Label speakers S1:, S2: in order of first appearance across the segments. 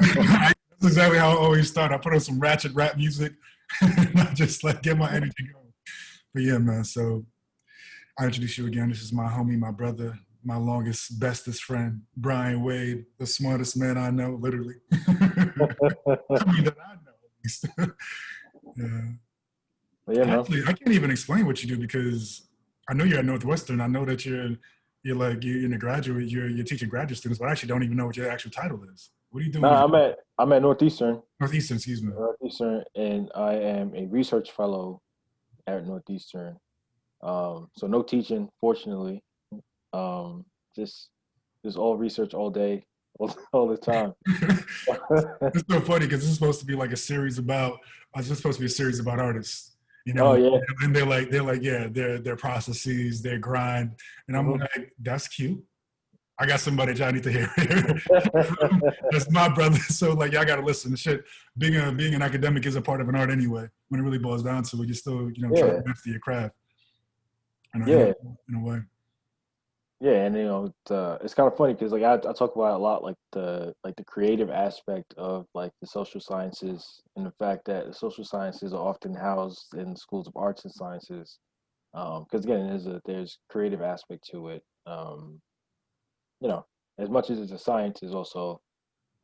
S1: That's exactly how I always start. I put on some ratchet rap music and I just like get my energy going. But yeah, man. So I introduce you again. This is my homie, my brother, my longest, bestest friend, Brian Wade, the smartest man I know, literally. I mean, that I know at least. Yeah.
S2: But yeah, man.
S1: Actually, I can't even explain what you do because I know you're at Northwestern. I know that you're in a graduate. You're teaching graduate students, but I actually don't even know what your actual title is. What are you doing?
S2: Nah, I'm at Northeastern,
S1: Northeastern, excuse me.
S2: and I am a research fellow at Northeastern. So no teaching, fortunately. Um, just just all research all day, all the time.
S1: It's so funny because this is supposed to be like a series about. This is supposed to be a series about artists, you
S2: Oh
S1: know.
S2: yeah.
S1: And yeah, their processes, their grind, and I'm
S2: Mhm.
S1: like, that's cute. I got somebody that y'all need to hear from. That's my brother. So like y'all gotta listen. Shit, being an academic is a part of an art anyway. When it really boils down to it, you're still trying
S2: Yeah,
S1: to master your craft.
S2: yeah,
S1: In a way.
S2: yeah, and it's kind of funny because like I talk about a lot like the creative aspect of like the social sciences and the fact that the social sciences are often housed in schools of arts and sciences. Because again, there's creative aspect to it. You know, as much as it's a science, there's also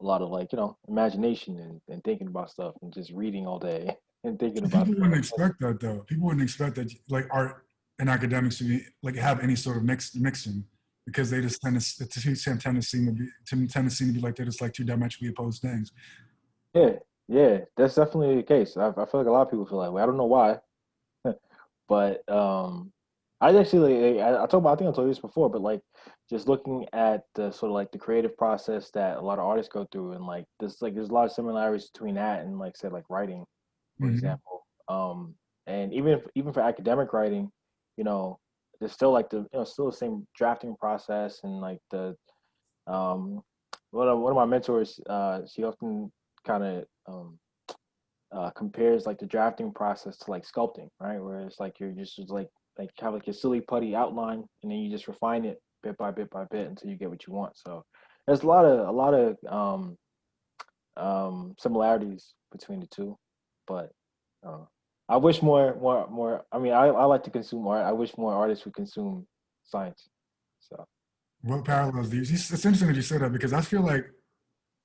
S2: a lot of like imagination and thinking about stuff and just reading all day and thinking
S1: See,
S2: about
S1: people wouldn't
S2: stuff.
S1: expect that though. People wouldn't expect that like art and academics to be like have any sort of mixing because they just tend to seem to be like they're just like two diametrically opposed things.
S2: Yeah, yeah, that's definitely the case. I feel like a lot of people feel that way. I don't know why, but I actually I talk about I think I told you this before, but like just looking at the sort of like the creative process that a lot of artists go through, and there's a lot of similarities between that and like say like writing, for
S1: Mm-hmm.
S2: example. And even for academic writing, you know, there's still like still the same drafting process and like the um one of my mentors she often kind of compares like the drafting process to like sculpting, right? Where it's like you're just like have like a silly putty outline, and then you just refine it bit by bit by bit until you get what you want. So there's a lot of similarities between the two, but uh, I wish more. I mean, I like to consume art. I wish more artists would consume science. So
S1: What
S2: yeah,
S1: parallels do you? It's interesting that you said that because I feel like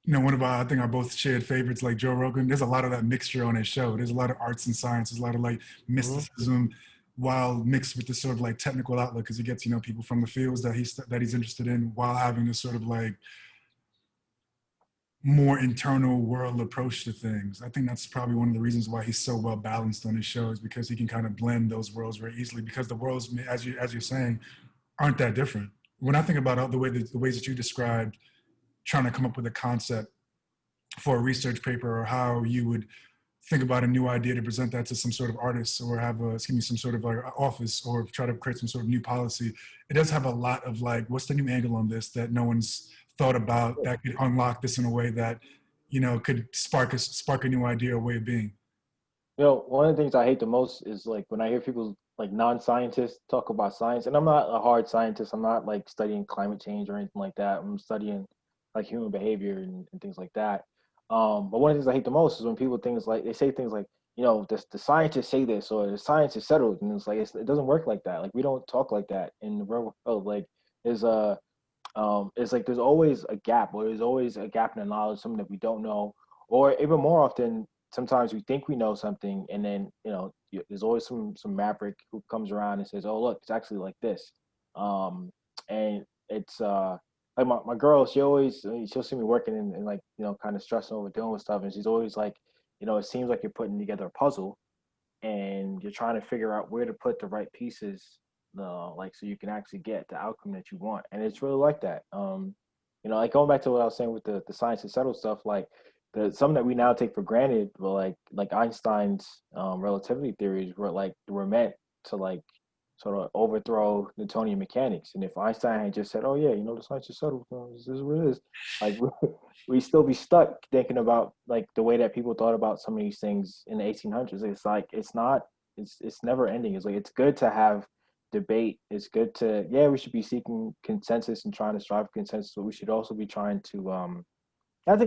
S1: one of our, I think our both shared favorites, like Joe Rogan, there's a lot of that mixture on his show. There's a lot of arts and science. There's a lot of like
S2: hmm
S1: mysticism while mixed with this sort of like technical outlook because he gets, people from the fields that he's interested in while having this sort of like more internal world approach to things. I think that's probably one of the reasons why he's so well balanced on his show is because he can kind of blend those worlds very easily because the worlds, as you're saying, aren't that different. When I think about the ways that you described trying to come up with a concept for a research paper or how you would think about a new idea to present that to some sort of artist or have some sort of like office or try to create some sort of new policy. It does have a lot of like, what's the new angle on this that no one's thought about that could unlock this in a way that, could spark a new idea or way of being.
S2: one of the things I hate the most is like when I hear people like non-scientists talk about science, and I'm not a hard scientist. I'm not like studying climate change or anything like that. I'm studying like human behavior and things like that. But one of the things I hate the most is when people they say things like, the scientists say this or the science is settled, and it's like it doesn't work like that. Like we don't talk like that in the real world. Like there's a it's like there's always a gap, or there's always a gap in the knowledge, something that we don't know, or even more often, sometimes we think we know something, and then there's always some maverick who comes around and says, "Oh, look, it's actually like this," and it's like my girl, she'll see me working and like kind of stressing over doing with stuff, and she's always like, it seems like you're putting together a puzzle, and you're trying to figure out where to put the right pieces, like so you can actually get the outcome that you want. And it's really like that. Like going back to what I was saying with the science and settled stuff, like the some that we now take for granted, but like Einstein's relativity theories were meant to like sort of overthrow Newtonian mechanics. And if Einstein had just said, "Oh yeah, the science is settled, this is what it is," like we still be stuck thinking about like the way that people thought about some of these things in the 1800s. It's like it's never ending. It's like it's good to have debate. It's good to we should be seeking consensus and trying to strive for consensus, but we should also be trying to I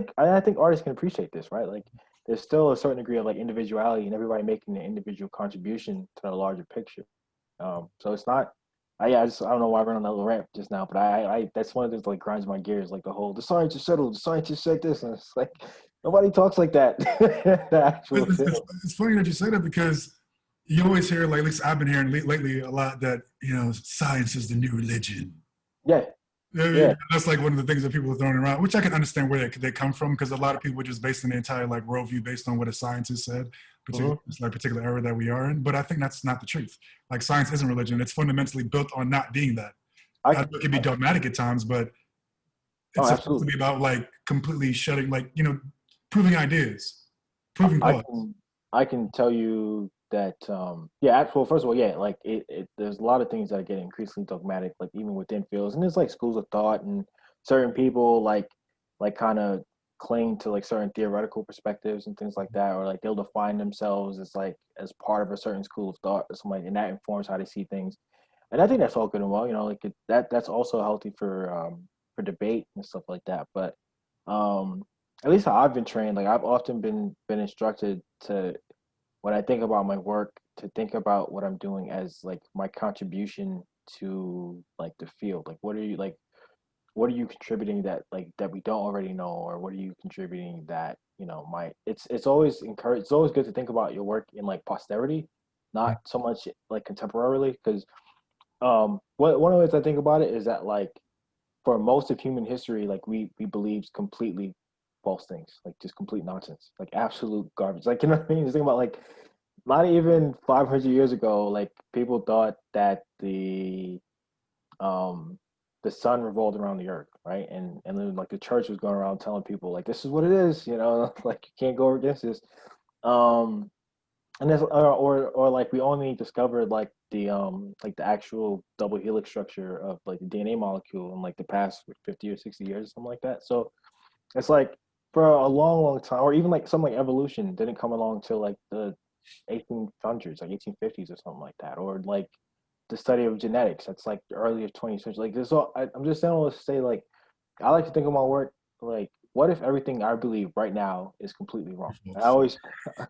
S2: think artists can appreciate this, right? Like there's still a certain degree of like individuality and everybody making an individual contribution to the larger picture. So it's not. I don't know why I ran on that little rant just now, but I that's one of the things that like grinds my gears, like the scientists settled, the scientists said this, and it's like nobody talks like that. The actual field.
S1: It's funny that you say that because you always hear, like, at least I've been hearing lately a lot that, science is the new religion.
S2: Yeah,
S1: I
S2: yeah.
S1: mean, that's like one of the things that people are throwing around, which I can understand where they come from, because a lot of people are just basing the entire like worldview based on what a scientist said, particularly
S2: Hmm.
S1: this like particular era that we are in. But I think that's not the truth. Like science isn't religion; it's fundamentally built on not being that.
S2: I,
S1: It can be
S2: I
S1: dogmatic at times, but
S2: oh,
S1: it's supposed to
S2: absolutely.
S1: be about like completely shutting, like proving ideas, proving
S2: I
S1: thoughts.
S2: can I can tell you that yeah, actual first of all, yeah, like there's a lot of things that get increasingly dogmatic, like even within fields. And there's like schools of thought and certain people like kind of cling to like certain theoretical perspectives and things like that, or like they'll define themselves as like as part of a certain school of thought or something, and that informs how they see things. And I think that's all good and well, like that's also healthy for debate and stuff like that. But um at least how I've been trained, like I've often been instructed to when I think about my work to think about what I'm doing as like my contribution to like the field. Like what are you contributing that like that we don't already know, or what are you contributing that, might it's always encouraged, it's always good to think about your work in like posterity, not so much like contemporarily, because one of the ways I think about it is that like for most of human history, like we believed completely false things, like just complete nonsense, like absolute garbage. Like what I mean? Just think about like not even 500 years ago, like people thought that um the sun revolved around the earth, right? And then like the church was going around telling people like this is what it is, like you can't go against this. Um and that's or like we only discovered like the actual double helix structure of like the DNA molecule in like the past 50 or 60 years or something like that. So it's like for a long time, or even like something like evolution didn't come along till like the 1800s, like 1850s or something like that, or like the study of genetics, that's like the earliest 20th century. Like this all I'm just saying all to say, like I like to think of my work like what if everything I believe right now is completely wrong. And I always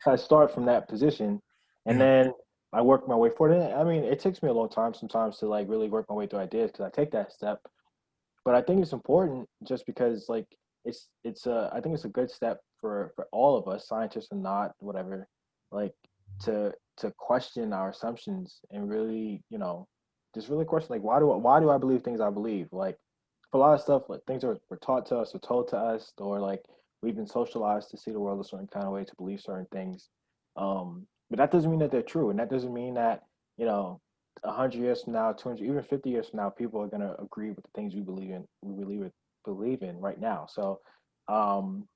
S2: I start from that position, and
S1: Yeah.
S2: then I work my way forward. And I mean, it takes me a long time sometimes to like really work my way through ideas because I take that step. But I think it's important just because like I think it's a good step for all of us, scientists and not whatever, like to question our assumptions and really, just really question like why do I believe things I believe? Like for a lot of stuff, like things were taught to us or told to us, or like we've been socialized to see the world a certain kind of way, to believe certain things. But that doesn't mean that they're true, and that doesn't mean that, 100 years from now, 200, even 50 years from now, people are gonna agree with the things we believe in. Believe in right now. So, um,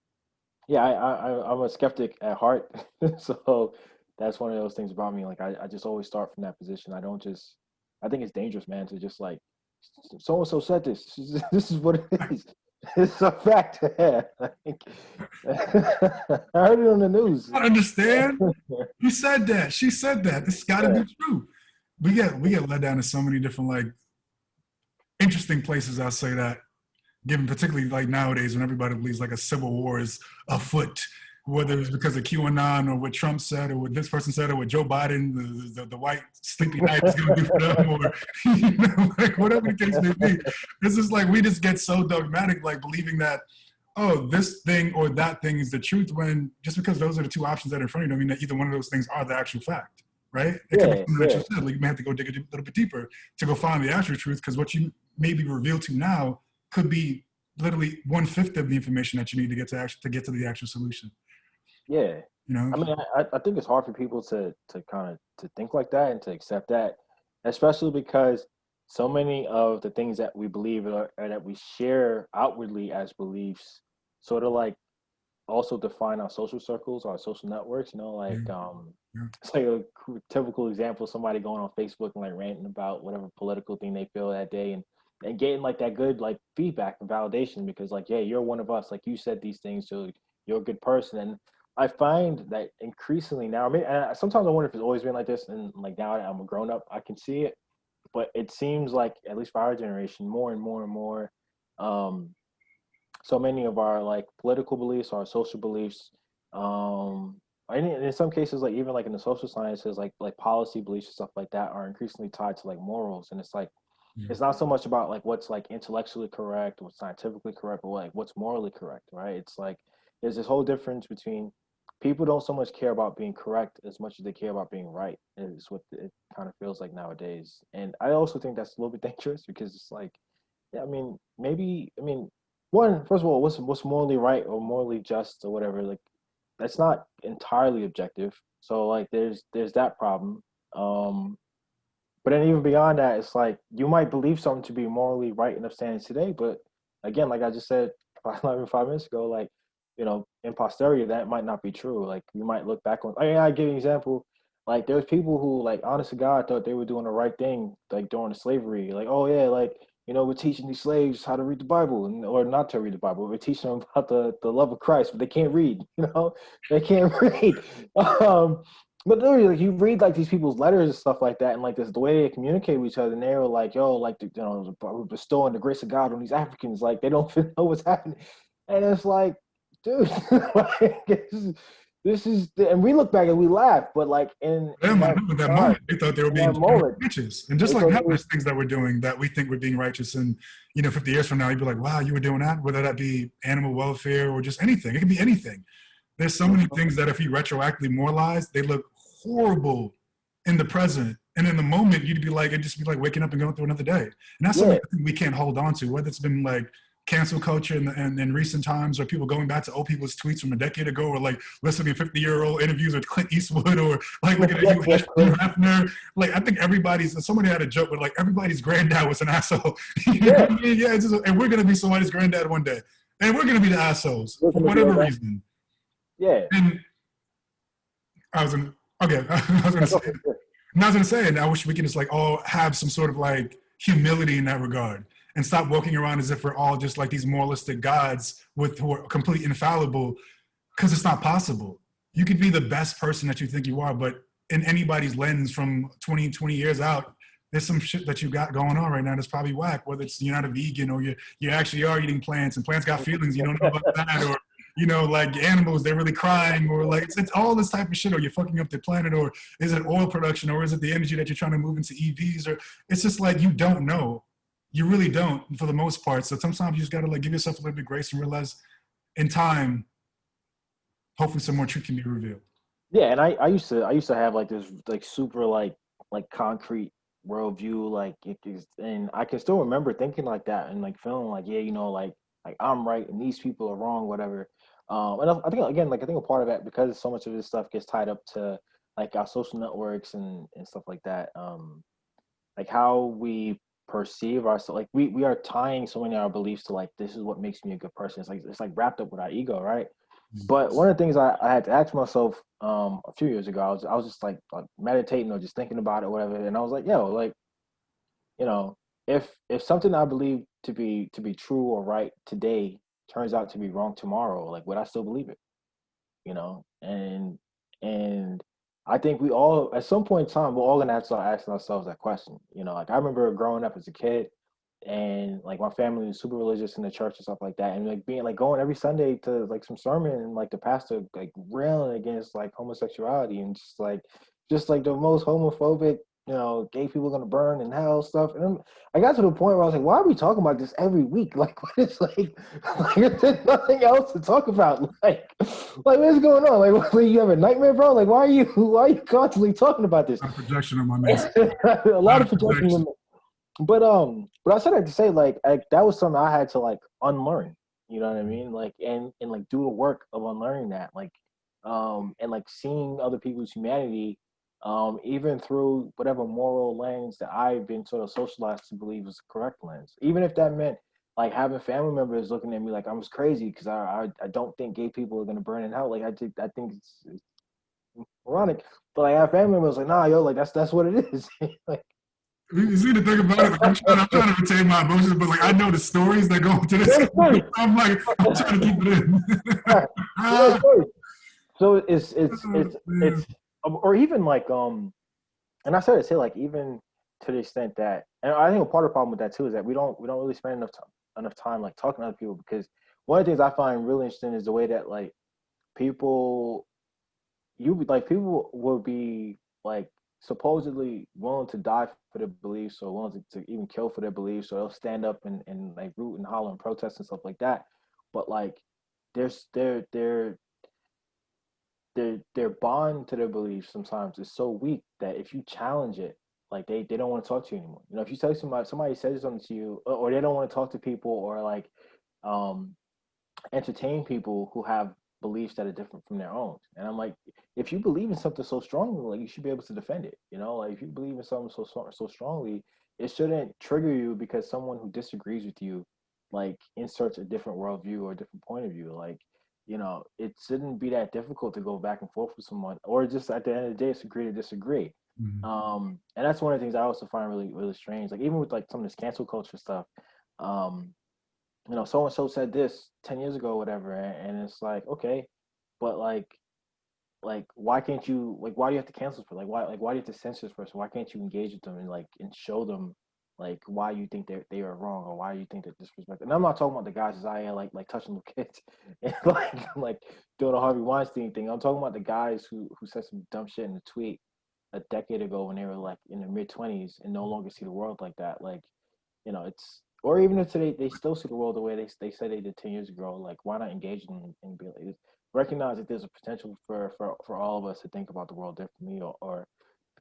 S2: yeah, I'm a skeptic at heart. So that's one of those things about me. Like I just always start from that position. I don't just. I think it's dangerous, man, to just like so and so said this. This is what it is. It's a fact. Like, I heard it on the news.
S1: I understand. You said that. She said that. It's got to
S2: Yeah,
S1: be true. We get led down to so many different like interesting places. I'll say that, given particularly like nowadays when everybody believes like a civil war is afoot, whether it's because of QAnon or what Trump said or what this person said or what Joe Biden, the white sleepy night is going to do for them, or like whatever the case may be. It's just like we just get so dogmatic, like believing that, oh, this thing or that thing is the truth, when just because those are the two options that are in front of you, I mean that either one of those things are the actual fact, right? It could be
S2: yeah,
S1: something that you
S2: yeah,
S1: said, like you may have to go dig a little bit deeper to go find the actual truth, because what you may be revealed to now could be literally 1/5 of the information that you need to get to the actual solution.
S2: yeah.
S1: You know,
S2: I mean, I think it's hard for people to kind of to think like that and to accept that, especially because so many of the things that we believe or that we share outwardly as beliefs sort of like also define our social circles, our social networks.
S1: yeah,
S2: Like
S1: yeah.
S2: it's like a typical example: somebody going on Facebook and like ranting about whatever political thing they feel that day, and getting like that good like feedback and validation because like, yeah, you're one of us. Like you said these things, so you're a good person. And I find that increasingly now. I mean, and sometimes I wonder if it's always been like this, and like now I'm a grown up, I can see it. But it seems like, at least for our generation, more and more and more. Um, so many of our like political beliefs, our social beliefs, and in some cases, like even like in the social sciences, like policy beliefs and stuff like that are increasingly tied to like morals, and it's like
S1: Yeah.
S2: it's not so much about like what's like intellectually correct, what's scientifically correct, but like what's morally correct, right? It's like there's this whole difference between people don't so much care about being correct as much as they care about being right. Is what it kind of feels like nowadays, and I also think that's a little bit dangerous because it's like, yeah, I mean, maybe, I mean, one, first of all, what's morally right or morally just or whatever, like that's not entirely objective. So like there's that problem. Um, but then even beyond that, it's like you might believe something to be morally right and upstanding today, but again, like I just said 5 minutes ago, like in posterity, that might not be true. Like you might look back on. I give you an example. Like there's people who, like, honest to God, thought they were doing the right thing, like during the slavery. Like, oh yeah, like we're teaching these slaves how to read the Bible, or not to read the Bible. We're teaching them about the love of Christ, but they can't read. They can't read. Um, but literally, like you read like these people's letters and stuff like that, and like this the way they communicate with each other, and they were like, "Yo, like we're bestowing the grace of God on these Africans." Like they don't even know what's happening, and it's like, dude, like, and we look back and we laugh, but like in
S1: Them, I
S2: that
S1: know at that
S2: time,
S1: moment they thought they were
S2: in that
S1: being genuine
S2: moment,
S1: righteous, and just
S2: they
S1: like
S2: thought
S1: now,
S2: it was
S1: there's things that we're doing that we think we're being righteous, and 50 years from now, you'd be like, "Wow, you were doing that," whether that be animal welfare or just anything. It could be anything. There's so many
S2: Mhm.
S1: things that if you retroactively moralize, they look horrible in the present. And in the moment, you'd be like, it'd just be like waking up and going through another day. And that's something
S2: Yeah,
S1: I think we can't hold on to, whether it's been like cancel culture in recent times, or people going back to old people's tweets from a decade ago, or like listening to 50-year-old interviews with Clint Eastwood, or like looking at
S2: yeah,
S1: Hugh
S2: yeah,
S1: Hefner. Like, I think somebody had a joke, but like everybody's granddad was an asshole. You know
S2: yeah.
S1: what I mean? Yeah, and we're going to be somebody's granddad one day. And we're going to be the assholes
S2: We're
S1: for
S2: gonna be
S1: whatever
S2: like that.
S1: reason.
S2: Yeah,
S1: And I was in, okay, I was gonna
S2: like
S1: say,
S2: okay, yeah.
S1: and I was gonna say, and I wish we could just like all have some sort of like humility in that regard and stop walking around as if we're all just like these moralistic gods who are completely infallible, because it's not possible. You could be the best person that you think you are, but in anybody's lens from 20 years out, there's some shit that you got going on right now that's probably whack, whether it's you're not a vegan or you actually are eating plants and plants got feelings, you don't know about that, or like animals, they're really crying, or like it's all this type of shit, or you're fucking up the planet, or is it oil production, or is it the energy that you're trying to move into EVs, or it's just like you don't know. You really don't for the most part. So sometimes you just gotta like give yourself a little bit of grace and realize in time, hopefully some more truth can be revealed.
S2: Yeah, and I used to have like this like super like concrete worldview, like it is, and I can still remember thinking like that and like feeling like, yeah, like I'm right and these people are wrong, whatever. And I think again, like I think a part of that, because so much of this stuff gets tied up to like our social networks and stuff like that. Like how we perceive ourselves, like we are tying so many of our beliefs to like this is what makes me a good person. It's like wrapped up with our ego, right? But one of the things I had to ask myself a few years ago, I was just like meditating or just thinking about it, or whatever, and I was like, yo, like, you know, if something I believe to be true or right today turns out to be wrong tomorrow, like would I still believe it? And I think we all at some point in time we're all gonna have to start asking ourselves that question. Like I remember growing up as a kid, and like my family was super religious in the church and stuff like that, and like being like going every Sunday to like some sermon, and like the pastor like railing against like homosexuality, and just like the most homophobic, gay people gonna burn in hell stuff. And I got to the point where I was like, why are we talking about this every week? Like, what is like there's nothing else to talk about. Like what's going on? Like, what, you have a nightmare, bro? Like, why are you constantly talking about this?
S1: A projection on my man's.
S2: A
S1: A
S2: lot
S1: lot
S2: of
S1: of
S2: projection.
S1: projection.
S2: But I said that to say like that was something I had to like unlearn. You know what I mean? Like and like do the work of unlearning that. Like and like seeing other people's humanity, even through whatever moral lens that I've been sort of socialized to believe is the correct lens. Even if that meant like having family members looking at me like I'm just crazy because I don't think gay people are gonna burn in hell. Like I think it's ironic. But like I have family members like, nah, yo, like that's what it is. Like,
S1: You see the thing about it, like, I'm trying to retain my emotions, but like I know the stories that go into this.
S2: yeah, it's
S1: I'm like, I'm trying to keep it in.
S2: right. Yeah,
S1: Ah,
S2: sorry. So it's it's
S1: oh,
S2: it's
S1: man.
S2: it's or even like and I started to say like even to the extent that, and I think a part of the problem with that too is that we don't really spend enough time like talking to other people because one of the things I find really interesting is the way that like people people will be like supposedly willing to die for their beliefs or willing to even kill for their beliefs, or they'll stand up and like root and holler and protest and stuff like that. But like there's their bond to their beliefs sometimes is so weak that if you challenge it, like they don't want to talk to you anymore. You know, if you tell somebody says something to you, or they don't want to talk to people, or like um entertain people who have beliefs that are different from their own. And I'm like, if you believe in something so strongly, like you should be able to defend it. You know, like if you believe in something so strongly, it shouldn't trigger you because someone who disagrees with you, like inserts a different worldview or a different point of view. Like, you know, it shouldn't be that difficult to go back and forth with someone, or just at the end of the day, it's agree to disagree.
S1: Mhm.
S2: And that's one of the things I also find really strange. Like even with like some of this cancel culture stuff, um, you know, so and so said this 10 years ago, or whatever, and it's like, okay, but like why can't you, like why do you have to cancel for, why do you have to censor this person? Why can't you engage with them and like and show them like why you think they are wrong, or why you think that disrespect? And I'm not talking about the guys as I am, like touching little kids and like doing a Harvey Weinstein thing. I'm talking about the guys who said some dumb shit in a tweet a decade ago when they were like in their mid 20s and no longer see the world like that. Like, you know, it's, or even if today they still see the world the way they said they did 10 years ago. Like, why not engage them and be like, recognize that there's a potential for all of us to think about the world differently, or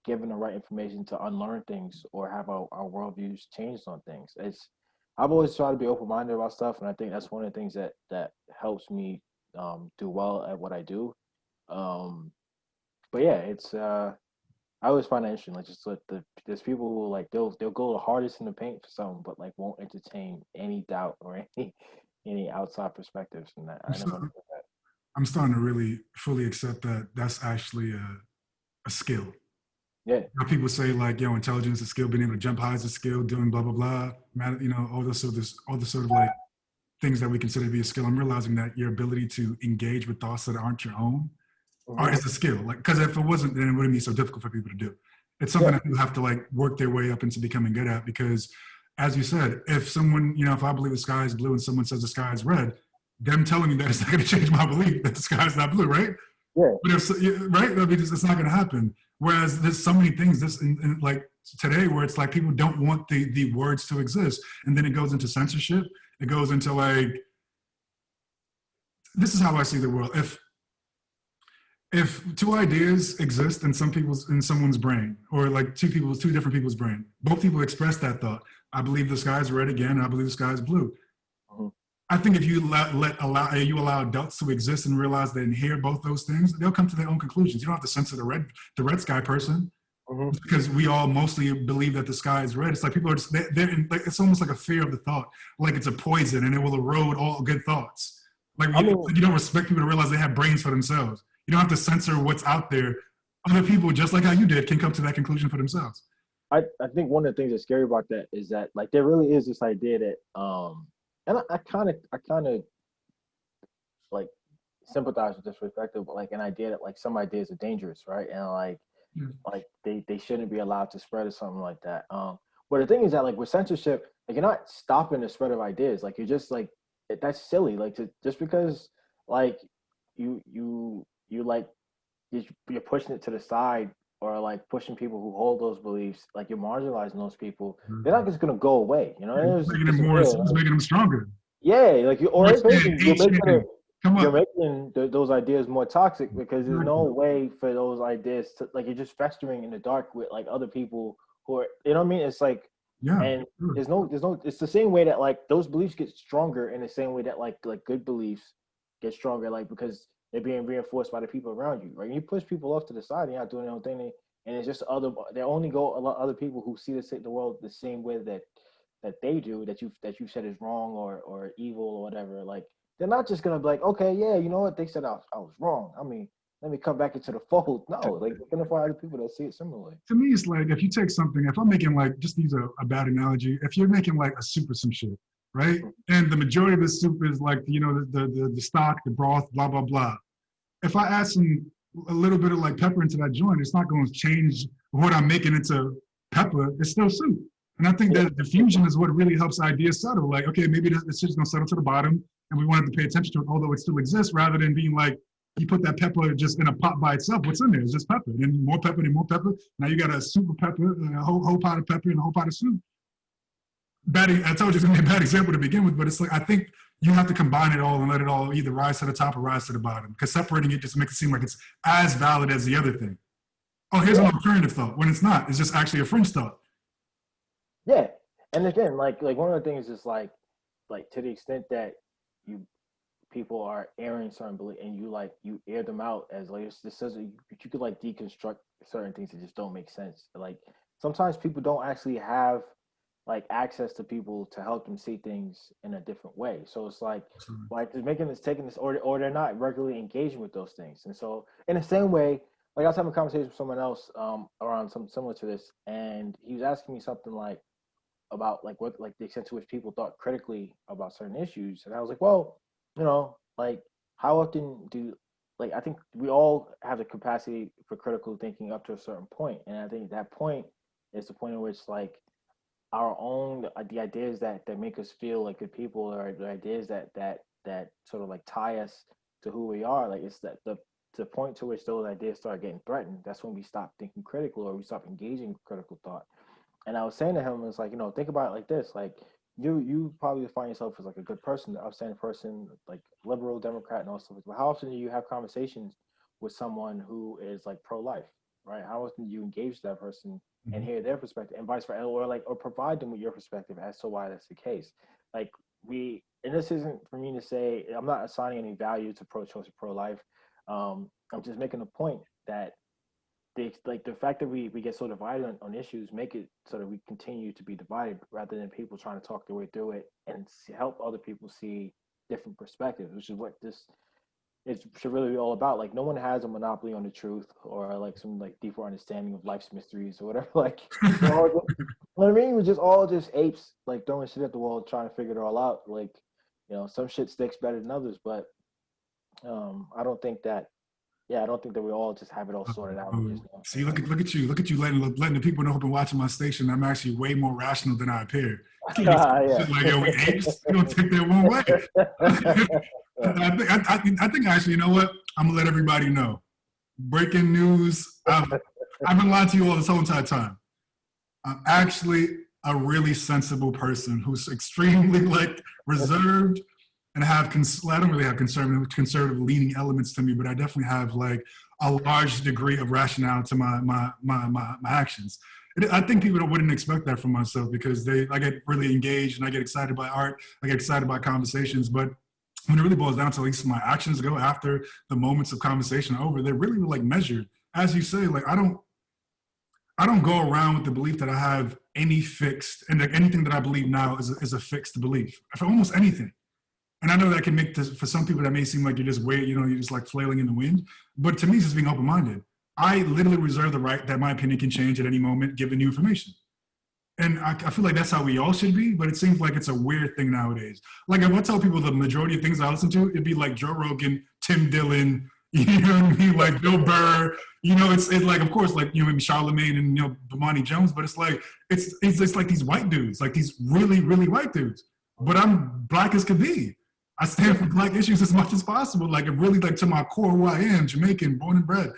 S2: given the right information to unlearn things or have our worldviews changed on things. It's, I've always tried to be open minded about stuff, and I think that's one of the things that helps me do well at what I do. Um, but yeah, it's I always find that interesting. Like just like there's people who like they'll go the hardest in the paint for something, but like won't entertain any doubt or any outside perspectives. And that
S1: I'm,
S2: I never
S1: sta-
S2: understood that.
S1: I'm starting to really fully accept that that's actually a skill.
S2: Yeah.
S1: Now people say like, yo, intelligence is a skill, being able to jump high is a skill, doing blah blah blah, you know, all the sort of like things that we consider to be a skill. I'm realizing that your ability to engage with thoughts that aren't your own
S2: Hmm.
S1: is a skill. Like, because if it wasn't, then it wouldn't be so difficult for people to do. It's something
S2: Yeah.
S1: that people have to like work their way up into becoming good at. Because, as you said, if someone, you know, if I believe the sky is blue and someone says the sky is red, them telling me that it's not going to change my belief that the sky is not blue, right?
S2: Yeah.
S1: But if right, I mean, it's not going to happen. Whereas there's so many things this in like today where it's like people don't want the words to exist, and then it goes into censorship. It goes into like, this is how I see the world. If two ideas exist in someone's brain, or like two different people's brain, both people express that thought. I believe the sky is red again. I believe the sky is blue.
S2: Hmm.
S1: I think if you you allow adults to exist and realize they hear both those things, they'll come to their own conclusions. You don't have to censor the red sky person,
S2: Hmm.
S1: because we all mostly believe that the sky is red. It's like people are just they're in, like, it's almost like a fear of the thought, like it's a poison and it will erode all good thoughts. Like
S2: I mean,
S1: you don't respect people to realize they have brains for themselves. You don't have to censor what's out there. Other people, just like how you did, can come to that conclusion for themselves.
S2: I think one of the things that's scary about that is that like there really is this idea that and I kind of like sympathize with this perspective, but like an idea that like some ideas are dangerous, right? And
S1: Yeah.
S2: like they shouldn't be allowed to spread or something like that. But the thing is that like with censorship, like you're not stopping the spread of ideas. Like you're just like that's silly. Like just because like you like you're pushing it to the side, or like pushing people who hold those beliefs, like you're marginalizing those people. They're not just gonna go away. You know,
S1: Yeah,
S2: they're just disappear.
S1: it's making them stronger.
S2: Yeah, like you, or
S1: We're
S2: if
S1: saying
S2: anything,
S1: HN, come
S2: you're
S1: up.
S2: making those ideas more toxic because there's no
S1: Exactly.
S2: way for those ideas to, like, you're just festering in the dark with like other people who are, you know what I mean? It's like,
S1: Yeah,
S2: and
S1: sure.
S2: it's the same way that like those beliefs get stronger in the same way that like good beliefs get stronger, like because they're being reinforced by the people around you, right? You push people off to the side, you're not doing their own thing, and it's just they only go a lot other people who see the world the same way that they do, that you said is wrong or evil or whatever. Like they're not just gonna be like, okay, yeah, you know what, they said I was wrong. I mean, let me come back into the fold. No, like they're gonna find other people that see it similarly.
S1: To me, it's like if you take something, if I'm making like, just use a bad analogy, if you're making like a soup or some shit, right? And the majority of the soup is like, you know, the stock, the broth, blah, blah, blah. If I add a little bit of like pepper into that joint, it's not going to change what I'm making into pepper. It's still soup. And I think that diffusion is what really helps ideas settle. Like, okay, maybe this shit's gonna settle to the bottom, and we wanted to pay attention to it, although it still exists, rather than being like, you put that pepper just in a pot by itself. What's in there? It's just pepper, and more pepper, and more pepper. Now you got a super pepper, a whole pot of pepper, and a whole pot of soup. I told you it's gonna be a bad example to begin with, but it's like I think you have to combine it all and let it all either rise to the top or rise to the bottom. Because separating it just makes it seem like it's as valid as the other thing. Oh, here's an alternative thought when it's not. It's just actually a fringe thought.
S2: Yeah, and again, like one of the things is like to the extent that you people are airing certain beliefs and you air them out as like this says you could like deconstruct certain things that just don't make sense. Like sometimes people don't actually have like access to people to help them see things in a different way. So it's like just making this taking this or they're not regularly engaging with those things. And so in the same way, like I was having a conversation with someone else around something similar to this, and he was asking me something like about like what like the extent to which people thought critically about certain issues. And I was like, well, like how often do like I think we all have the capacity for critical thinking up to a certain point. And I think that point is the point in which like our own the ideas that make us feel like good people or the ideas that sort of like tie us to who we are, like it's that the point to which those ideas start getting threatened, that's when we stop thinking critical or we stop engaging with critical thought. And I was saying to him, it's like, think about it like this, like you probably define yourself as like a good person, an upstanding person, like liberal, Democrat, and all stuff. But how often do you have conversations with someone who is like pro-life, right? How often do you engage that person and hear their perspective, and vice versa, or provide them with your perspective as to why that's the case? Like and this isn't for me to say, I'm not assigning any value to pro-choice or pro-life. I'm just making a point that the fact that we get so divided on issues make it so that we continue to be divided rather than people trying to talk their way through it and help other people see different perspectives, which is what this it should really be all about. Like no one has a monopoly on the truth or like some like deeper understanding of life's mysteries or whatever. Like we're all just, you know what I mean? We're just all just apes like throwing shit at the wall trying to figure it all out. Like, some shit sticks better than others, but I don't think that I don't think that we all just have it all sorted out.
S1: Oh, see, look at you letting the people know who've been watching my station. I'm actually way more rational than I appear. You can't just
S2: Yeah.
S1: shit like, yo, we apes. You don't take that one way. I think actually, you know what? I'm gonna let everybody know. Breaking news. I've been lying to you all this whole entire time. I'm actually a really sensible person who's extremely like reserved and I don't really have conservative leaning elements to me, but I definitely have like a large degree of rationale to my actions. I think people wouldn't expect that from myself because I get really engaged and I get excited by art. I get excited by conversations, but when it really boils down to at least my actions go after the moments of conversation are over, they're really like measured. As you say, like I don't go around with the belief that I have any fixed and like anything that I believe now is a fixed belief for almost anything. And I know that can make this, for some people that may seem like you're just weird, you're just like flailing in the wind. But to me, it's just being open-minded. I literally reserve the right that my opinion can change at any moment given new information. And I feel like that's how we all should be, but it seems like it's a weird thing nowadays. Like if I tell people the majority of things I listen to, it'd be like Joe Rogan, Tim Dillon, you know what I mean? Like Bill Burr, it's like, of course, like, maybe Charlemagne and, Bomani Jones, but it's like, it's like these white dudes, like these really, really white dudes. But I'm black as could be. I stand for black issues as much as possible. Like, it really, like, to my core, who I am, Jamaican, born and bred.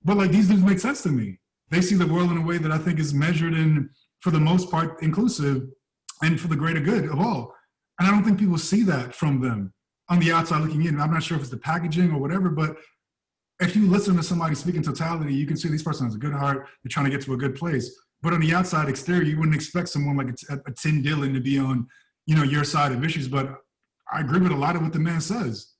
S1: But, like, these dudes make sense to me. They see the world in a way that I think is measured and, for the most part, inclusive and for the greater good of all. And I don't think people see that from them on the outside looking in. I'm not sure if it's the packaging or whatever, but if you listen to somebody speak in totality, you can see this person has a good heart. They're trying to get to a good place. But on the outside exterior, you wouldn't expect someone like a Tim Dillon to be on, your side of issues. But I agree with a lot of what the man says.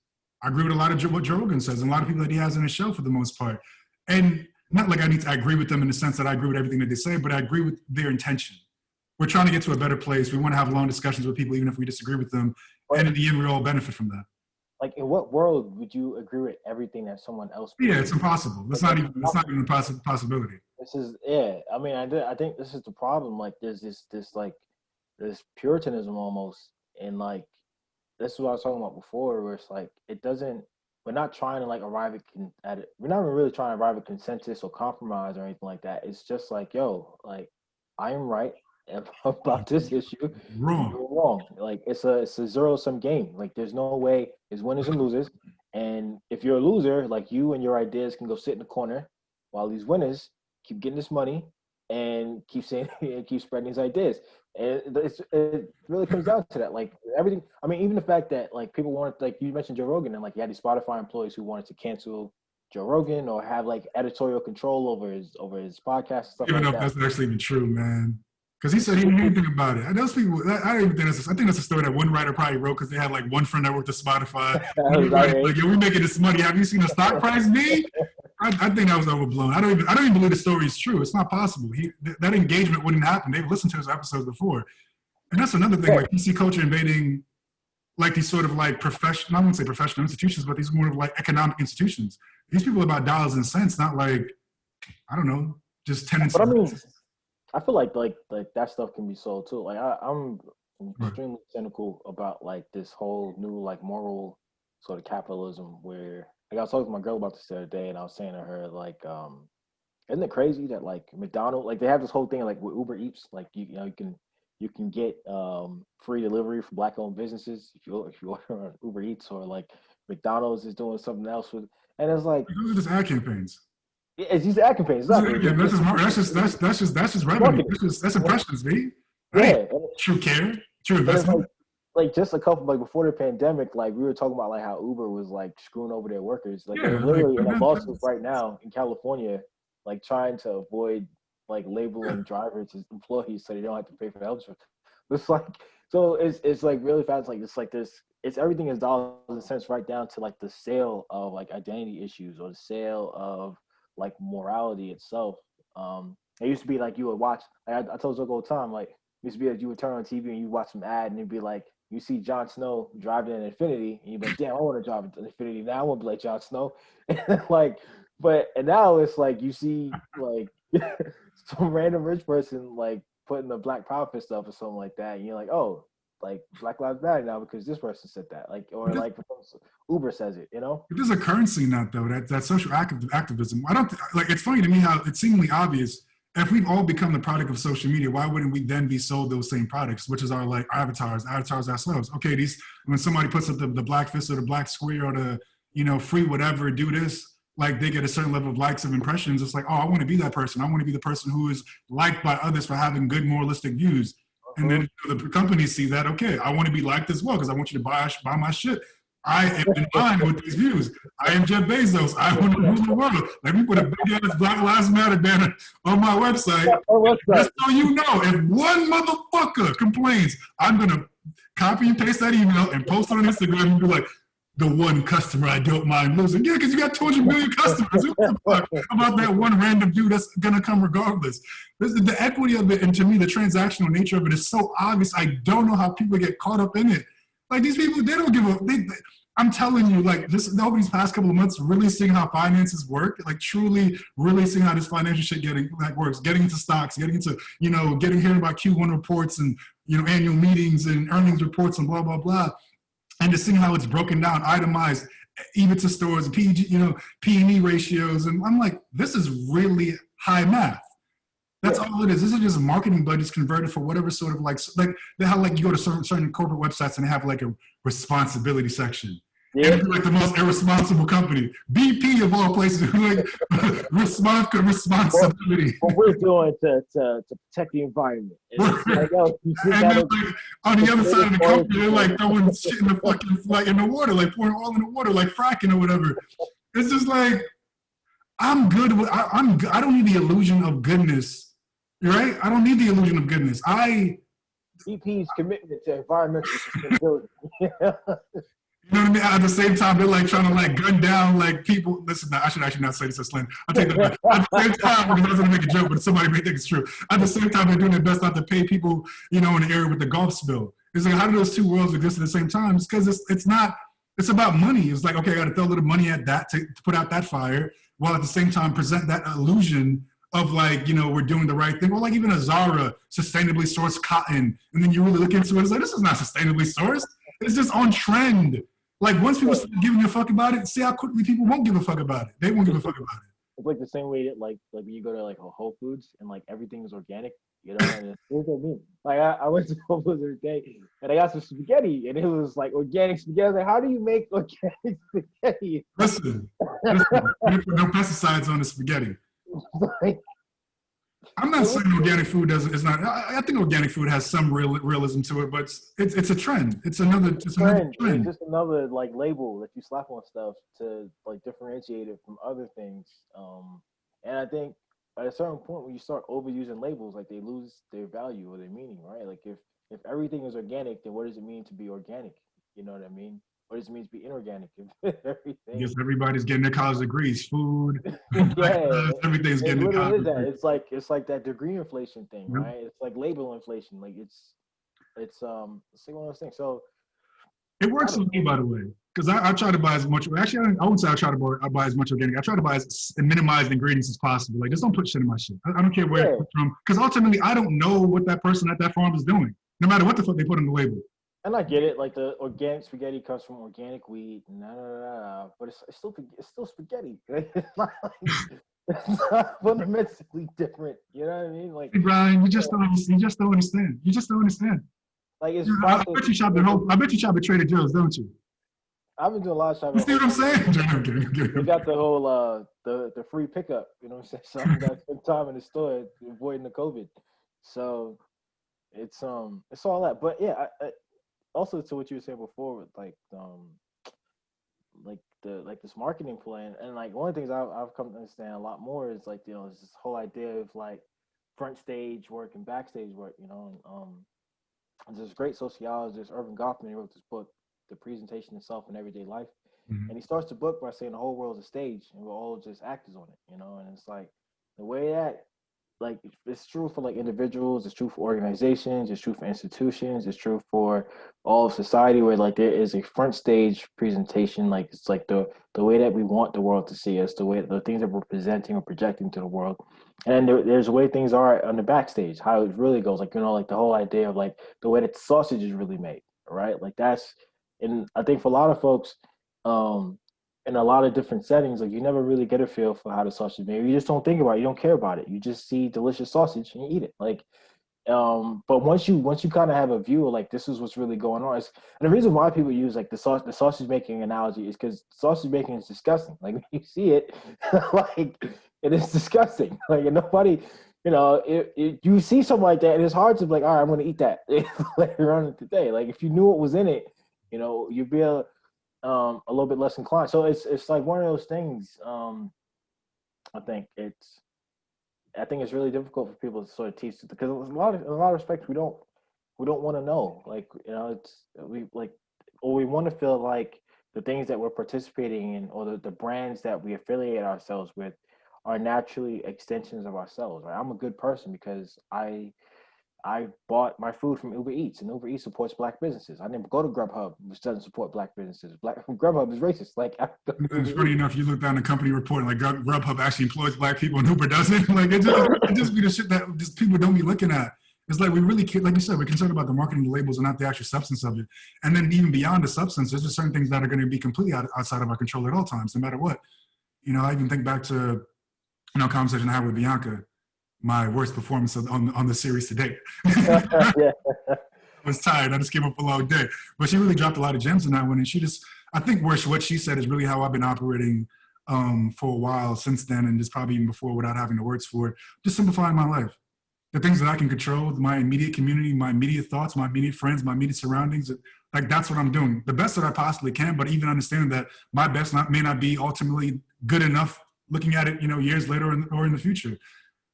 S1: I agree with a lot of what Joe Rogan says and a lot of people that he has on his show for the most part. And not like I agree with them in the sense that I agree with everything that they say, but I agree with their intention. We're trying to get to a better place. We want to have long discussions with people, even if we disagree with them. And in the end, we all benefit from that.
S2: Like, in what world would you agree with everything that someone else believes?
S1: Yeah, it's impossible. It's not even a possibility.
S2: This is, I mean, I think this is the problem. Like, there's this puritanism almost, and like, this is what I was talking about before, where it's like, we're not trying to like arrive at it. We're not really trying to arrive at consensus or compromise or anything like that. It's just like, yo, like, I am right, about this issue,
S1: Wrong.
S2: you're wrong. Like it's a zero sum game. Like there's no way there's winners and losers. And if you're a loser, like you and your ideas can go sit in the corner while these winners keep getting this money and keep saying and keep spreading these ideas. And it really comes down to that. Like everything. I mean, even the fact that like people wanted, like you mentioned Joe Rogan, and like you had these Spotify employees who wanted to cancel Joe Rogan or have like editorial control over his podcast and stuff
S1: Even
S2: like
S1: though
S2: that.
S1: that's actually even true, man. Because he said he didn't know anything about it. And those people, I don't even think I think that's a story that one writer probably wrote because they had like one friend that worked at Spotify. Like, yo, we making this money. Have you seen the stock price be? I think that was overblown. I don't even believe the story is true. It's not possible. That engagement wouldn't happen. They've listened to his episodes before. And that's another thing, like PC culture invading like these sort of like professional, I wouldn't say professional institutions, but these more of like economic institutions. These people are about dollars and cents, not like, I don't know, just tenants.
S2: But I mean, I feel like that stuff can be sold too. Like I'm extremely cynical about like this whole new like moral sort of capitalism where like I was talking to my girl about this the other day and I was saying to her like isn't it crazy that like McDonald's like they have this whole thing like with Uber Eats like you know you can get free delivery for black owned businesses if you order on Uber Eats or like McDonald's is doing something else with and it's like
S1: those are just ad campaigns.
S2: It's these ad campaigns. Exactly.
S1: Yeah, that's just revenue. That's impressions, B.
S2: Yeah,
S1: True care, true investment.
S2: Like just a couple like before the pandemic, like we were talking about like how Uber was like screwing over their workers. Like they're literally in a lawsuit right now in California, like trying to avoid like labeling drivers as employees so they don't have to pay for the health insurance. It's like so it's like really fast. Like it's like this. It's everything is dollars and cents right down to like the sale of like identity issues or the sale of like morality itself. It used to be like you would watch. Like I told Zoe all the time. Like it used to be like you would turn on TV and you watch some ad and it'd be like you see Jon Snow driving an Infinity and you'd be like, damn, I want to drive an Infinity now. I want to be like Jon Snow. Like, and now it's like you see like some random rich person like putting the Black Power stuff or something like that, and you're like, oh, like Black Lives Matter now because this person said that, like, or like Uber says it, you know.
S1: There's a currency in that though. That social activism. I don't like. It's funny to me how it's seemingly obvious. If we've all become the product of social media, why wouldn't we then be sold those same products, which is our like avatars ourselves? Okay, when somebody puts up the black fist or the black square or the free whatever, do this, like they get a certain level of likes of impressions. It's like, oh, I want to be that person. I want to be the person who is liked by others for having good moralistic views. And then the companies see that, okay, I want to be liked as well because I want you to buy my shit. I am in line with these views. I am Jeff Bezos. I want to rule the world. Let me put a big ass Black Lives Matter banner on my website. Just so you know, if one motherfucker complains, I'm going to copy and paste that email and post it on Instagram and be like, the one customer I don't mind losing. Yeah, because you got 200 million customers. Who the fuck about that one random dude that's going to come regardless? The equity of it, and to me, the transactional nature of it is so obvious. I don't know how people get caught up in it. Like these people, they don't give a. I'm telling you, like this over these past couple of months, really seeing how finances work, like truly, really seeing how this financial shit works, getting into stocks, getting into hearing about Q1 reports and annual meetings and earnings reports and blah blah blah. And just seeing how it's broken down, itemized, even to stores, P&E ratios. And I'm like, this is really high math. That's all it is. This is just marketing budgets converted for whatever sort of like how like you go to certain corporate websites and they have like a responsibility section. Yeah. And like the most irresponsible company, BP of all places, like responsibility.
S2: What we're doing to protect the environment.
S1: Like, on the other side of the company, they're like throwing shit in the fucking like in the water, like pouring oil in the water, like fracking or whatever. It's just like I'm good with. I don't need the illusion of goodness, right? I don't need the illusion of goodness.
S2: BP's commitment to environmental sustainability.
S1: You know what I mean? At the same time, they're like trying to like gun down like people. Listen, I should actually not say this as slang. I'll take that back. At the same time, because I was going to make a joke, but somebody may think it's true. At the same time, they're doing their best not to pay people, in the area with the Gulf spill. It's like, how do those two worlds exist at the same time? It's because it's not, it's about money. It's like, okay, I got to throw a little money at that to put out that fire, while at the same time present that illusion of like, we're doing the right thing. Or like even a Zara sustainably sourced cotton. And then you really look into it, it's like, this is not sustainably sourced. It's just on trend. Like once people start giving a fuck about it, see how quickly people won't give a fuck about it. They won't give a fuck about it.
S2: It's like the same way that like when you go to like a Whole Foods and like everything is organic, you know, and what does that mean? Like I went to Whole Foods the other day and I got some spaghetti and it was like organic spaghetti. I was like, how do you make organic spaghetti?
S1: Listen, we put no pesticides on the spaghetti.
S2: Like,
S1: I'm not saying organic food doesn't. It's not. I think organic food has some realism to it, but it's a trend. It's another
S2: trend. It's
S1: trend.
S2: just another like label that you slap on stuff to like differentiate it from other things. And I think at a certain point when you start overusing labels, like they lose their value or their meaning, right? Like if everything is organic, then what does it mean to be organic? You know what I mean? What does it mean to be inorganic? If
S1: I guess
S2: everything,
S1: everybody's getting their college degrees, food,
S2: yeah,
S1: everything's
S2: it
S1: getting a
S2: literally
S1: college
S2: is that.
S1: degree.
S2: It's like that degree inflation thing,
S1: Yep.
S2: right? It's like label inflation. Like it's like one of those things. So
S1: It
S2: I
S1: works for
S2: don't
S1: me,
S2: know.
S1: by the way, because I try to buy as much. Actually, I wouldn't say I try to buy as much organic. I try to buy and minimize the ingredients as possible. Like, just don't put shit in my shit. I don't care where it
S2: Yeah,
S1: comes from, because ultimately, I don't know what that person at that farm is doing, no matter what the fuck they put on the label.
S2: and I get it. Like the organic spaghetti comes from organic wheat, but it's still spaghetti. It's not like it's not fundamentally different. You know what I mean?
S1: Hey, Brian, you just don't understand. You just don't understand.
S2: Like it's
S1: I
S2: processed.
S1: bet you shop at I bet you shop at Trader Joe's, don't you?
S2: I've been doing a lot of shopping
S1: You
S2: at
S1: see
S2: Whole
S1: what I'm
S2: Foods.
S1: saying? I'm kidding,
S2: They got the whole the free pickup. You know what I'm saying? So I got to spend time in the store avoiding the COVID. So it's all that. But yeah, also to what you were saying before with like this marketing plan, and like one of the things I've come to understand a lot more is like, you know, is this whole idea of like front stage work and backstage work, you know. And there's this great sociologist Irving Goffman, he wrote this book, The Presentation Itself in Everyday Life,
S1: Mhm.
S2: and he starts the book by saying the whole world's a stage and we're all just actors on it, you know. And it's like the way that, like, it's true for like individuals, it's true for organizations, it's true for institutions, it's true for all of society, where like there is a front stage presentation, like it's like the way that we want the world to see us, the way the things that we're presenting or projecting to the world. And then there's the way things are on the backstage, how it really goes, like, you know, like the whole idea of like the way that the sausage is really made, right? Like that's, and I think for a lot of folks, um in a lot of different settings, like you never really get a feel for how the sausage is made. You just don't think about it. You don't care about it. You just see delicious sausage and you eat it. Like, but once you kind of have a view of like this is what's really going on. And the reason why people use like the sausage making analogy is because sausage making is disgusting. Like when you see it, like it is disgusting. Like, and nobody, you know, you see something like that, and it's hard to be like, all right, I'm going to eat that later on in the day. Like if you knew what was in it, you know, you'd be a little bit less inclined. So it's like one of those things. I think it's really difficult for people to sort of teach it, because in a lot of respects we don't want to know. Like, you know, it's we like, or we want to feel like the things that we're participating in, or the brands that we affiliate ourselves with, are naturally extensions of ourselves. Right? I'm a good person because I bought my food from Uber Eats, and Uber Eats supports black businesses. I didn't go to Grubhub, which doesn't support black businesses. Grubhub is racist. Like, I go to
S1: It's
S2: Uber
S1: funny
S2: Eats.
S1: enough, you look down the company report, like Grubhub actually employs black people and Uber doesn't. Like it just be the shit that just people don't be looking at. It's like we really, like you said, we're concerned about the marketing labels and not the actual substance of it. And then even beyond the substance, there's just certain things that are going to be completely outside of our control at all times, no matter what. You know, I even think back to, you know, a conversation I had with Bianca, my worst performance on the series to date.
S2: Yeah,
S1: I was tired. I just came up a long day. But she really dropped a lot of gems in that one. And she just, I think what she said is really how I've been operating for a while since then, and just probably even before without having the words for it, just simplifying my life. The things that I can control, my immediate community, my immediate thoughts, my immediate friends, my immediate surroundings, like that's what I'm doing. The best that I possibly can, but even understanding that my best may not be ultimately good enough looking at it, you know, years later or in the future.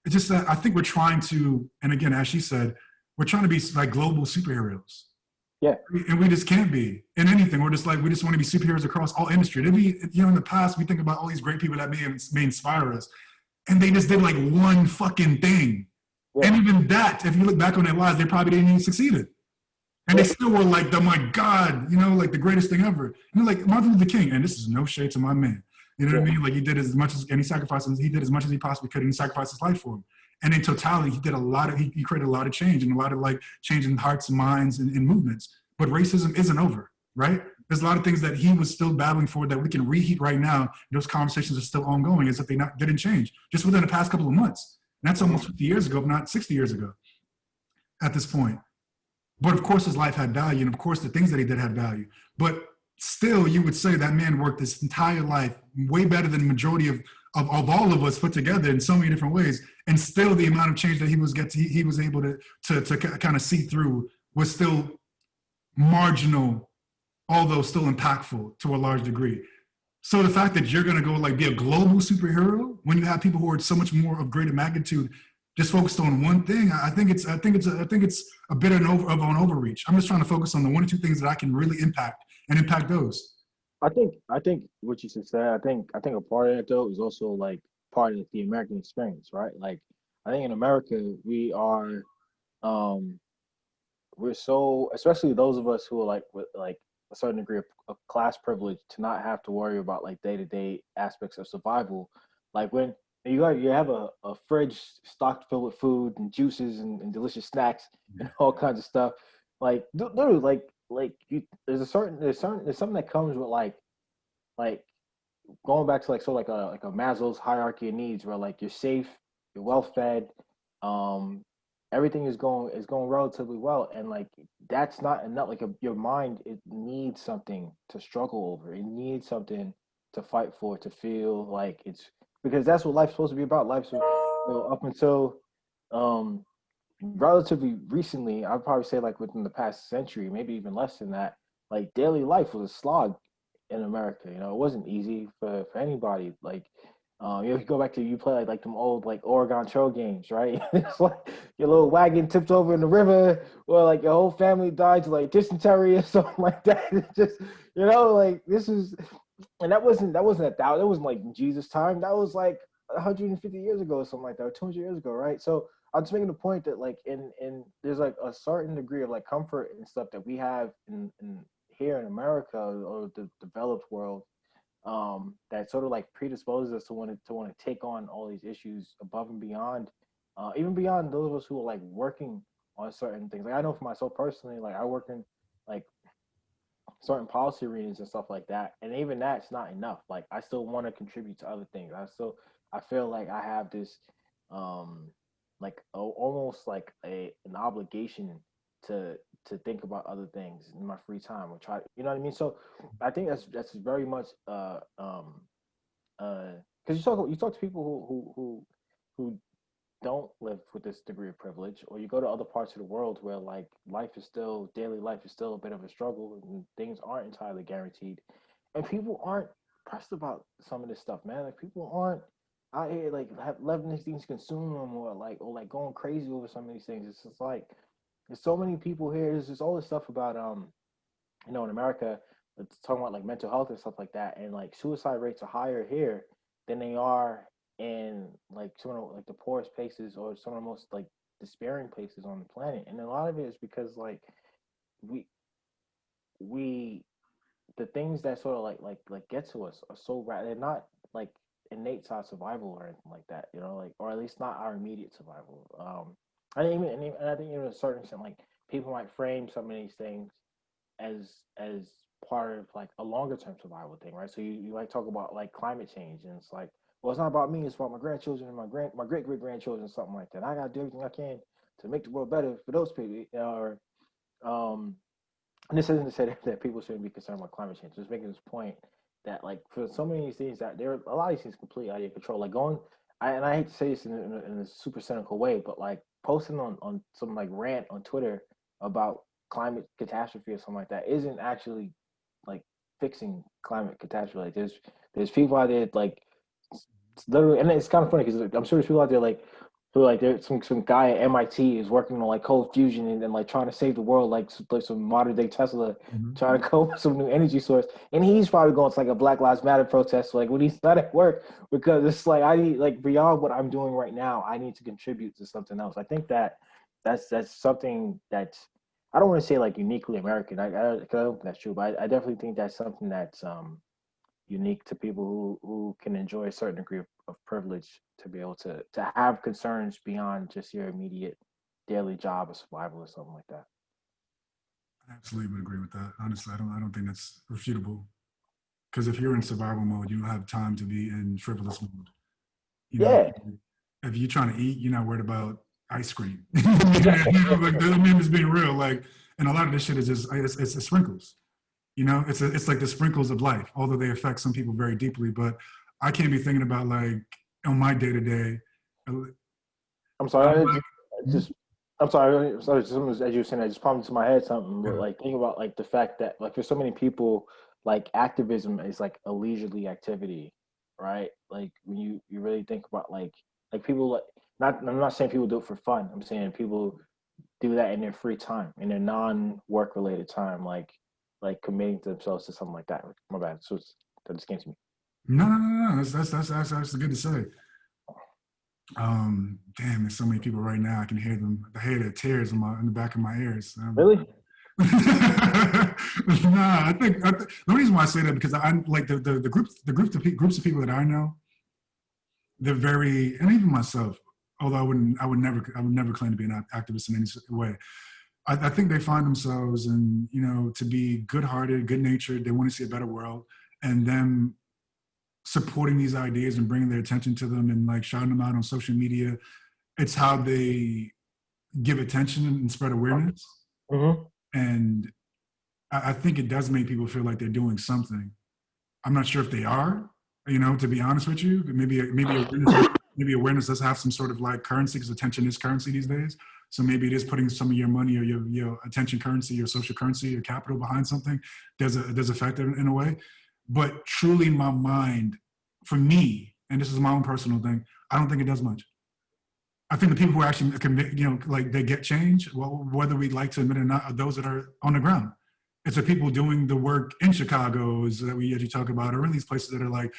S1: It's just that I think we're trying to, and again, as she said, we're trying to be like global superheroes.
S2: yeah,
S1: And we just can't be in anything. We're just like, we just want to be superheroes across all industry. It'd be, you know, in the past, we think about all these great people that may inspire us. And they just did like one fucking thing.
S2: yeah,
S1: And even that, if you look back on their lives, they probably didn't even succeed it. And they
S2: yeah,
S1: still were like, oh my God, you know, like the greatest thing ever. You know, like Martin Luther King, and this is no shade to my man. You know
S2: yeah,
S1: what I mean? Like he did as much as, and he did as much as he possibly could, and he sacrificed his life for him. And in totality, he did he created a lot of change and a lot of like change in hearts and minds and movements. But racism isn't over, right? There's a lot of things that he was still battling for that we can reheat right now. Those conversations are still ongoing, as if didn't change just within the past couple of months. And that's almost 50 years ago, if not 60 years ago at this point. But of course, his life had value, and of course, the things that he did had value. But still, you would say that man worked his entire life way better than the majority of all of us put together in so many different ways. And still, the amount of change that he was able to kind of see through was still marginal, although still impactful to a large degree. So the fact that you're going to go like be a global superhero when you have people who are so much more of greater magnitude just focused on one thing, I think it's a bit of an overreach. I'm just trying to focus on the one or two things that I can really impact and impact those.
S2: I think what you just said. I think a part of it though is also like part of the American experience, right? Like I think in America we're so, especially those of us who are like with like a certain degree of class privilege, to not have to worry about like day-to-day aspects of survival. Like when you have a fridge stocked filled with food and juices and delicious snacks and all kinds of stuff. Like literally like you there's something that comes with like going back to like sort of like a Maslow's hierarchy of needs, where like you're safe, you're well fed, um, everything is going relatively well, and like that's not enough. Like your mind, it needs something to struggle over. It needs something to fight for, to feel like it's, because that's what life's supposed to be about. Life's, you know, up until um relatively recently, I'd probably say like within the past century, maybe even less than that, like daily life was a slog in America. You know, it wasn't easy for anybody. Like, you know, if you go back to, you play like them old like Oregon Trail games, right? It's like your little wagon tipped over in the river, or like your whole family died to like dysentery or something like that. It's just, you know, like this is, and that wasn't like Jesus time. That was like 150 years ago or something like that, or 200 years ago, right? So I'm just making the point that like in there's like a certain degree of like comfort and stuff that we have in here in America or the developed world, that sort of like predisposes us to want to take on all these issues above and beyond, even beyond those of us who are like working on certain things. Like I know for myself personally, like I work in like certain policy readings and stuff like that, and even that's not enough. Like I still want to contribute to other things. I feel like I have this like almost like an obligation to think about other things in my free time, or try, you know what I mean. So I think that's very much because you talk to people who don't live with this degree of privilege, or you go to other parts of the world where like daily life is still a bit of a struggle and things aren't entirely guaranteed, and people aren't pressed about some of this stuff, man. Like people aren't out here like letting these things consume them, or like going crazy over some of these things. It's just like there's so many people here. There's just all this stuff about you know, in America, it's talking about like mental health and stuff like that, and like suicide rates are higher here than they are in like some of like the poorest places, or some of the most like despairing places on the planet. And a lot of it is because like we we the things that sort of like get to us are so they're not like innate to our survival or anything like that, you know, like, or at least not our immediate survival. And I think even to a certain extent, like people might frame some of these things as part of like a longer term survival thing, right? So you like talk about like climate change, and it's like, well, it's not about me, it's about my grandchildren and my great great grandchildren, something like that. I gotta do everything I can to make the world better for those people, you know, or and this isn't to say that people shouldn't be concerned about climate change. Just making this point that like for so many of these things, that there are a lot of these things completely out of your control. Like and I hate to say this in a super cynical way, but like posting on some like rant on Twitter about climate catastrophe or something like that isn't actually like fixing climate catastrophe. Like there's people out there like literally, and it's kind of funny because I'm sure there's people out there like who like there's some guy at MIT is working on like cold fusion and like trying to save the world, like some modern day Tesla, trying to come up with some new energy source, and he's probably going to like a Black Lives Matter protest like when he's not at work, because it's like I need, like beyond what I'm doing right now, I need to contribute to something else. I think that's something that's, I don't want to say like uniquely American. I don't think that's true, but I definitely think that's something that's unique to people who can enjoy a certain degree of privilege, to be able to have concerns beyond just your immediate daily job or survival or something like that.
S1: Absolutely would agree with that. Honestly, I don't think that's refutable. Because if you're in survival mode, you don't have time to be in frivolous mode. You know,
S2: Yeah,
S1: if you're trying to eat, you're not worried about ice cream. You know, like I mean, just being real. Like, and a lot of this shit is just it's sprinkles. You know, it's like the sprinkles of life, although they affect some people very deeply. But I can't be thinking about like on my day to day.
S2: I'm
S1: I'm
S2: sorry.
S1: like,
S2: Just I'm sorry. As you were saying, I just popped into my head something. But
S1: yeah.
S2: like, think about like the fact that like there's so many people like activism is like a leisurely activity, right? Like when you really think about like people like not I'm not saying people do it for fun. I'm saying people do that in their free time, in their non-work related time, like committing themselves to something like that. My bad. So that just came to me.
S1: No. That's actually good to say. Damn, there's so many people right now. I can hear them. I hear their tears in the back of my ears.
S2: Really?
S1: Nah, the reason why I say that because I like the groups of people that I know. They're very, and even myself. Although I would never claim to be an activist in any way. I think they find themselves in, to be good-hearted, good-natured. They want to see a better world, and them supporting these ideas and bringing their attention to them and like shouting them out on social media. It's how they give attention and spread awareness.
S2: Mm-hmm.
S1: And I think it does make people feel like they're doing something. I'm not sure if they are, to be honest with you. Maybe awareness does have some sort of like currency because attention is currency these days. So maybe it is putting some of your money or your attention currency, your social currency, your capital behind something. Does affect it in a way. But truly, in my mind, for me, and this is my own personal thing, I don't think it does much. I think the people who actually commit, like they get change, well, whether we like to admit it or not, are those that are on the ground. It's the people doing the work in Chicago is that we usually talk about, or in these places that are like,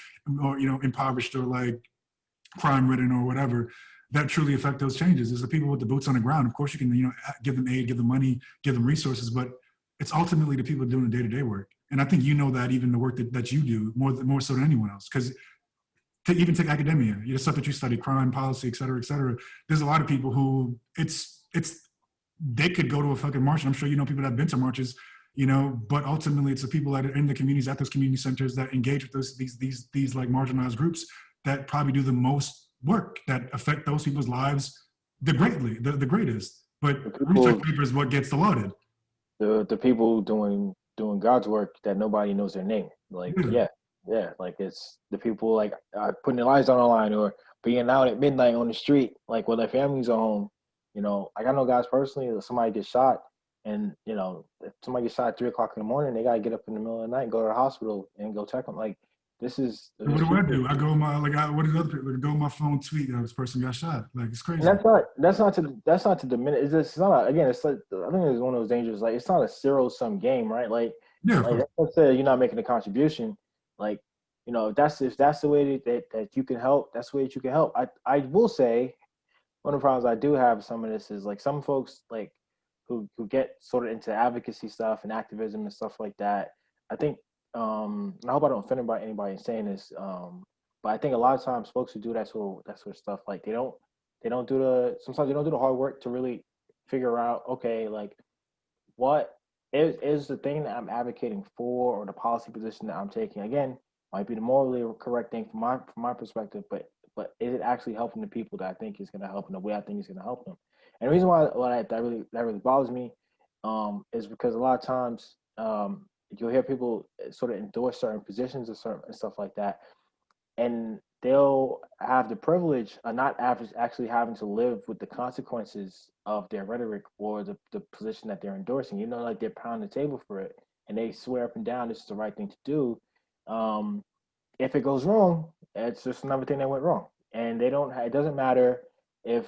S1: or, impoverished or like crime ridden or whatever, that truly affect those changes. Is the people with the boots on the ground. Of course, you can, give them aid, give them money, give them resources, but it's ultimately the people doing the day-to-day work. And I think that even the work that you do more so than anyone else, because to even take academia, stuff that you study, crime, policy, et cetera, et cetera. There's a lot of people who they could go to a fucking march. And I'm sure people that have been to marches, but ultimately it's the people that are in the communities at those community centers that engage with these like marginalized groups that probably do the most work that affect those people's lives the greatest. But
S2: The
S1: research
S2: people
S1: paper is what gets lauded.
S2: the people doing God's work that nobody knows their name. Like
S1: Yeah.
S2: yeah, like it's the people like putting their lives on the line or being out at midnight on the street, like when their families are home. Like I know guys personally, if somebody gets shot, and if somebody gets shot at 3 o'clock in the morning, they gotta get up in the middle of the night, go to the hospital, and go check them. Like
S1: What
S2: there's
S1: do I
S2: people.
S1: do? I go on my what do other people go on my phone tweet? This person got shot. Like it's
S2: And
S1: crazy.
S2: that's not to diminish. It's not again. It's like I think it's one of those dangerous. Like it's not a zero sum game, right?
S1: Yeah, of
S2: Like
S1: course.
S2: let's say you're not making a contribution. Like if that's the way that you can help, that's the way that you can help. I will say one of the problems I do have with some of this is like some folks like who get sort of into advocacy stuff and activism and stuff like that. I think and I hope I don't offend anybody in saying this, but I think a lot of times folks who do that sort of stuff like they don't do sometimes they don't do the hard work to really figure out, okay, like what is the thing that I'm advocating for or the policy position that I'm taking, again, might be the morally correct thing from my perspective, but is it actually helping the people that I think is going to help in the way I think is going to help them? And the reason why that really bothers me, is because a lot of times, you'll hear people sort of endorse certain positions or certain and stuff like that, and they'll have the privilege of not actually having to live with the consequences of their rhetoric or the position that they're endorsing. Like they're pounding the table for it, and they swear up and down this is the right thing to do. Um, if it goes wrong, it's just another thing that went wrong, and they don't. It doesn't matter if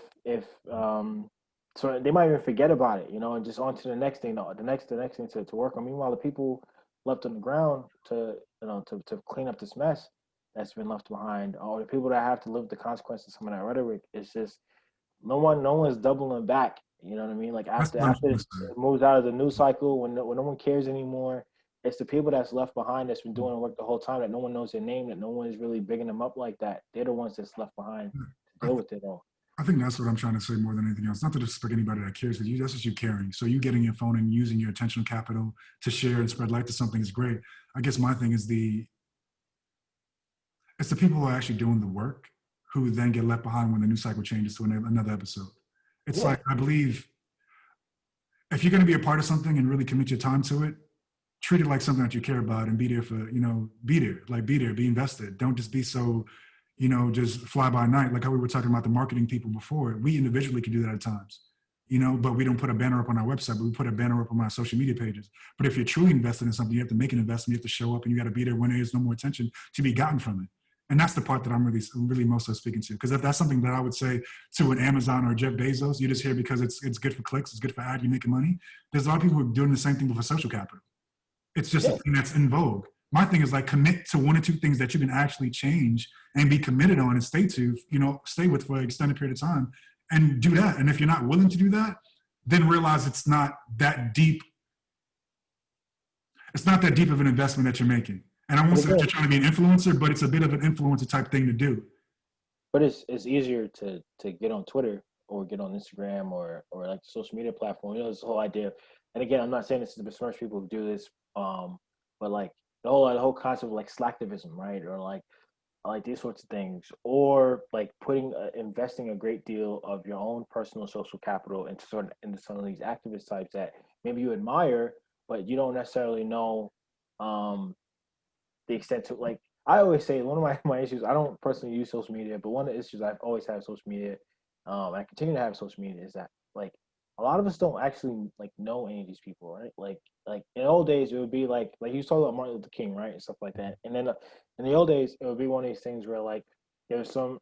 S2: so they might even forget about it, and just on to the next thing, the next thing to work on. Meanwhile, the people left on the ground to clean up this mess that's been left behind, or the people that have to live with the consequences of some of that rhetoric, it's just no one's doubling back. You know what I mean? Like
S1: That's
S2: after
S1: what I'm
S2: after
S1: trying to
S2: it
S1: say.
S2: moves out of the news cycle, when no one cares anymore, it's the people that's left behind that's been doing work the whole time that no one knows their name, that no one is really bigging them up like that. They're the ones that's left behind to
S1: I,
S2: deal
S1: th-
S2: with it all.
S1: I think that's what I'm trying to say more than anything else. Not to disrespect anybody that cares, because that's what you're caring. So you getting your phone and using your attentional capital to share and spread light to something is great. I guess my thing is it's the people who are actually doing the work who then get left behind when the news cycle changes to another episode. It's
S2: Yeah,
S1: like, I believe if you're going to be a part of something and really commit your time to it, treat it like something that you care about and be there for, be there, be invested. Don't just be so, just fly by night. Like how we were talking about the marketing people before. We individually can do that at times, but we don't put a banner up on our website, but we put a banner up on our social media pages. But if you're truly invested in something, you have to make an investment, you have to show up, and you got to be there when there is no more attention to be gotten from it. And that's the part that I'm really most so speaking to. Because if that's something that I would say to an Amazon or Jeff Bezos, you just hear because it's good for clicks, it's good for ad, you're making money. There's a lot of people who are doing the same thing but for social capital. It's just a
S2: yeah.
S1: thing that's in vogue. My thing is like commit to one or two things that you can actually change and be committed on and stay with for an extended period of time and do that. And if you're not willing to do that, then realize it's not that deep. It's not that deep of an investment that you're making. And I won't
S2: But
S1: say that
S2: again,
S1: you're trying to be an influencer, but it's a bit of an influencer type thing to do.
S2: but it's easier to get on Twitter or get on Instagram or like the social media platform. This whole idea. And again, I'm not saying this is to besmirch people who do this, but like the whole concept of like slacktivism, right? Or like these sorts of things, or like investing a great deal of your own personal social capital into some of these activist types that maybe you admire, but you don't necessarily know um, the extent to like. I always say one of my issues. I don't personally use social media, but one of the issues I've always had with social media, and I continue to have social media, is that like a lot of us don't actually like know any of these people, right? Like in the old days, it would be like you talk about Martin Luther King, right, and stuff like that. And then in the old days, it would be one of these things where like there's some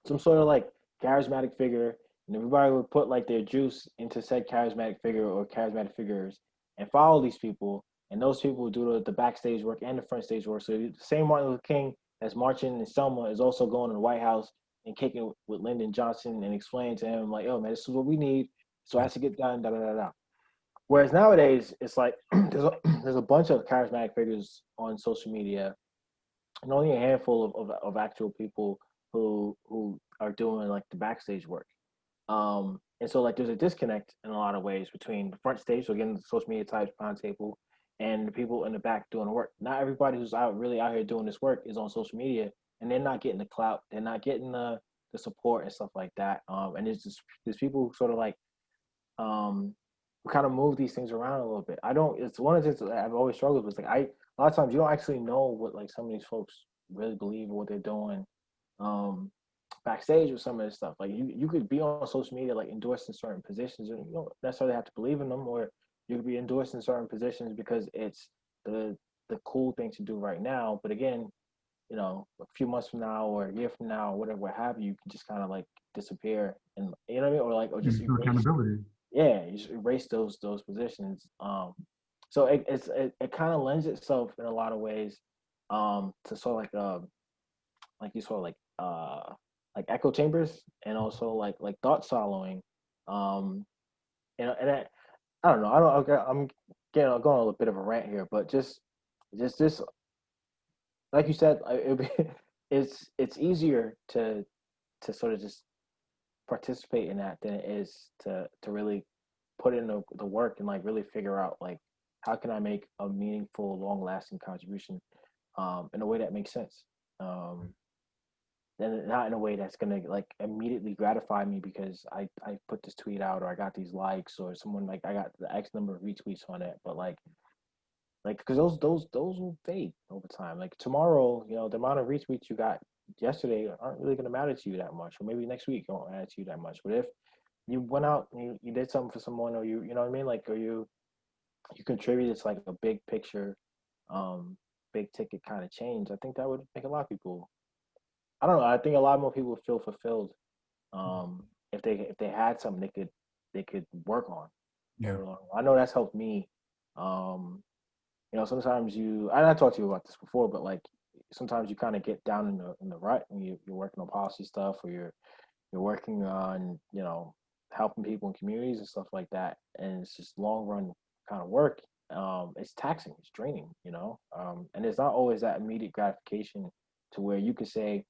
S2: sort of like charismatic figure, and everybody would put like their juice into said charismatic figure or charismatic figures and follow these people. And those people would do the backstage work and the front stage work. So the same Martin Luther King that's marching in Selma is also going to the White House and kicking with Lyndon Johnson and explaining to him like, "Oh man, this is what we need. So it has to get done." Da da da da. Whereas nowadays, it's like there's a bunch of charismatic figures on social media, and only a handful of actual people who are doing like the backstage work. And so like there's a disconnect in a lot of ways between the front stage, so again the social media types behind table, and the people in the back doing the work. Not everybody who's really out here doing this work is on social media, and they're not getting the clout, they're not getting the support and stuff like that. And there's people who sort of like um kind of move these things around a little bit. I don't. It's one of the things that I've always struggled with. Like a lot of times you don't actually know what like some of these folks really believe or what they're doing um, backstage with some of this stuff. Like you could be on social media like endorsing certain positions, and you don't necessarily have to believe in them, or you could be endorsing certain positions because it's the cool thing to do right now. But again, a few months from now or a year from now, or whatever, what have you, you can just kind of like disappear, and you know what I mean, or just
S1: And for
S2: erase,
S1: accountability.
S2: yeah, you just erase those positions. So it kind of lends itself in a lot of ways to sort of like you sort of like echo chambers, and also like thought swallowing. Um, and I don't know. I don't. Okay, I'm getting going on a bit of a rant here, but just like you said, it's easier to sort of just participate in that than it is to really put in the work and like really figure out like how can I make a meaningful, long lasting contribution in a way that makes sense. Um, and not in a way that's gonna like immediately gratify me because I put this tweet out or I got these likes or someone like I got the X number of retweets on it, but like because those will fade over time. Like tomorrow, the amount of retweets you got yesterday aren't really gonna matter to you that much, or maybe next week it won't matter to you that much. But if you went out and you did something for someone, or you know what I mean, like or you contributed to like a big picture, big ticket kind of change, I think that would make a lot of people. I don't know. I think a lot more people would feel fulfilled if they had something they could work on
S1: Yeah.
S2: over long. I know that's helped me. Um, sometimes and I talked to you about this before, but like sometimes you kind of get down in the rut and you're working on policy stuff, or you're working on helping people in communities and stuff like that, and it's just long run kind of work. It's taxing, it's draining, and it's not always that immediate gratification to where you could say,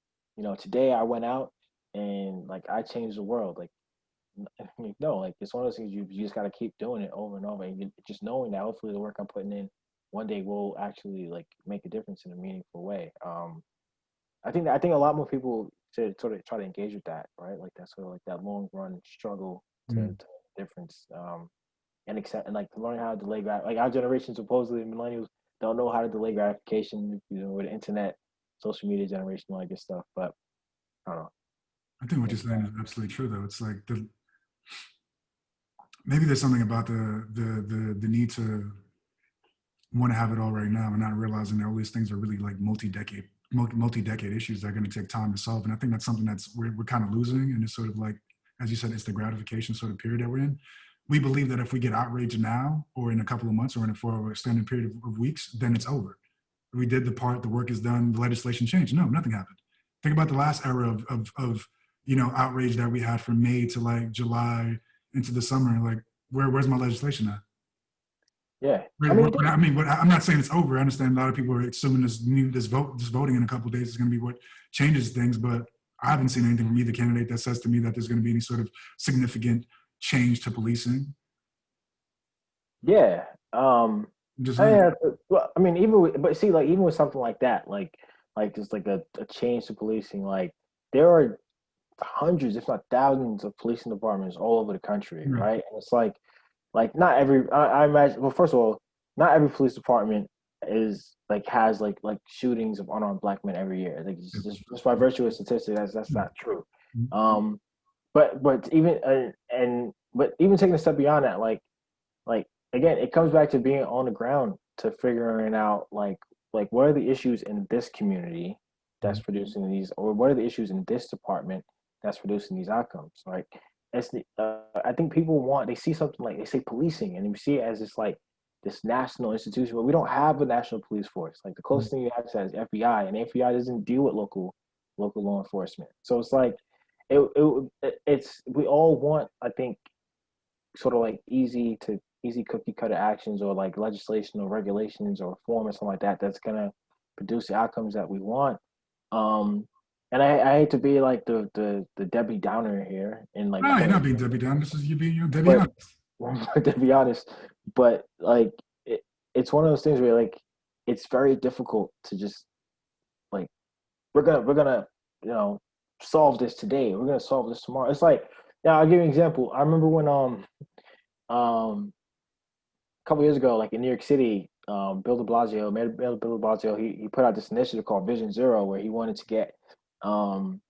S2: today I went out and like I changed the world. Like, no, like it's one of those things you just got to keep doing it over and over, and just knowing that hopefully the work I'm putting in one day will actually like make a difference in a meaningful way. I think a lot more people should sort of try to engage with that, right? Like that sort of like that long run struggle to
S1: Mm.
S2: make a difference, and accept and like to learn how to delay like our generation supposedly millennials don't know how to delay gratification, with the internet, social media generation, all that good stuff. But I don't know.
S1: I think what you're
S2: It's,
S1: saying is absolutely true, though. It's like maybe there's something about the need to want to have it all right now and not realizing that all these things are really like multi-decade issues that are going to take time to solve. And I think that's something we're kind of losing. And it's sort of like, as you said, it's the gratification sort of period that we're in. We believe that if we get outraged now or in a couple of months or for an extended period of weeks, then it's over. We did the part, the work is done, the legislation changed. No, nothing happened. Think about the last era of outrage that we had from May to like July into the summer. Like, where's my legislation at?
S2: yeah. I
S1: Wait,
S2: mean,
S1: I mean, I'm not saying it's over. I understand a lot of people are assuming this voting in a couple of days is going to be what changes things, but I haven't seen anything from either candidate that says to me that there's going to be any sort of significant change to policing.
S2: yeah.
S1: I'm just saying.
S2: Yeah. Well, I mean, but see, like even with something like that, like just like a change to policing, like there are hundreds, if not thousands, of policing departments all over the country,
S1: Right.
S2: right? And it's like not every. I imagine. Well, first of all, not every police department is like has like shootings of unarmed black men every year. Like just by virtue of statistics, that's not true. Um, but even but even taking a step beyond that, like again, it comes back to being on the ground to figuring out like what are the issues in this community that's producing these, or what are the issues in this department that's producing these outcomes, right? I think people they see something like they say policing, and we see it as this national institution, but we don't have a national police force. Like the closest thing you have to that is FBI, and the FBI doesn't deal with local law enforcement. So it's like it's we all want, I think, sort of like easy cookie cutter actions, or like legislation or regulations or reform or something like that that's gonna produce the outcomes that we want. Um, and I hate to be like the Debbie Downer here, and like
S1: No, you're
S2: point,
S1: not being Debbie Down. This is you being Debbie
S2: but
S1: honest.
S2: to be honest, but like it's one of those things where like it's very difficult to just like we're gonna you know solve this today. We're gonna solve this tomorrow. It's like, now I'll give you an example. I remember when um a couple years ago, like in New York City, Mayor Bill de Blasio, he put out this initiative called Vision Zero, where he wanted to get um,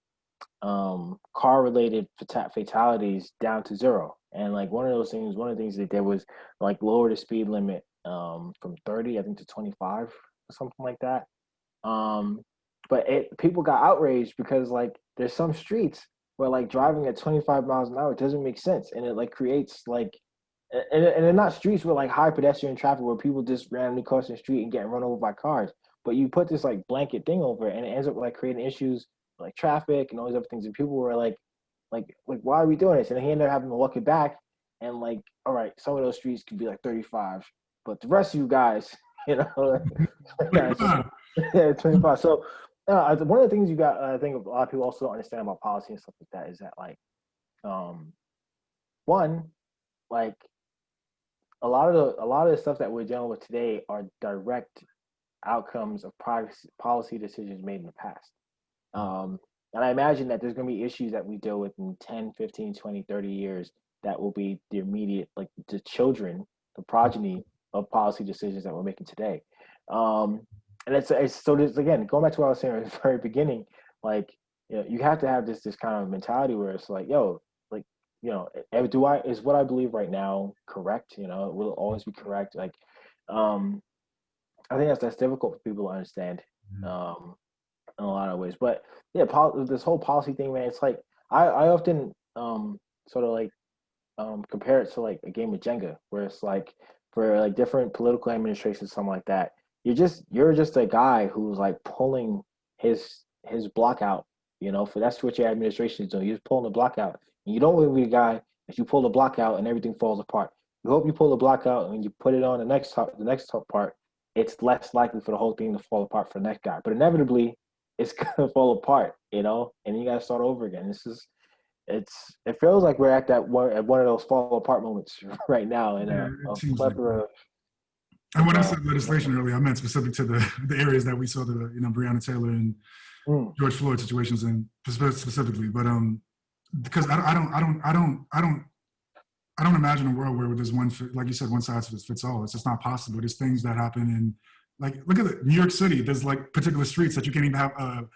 S2: car related fatalities down to zero. And like one of the things they did was like lower the speed limit from 30, I think, to 25 or something like that. Um, but people got outraged because like there's some streets where like driving at 25 miles an hour doesn't make sense, and it like creates like and they're not streets with like high pedestrian traffic where people just randomly crossing the street and getting run over by cars. But you put this like blanket thing over it, and it ends up like creating issues like traffic and all these other things. And people were like, why are we doing this? And he ended up having to walk it back. And like, all right, some of those streets could be like 35, but the rest of you guys, you know,
S1: Like,
S2: guys, yeah, 25. So one of the things you got, I think a lot of people also don't understand about policy and stuff like that is that like, one, like a lot of the stuff that we're dealing with today are direct outcomes of policy decisions made in the past. And I imagine that there's going to be issues that we deal with in 10, 15, 20, 30 years that will be the immediate, like the children, the progeny of policy decisions that we're making today. Um, and it's so this again, going back to what I was saying at the very beginning, like, you know, you have to have this kind of mentality where it's like, yo, like, you know, is what I believe right now correct? You know, it will always be correct. Like, um, I think that's difficult for people to understand. Um, in a lot of ways. But yeah, this whole policy thing, man, it's like I often sort of like compare it to like a game of Jenga, where it's like for like different political administrations, something like that. You're just a guy who's like pulling his block out. You know, for that's what your administration is doing. You're just pulling the block out, and you don't want to be the guy if you pull the block out and everything falls apart. You hope you pull the block out and you put it on the next top part. It's less likely for the whole thing to fall apart for the next guy. But inevitably, it's gonna fall apart, you know, and you gotta start over again. It feels like we're at at one of those fall apart moments right now in
S1: Yeah,
S2: a
S1: it seems like
S2: plethora
S1: that.
S2: of
S1: And when I said legislation earlier, I meant specific to the areas that we saw the Breonna Taylor and
S2: mm,
S1: George Floyd situations in specifically. But because I don't imagine a world where there's one, like you said, one size fits all. It's just not possible. There's things that happen in, like, look at it, New York City. There's like particular streets that you can't even have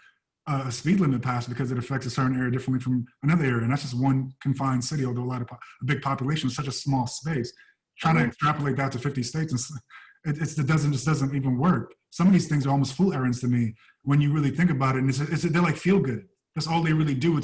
S1: a speed limit passed because it affects a certain area differently from another area. And that's just one confined city, although a big population is such a small space. Trying to extrapolate that to 50 states, it doesn't even work. Some of these things are almost fool errands to me when you really think about it. And they're like feel good. That's all they really do.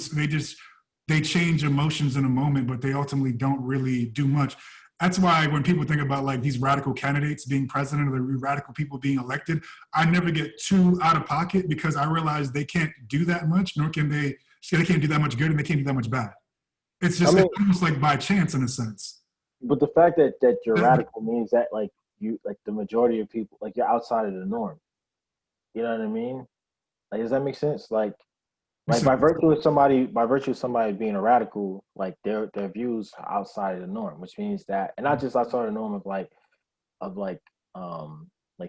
S1: They change emotions in a moment, but they ultimately don't really do much. That's why when people think about like these radical candidates being president or the radical people being elected, I never get too out of pocket because I realize they can't do that much, nor can they. So they can't do that much good and they can't do that much bad. It's
S2: I mean,
S1: almost like by chance in a sense.
S2: but the fact that you're radical means that like you like the majority of people like you're outside of the norm. You know what I mean? Like, does that make sense? Like by virtue of somebody being a radical, like their views are outside of the norm, which means that, and not just outside of the norm of like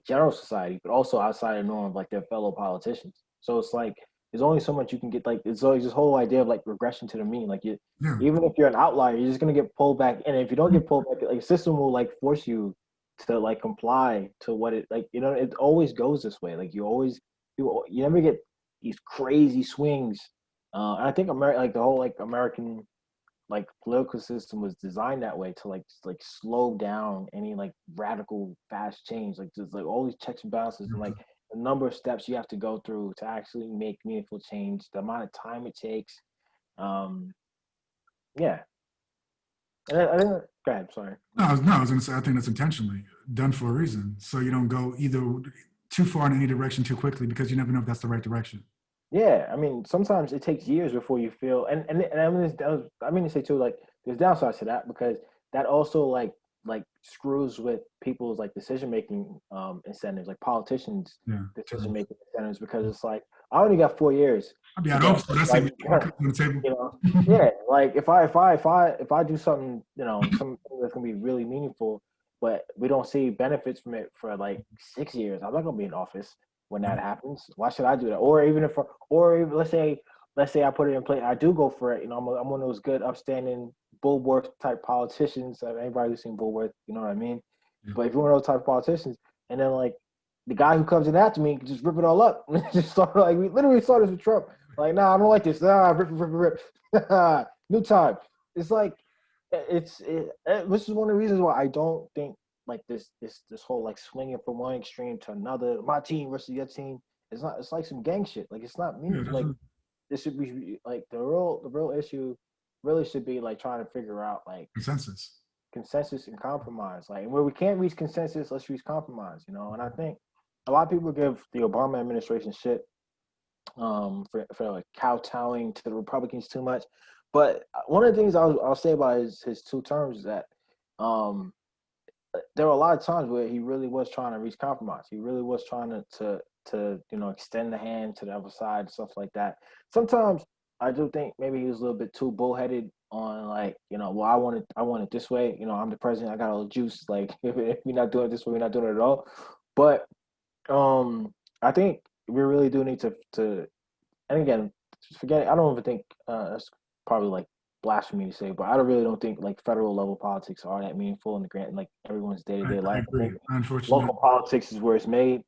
S2: general society, but also outside of the norm of like their fellow politicians. So it's like there's only so much you can get. Like it's always this whole idea of like regression to the mean. Like
S1: Yeah.
S2: even if you're an outlier, you're just gonna get pulled back. And if you don't get pulled back, like the system will like force you to like comply to what it like. You know, it always goes this way. Like you never get these crazy swings. And I think like the whole like American like political system was designed that way to like slow down any like radical fast change. Like there's like all these checks and balances and like the number of steps you have to go through to actually make meaningful change, the amount of time it takes. Um, yeah. And I think go ahead, sorry.
S1: No, I was going to say, I think that's intentionally done for a reason. So you don't go either too far in any direction too quickly because you never know if that's the right direction.
S2: Yeah, I mean, sometimes it takes years before you feel, and I mean to say too, like there's downsides to that because that also like screws with people's like decision making incentives, like politicians'
S1: Yeah.
S2: decision making incentives, because it's like I only got 4 years
S1: I'd be
S2: to
S1: out of
S2: go,
S1: so that's
S2: like
S1: it. On the table.
S2: you know, yeah, like if I do something, you know, something that's gonna be really meaningful, but we don't see benefits from it for like 6 years, I'm not gonna be in office when that happens. Why should I do that? Or even if, or even, let's say I put it in place, I do go for it. You know, I'm one of those good, upstanding Bulworth type politicians. Anybody who's seen Bulworth, you know what I mean.
S1: Yeah.
S2: But if you're one of those type of politicians, and then like the guy who comes in after me can just rip it all up, just start like we literally saw this with Trump. Like, nah, I don't like this. Nah, rip. New time. It's like which is one of the reasons why I don't think like this whole like swinging from one extreme to another, my team versus your team. It's like some gang shit. Like it's not meaningful. Like this should be like the real issue really should be like trying to figure out like consensus and compromise. Like, and where we can't reach consensus, let's reach compromise, you know. And I think a lot of people give the Obama administration shit for like kowtowing to the Republicans too much. But one of the things I'll say about his 2 terms is that there were a lot of times where he really was trying to reach compromise. He really was trying to you know extend the hand to the other side and stuff like that. Sometimes I do think maybe he was a little bit too bullheaded on like, you know, well, I want it this way. You know, I'm the president. I got all the juice. Like if we're not doing it this way, we're not doing it at all. But I think we really do need to and again, forget. I don't even think that's probably like blasphemy to say, but I really don't think like federal level politics are that meaningful in the grand like everyone's day to day
S1: I
S2: life. I
S1: agree.
S2: think
S1: Unfortunately,
S2: local politics is where it's made.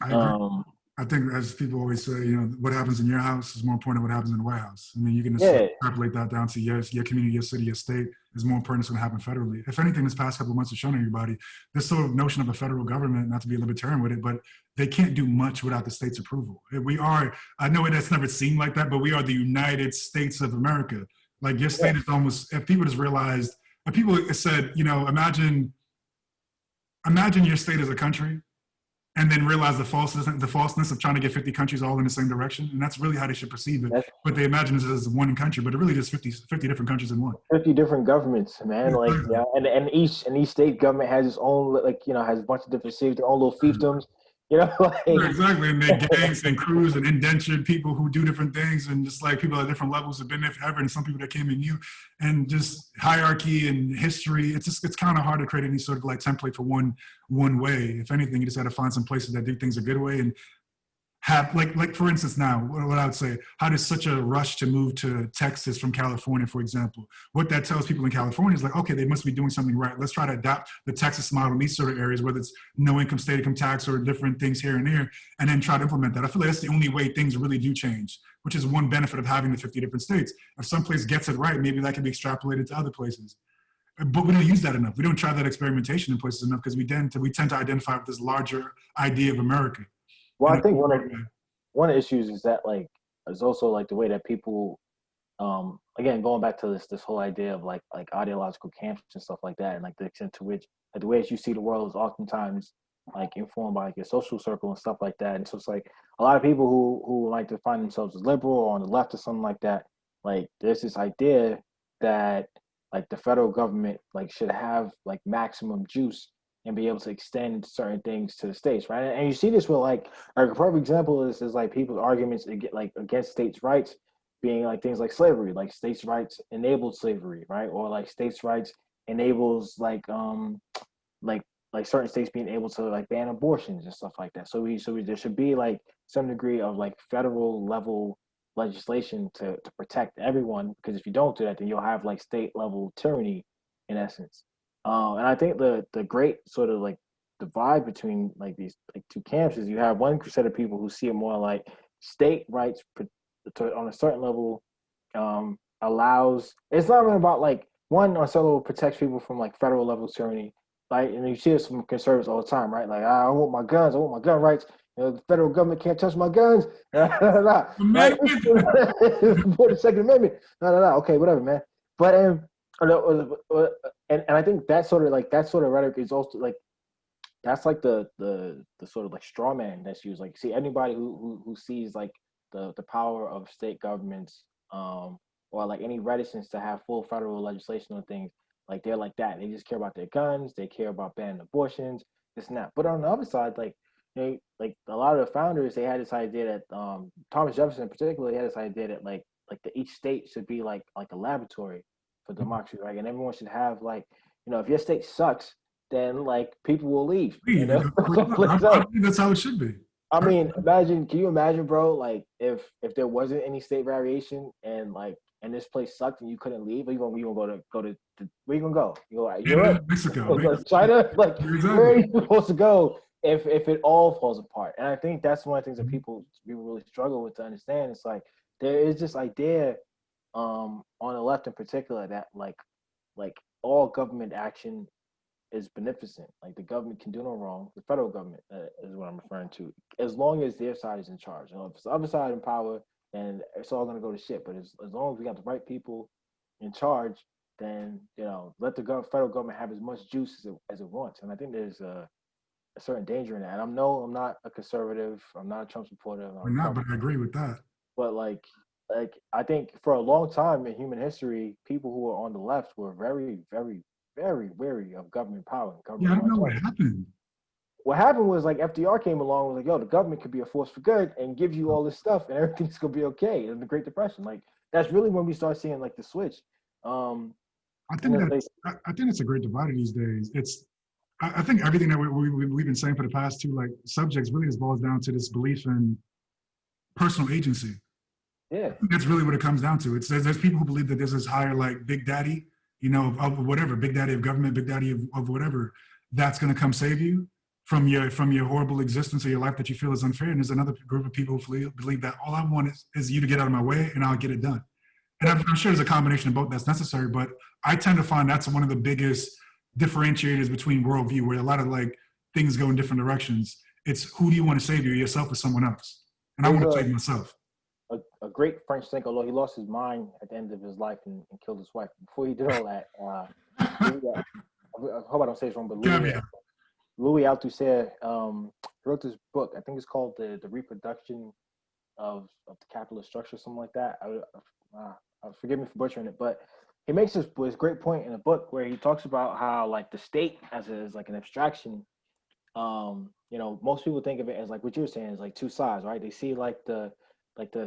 S1: I agree. I think, as people always say, you know, what happens in your house is more important than what happens in the White House. I mean, you can extrapolate that down to your community, your city, your state is more important than what's going to happen federally. If anything, this past couple of months have shown everybody this sort of notion of a federal government, not to be a libertarian with it, but they can't do much without the state's approval. We are, I know it's never seemed like that, but we are the United States of America. Like your state is almost, if people just realized, if people said, you know, imagine your state as a country, and then realize the falseness of trying to get 50 countries all in the same direction. And that's really how they should perceive it. But they imagine it as one country, but it really is 50 different countries in one.
S2: 50 different governments, man. Like, yeah, and each state government has its own, like, you know, has a bunch of different cities, their own little fiefdoms. You know,
S1: Right,
S2: like
S1: exactly. And they gangs and crews and indentured people who do different things, and just like people at different levels have been there forever, and some people that came in new, and just hierarchy and history. It's kind of hard to create any sort of like template for one way. If anything, you just got to find some places that do things a good way, and have like for instance now what I would say, how does such a rush to move to Texas from California, for example, what that tells people in California is like, okay, they must be doing something right, let's try to adopt the Texas model in these sort of areas, whether it's no income state income tax or different things here and there, and then try to implement that. I feel like that's the only way things really do change, which is one benefit of having the 50 different states. If some place gets it right, maybe that can be extrapolated to other places, but we don't use that enough. We don't try that experimentation in places enough because we tend to identify with this larger idea of America.
S2: well, I
S1: And
S2: think one of the issues is that like is also like the way that people again going back to this whole idea of like ideological camps and stuff like that, and like the extent to which like the ways you see the world is oftentimes like informed by like your social circle and stuff like that. And so it's like a lot of people who like to find themselves as liberal or on the left or something like that, like there's this idea that like the federal government like should have like maximum juice and be able to extend certain things to the states, right? And you see this with like a perfect example is like people's arguments against states' rights being like things like slavery, like states' rights enabled slavery, right? Or like states' rights enables like like certain states being able to like ban abortions and stuff like that. So there should be like some degree of like federal level legislation to protect everyone, because if you don't do that, then you'll have like state level tyranny in essence. And I think the great sort of like divide between like these like two camps is you have one set of people who see it more like state rights on a certain level allows, it's not even about like one on some level protects people from like federal level tyranny. Like, and you see this from conservatives all the time, right? Like, I want my guns, I want my gun rights. You know, the federal government can't touch my guns. Right?
S1: Amendment.
S2: For the Second Amendment. No. Okay, whatever, man. But and I think that sort of rhetoric is also like that's like the sort of like straw man that's used. Like, see anybody who sees like the power of state governments, or like any reticence to have full federal legislation on things, like they're like that. They just care about their guns. They care about banning abortions, this and that. But on the other side, like a lot of the founders, they had this idea that Thomas Jefferson in particular, he had this idea that like each state should be like a laboratory for democracy, right? And everyone should have like, if your state sucks, then like people will leave,
S1: Leave.
S2: someplace
S1: I
S2: else.
S1: think that's how it should be.
S2: I mean, can you imagine, bro? Like if there wasn't any state variation and this place sucked and you couldn't leave, you gonna where you gonna go? You go
S1: Yeah,
S2: Europe,
S1: Mexico.
S2: go to China, like where are
S1: Exactly.
S2: you supposed to go if it all falls apart? And I think that's one of the things that people really struggle with to understand. It's like there is this idea on the left in particular that like all government action is beneficent. Like the government can do no wrong. The federal government is what I'm referring to, as long as their side is in charge. If it's the other side in power, then it's all going to go to shit. But as long as we got the right people in charge, then let the federal government have as much juice as it wants. And I think there's a certain danger in that. And I'm not a conservative. I'm not a Trump supporter. I'm not a
S1: We're not, but I
S2: Republican.
S1: agree with that.
S2: But like I think for a long time in human history, people who were on the left were very, very, very wary of government power and
S1: Yeah, I
S2: government
S1: don't know what
S2: authority.
S1: happened.
S2: What happened was like FDR came along and was like, yo, the government could be a force for good and give you all this stuff and everything's gonna be okay. In the Great Depression, like that's really when we start seeing like the switch. Um,
S1: I
S2: and
S1: think
S2: it's
S1: that
S2: like,
S1: I think it's a great divider these days. I think everything that we've been saying for the past two like subjects really just boils down to this belief in personal agency.
S2: yeah,
S1: That's really what it comes down to. It's there's people who believe that there's this higher like big daddy, of whatever, big daddy of government, big daddy of whatever, that's gonna come save you from your horrible existence or your life that you feel is unfair. And there's another group of people who believe that all I want is you to get out of my way and I'll get it done. And I'm sure there's a combination of both that's necessary, but I tend to find that's one of the biggest differentiators between worldview, where a lot of like things go in different directions. It's who do you want to save, yourself or someone else? And I
S2: there's
S1: want to save myself.
S2: a great French thinker, although he lost his mind at the end of his life and killed his wife. Before he did all that, Louis, I hope I don't say this wrong, but
S1: Caveat.
S2: Louis Althusser wrote this book. I think it's called the Reproduction of the Capitalist Structure, something like that. Forgive me for butchering it, but he makes this great point in a book where he talks about how like the state as like an abstraction You know, most people think of it as like what you're saying is like two sides, right? They see like the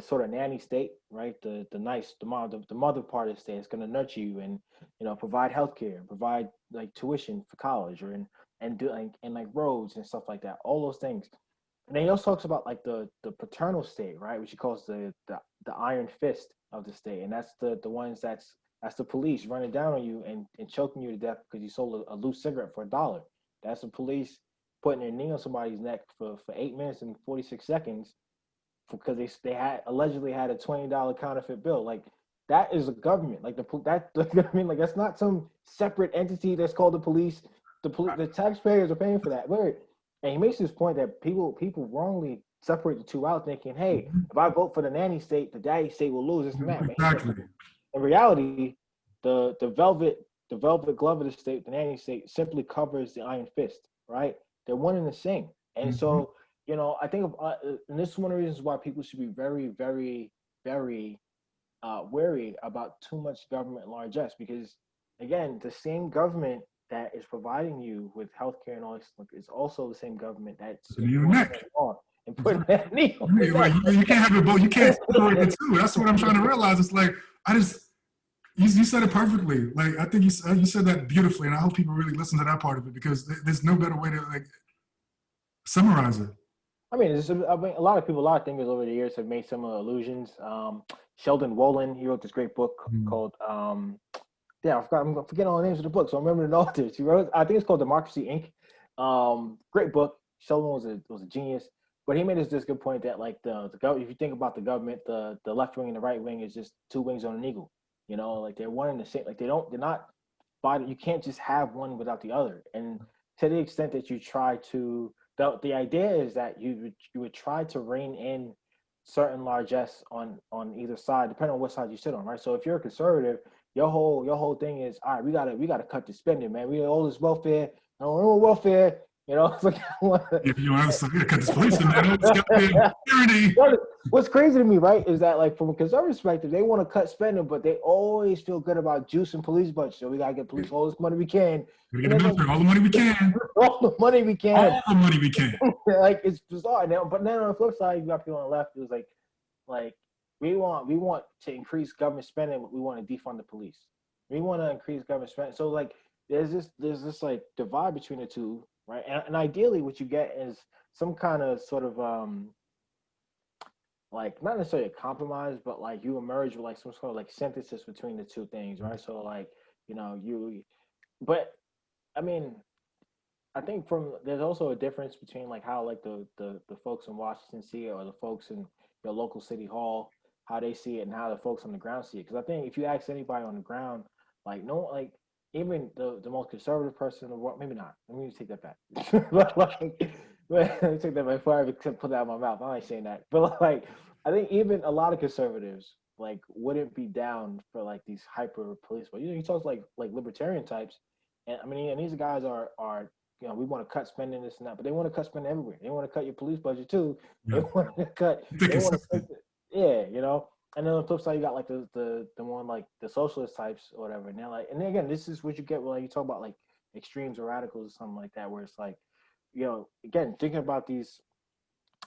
S2: sort of nanny state, right? The nice the mother part of the state is going to nurture you and you know provide healthcare, provide like tuition for college, or and do like roads and stuff like that. All those things. And then he also talks about like the paternal state, right? Which he calls the iron fist of the state, and that's the ones that's the police running down on you and choking you to death because you sold a loose cigarette for $1. That's the police putting their knee on somebody's neck for 8 minutes and 46 seconds because they had allegedly had a $20 counterfeit bill. Like that is a government. Like that I mean like that's not some separate entity that's called the police. The taxpayers are paying for that. Where and he makes this point that people wrongly separate the two out, thinking, hey, if I vote for the nanny state, the daddy state will lose this and that.
S1: Exactly.
S2: In reality, the velvet glove of the state, the nanny state, simply covers the iron fist, right? They're one and the same. And so, you know, I think, and this is one of the reasons why people should be very, very, very wary about too much government largesse, because again, the same government that is providing you with healthcare and all this is also the same government that's
S1: Your neck.
S2: And putting that knee on your
S1: Right.
S2: neck.
S1: You can't have it both. You can't separate the two. That's what I'm trying to realize. It's like you said it perfectly. Like I think you said that beautifully, and I hope people really listen to that part of it because there's no better way to like summarize it.
S2: I mean, a lot of people, a lot of thinkers over the years have made similar allusions. Sheldon Wolin, he wrote this great book called I'm forgetting all the names of the book, so I remember the authors. He wrote, I think it's called Democracy Inc. Great book. Sheldon was a genius, but he made this good point that like the if you think about the government, the left wing and the right wing is just two wings on an eagle. You know, like they're one and the same. Like they're not fighting. You can't just have one without the other. And to the extent that you try to, the idea is that you would try to rein in certain largesse on either side, depending on what side you sit on, right? So if you're a conservative, your whole thing is, all right, we gotta cut the spending, man. We all this welfare, no welfare, you know. It's like
S1: If you want to cut this police in there, tyranny.
S2: What's crazy to me, right, is that like from a conservative perspective, they want to cut spending, but they always feel good about juicing police budget. So we gotta get police all this money we can.
S1: We get all the money we can.
S2: All the money we can.
S1: All the money we can.
S2: Like it's bizarre. Now, but then on the flip side, you got people on the left who's like we want to increase government spending, but we want to defund the police. We want to increase government spending. So like there's this like divide between the two, right? And ideally, what you get is some kind of sort of like not necessarily a compromise, but like you emerge with like some sort of like synthesis between the two things, right? So like but I mean, I think there's also a difference between like how like the folks in Washington see it, or the folks in your local city hall, how they see it, and how the folks on the ground see it. Because I think if you ask anybody on the ground, like even the most conservative person in the world, maybe not. Let me take that back. But let me take that back before I put that out of my mouth. I'm not saying that, but like I think even a lot of conservatives like wouldn't be down for like these hyper police. But he talks like libertarian types, and I mean, and these guys are we want to cut spending this and that, but they want to cut spending everywhere. They want to cut your police budget too. Yeah. They want to cut. And then on the flip side, you got like the one like the socialist types or whatever. And they're like, and then again, this is what you get when like, you talk about like extremes or radicals or something like that, where it's like, again, thinking about these,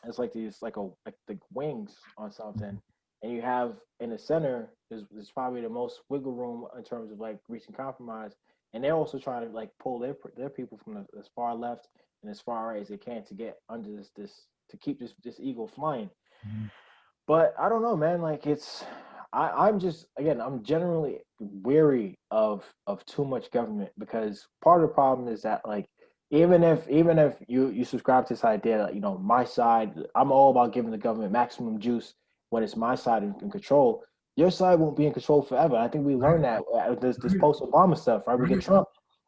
S2: it's like these like the wings on something, and you have in the center is probably the most wiggle room in terms of like reaching compromise. And they're also trying to like pull their people from as far left and as far right as they can to get under this to keep this eagle flying. Mm-hmm. But I don't know, man. Like I'm generally weary of too much government, because part of the problem is that like even if you subscribe to this idea that my side, I'm all about giving the government maximum juice when it's my side in control. Your side won't be in control forever. I think we learned that this post-Obama stuff, right? We get Trump,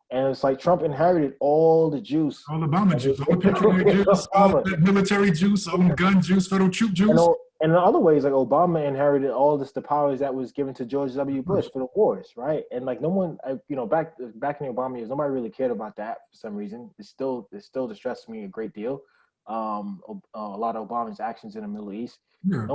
S2: and it's like Trump inherited all the juice.
S1: All the Obama juice, all the patriotic juice, all the military juice, all the gun juice, federal troop juice.
S2: And in other ways, like Obama inherited all the powers that was given to George W. Bush for the wars, right? And like no one, back in the Obama years, nobody really cared about that for some reason. It still distresses me a great deal. A lot of Obama's actions in the Middle East.
S1: Yeah,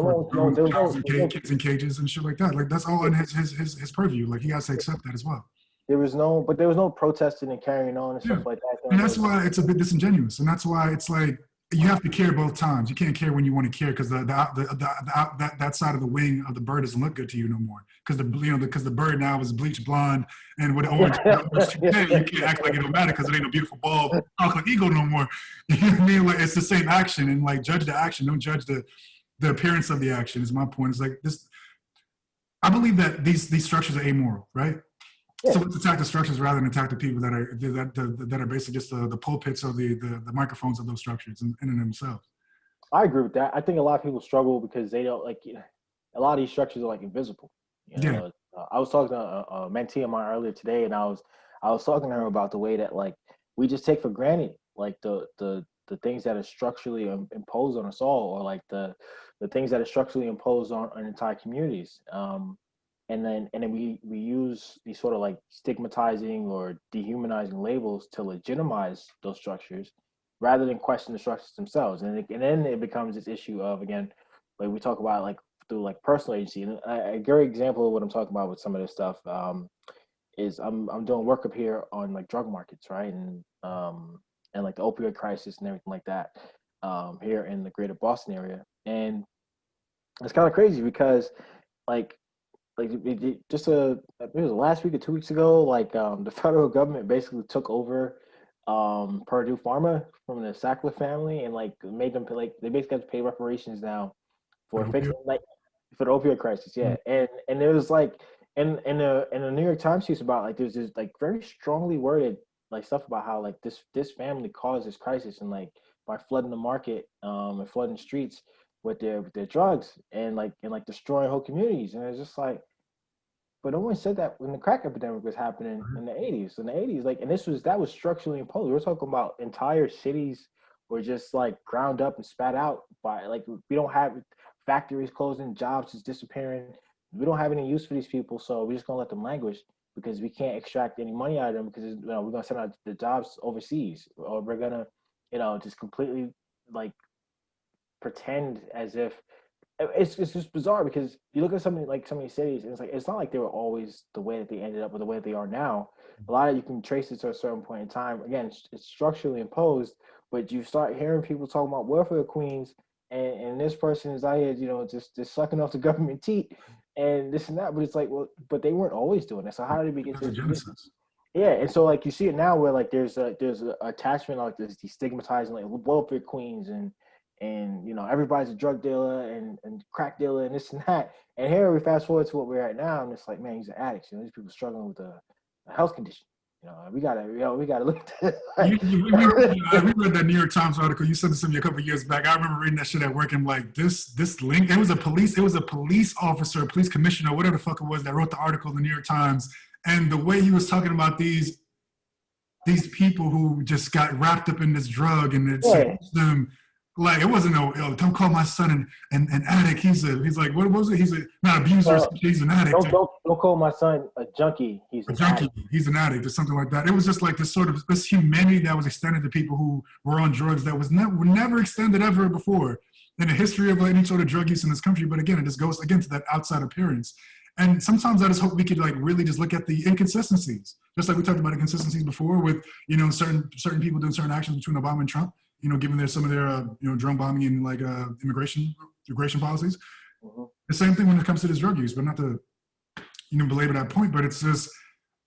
S1: kids in cages and shit like that. Like that's all in his purview. Like he has to accept that as well.
S2: there was no protesting and carrying on and
S1: Yeah.
S2: stuff like that
S1: And
S2: during
S1: that's
S2: those.
S1: why it's a bit disingenuous. And that's why it's like you have to care both times. You can't care when you want to care because that side of the wing of the bird doesn't look good to you no more. Because the bird now is bleached blonde and with orange toupee, you can't act like it don't matter because it ain't a beautiful bald chocolate eagle no more. You know what I mean? Like it's the same action and like judge the action, don't judge the appearance of the action is my point. It's like this I believe that these structures are amoral, right? So
S2: Yeah,
S1: let's attack the structures rather than attack the people that are basically just the pulpits or the microphones of those structures in and themselves.
S2: I agree with that. I think a lot of people struggle because they don't like a lot of these structures are like invisible. You
S1: Yeah.
S2: know, I was talking to a mentee of mine earlier today, and I was talking to her about the way that like we just take for granted like the things that are structurally imposed on us all, or like the things that are structurally imposed on entire communities. And then we use these sort of like stigmatizing or dehumanizing labels to legitimize those structures rather than question the structures themselves. And then it becomes this issue of, again, like we talk about like through like personal agency. And a great example of what I'm talking about with some of this stuff is I'm doing work up here on like drug markets, right? And like the opioid crisis and everything like that here in the greater Boston area. And it's kind of crazy because like just it was last week or 2 weeks ago, like the federal government basically took over Purdue Pharma from the Sackler family and like made them pay, like they basically have to pay reparations now for fixing like for the opioid crisis. Yeah, and it was like in the New York Times piece about like there's this like very strongly worded like stuff about how like this family caused this crisis and like by flooding the market and flooding the streets with their drugs and destroying whole communities. And it's just like, but no one said that when the crack epidemic was happening in the 80s. In the 80s, like, and that was structurally imposed. We're talking about entire cities were just like ground up and spat out by like we don't have factories closing, jobs just disappearing. We don't have any use for these people, so we're just gonna let them languish because we can't extract any money out of them because we're gonna send out the jobs overseas, or we're gonna just completely like pretend as if it's just bizarre because you look at something like some of these cities and it's like it's not like they were always the way that they ended up or the way that they are now. A lot of you can trace it to a certain point in time. Again, it's structurally imposed, but you start hearing people talking about welfare queens and this person is out here, just sucking off the government teat and this and that. But it's like, well, but they weren't always doing it. So how did we get to
S1: That's a
S2: this position?
S1: genesis.
S2: Yeah, and so like you see it now where like there's a attachment like this destigmatizing like welfare queens and everybody's a drug dealer and crack dealer and this and that. And here we fast forward to what we're at now, and it's like, man, he's an addict. These people struggling with a health condition. We gotta look at that. Like,
S1: We read that New York Times article. You sent it to me a couple of years back. I remember reading that shit at work and like this link. It was a police officer, a police commissioner, whatever the fuck it was that wrote the article in the New York Times. And the way he was talking about these people who just got wrapped up in this drug and it
S2: yeah,
S1: seduced them. Like it wasn't don't call my son an addict. He's like what was it? He's not abuser. He's an addict.
S2: don't call my son a junkie. He's
S1: A
S2: an
S1: junkie.
S2: addict.
S1: He's an addict or something like that. It was just like this sort of this humanity that was extended to people who were on drugs that was never extended ever before in the history of any sort of drug use in this country. But again, it just goes again to that outside appearance. And sometimes I just hope we could like really just look at the inconsistencies, just like we talked about inconsistencies before with certain people doing certain actions between Obama and Trump. Given some of their drone bombing and like immigration policies.
S2: Mm-hmm.
S1: The same thing when it comes to this drug use, but not to belabor that point. But it's just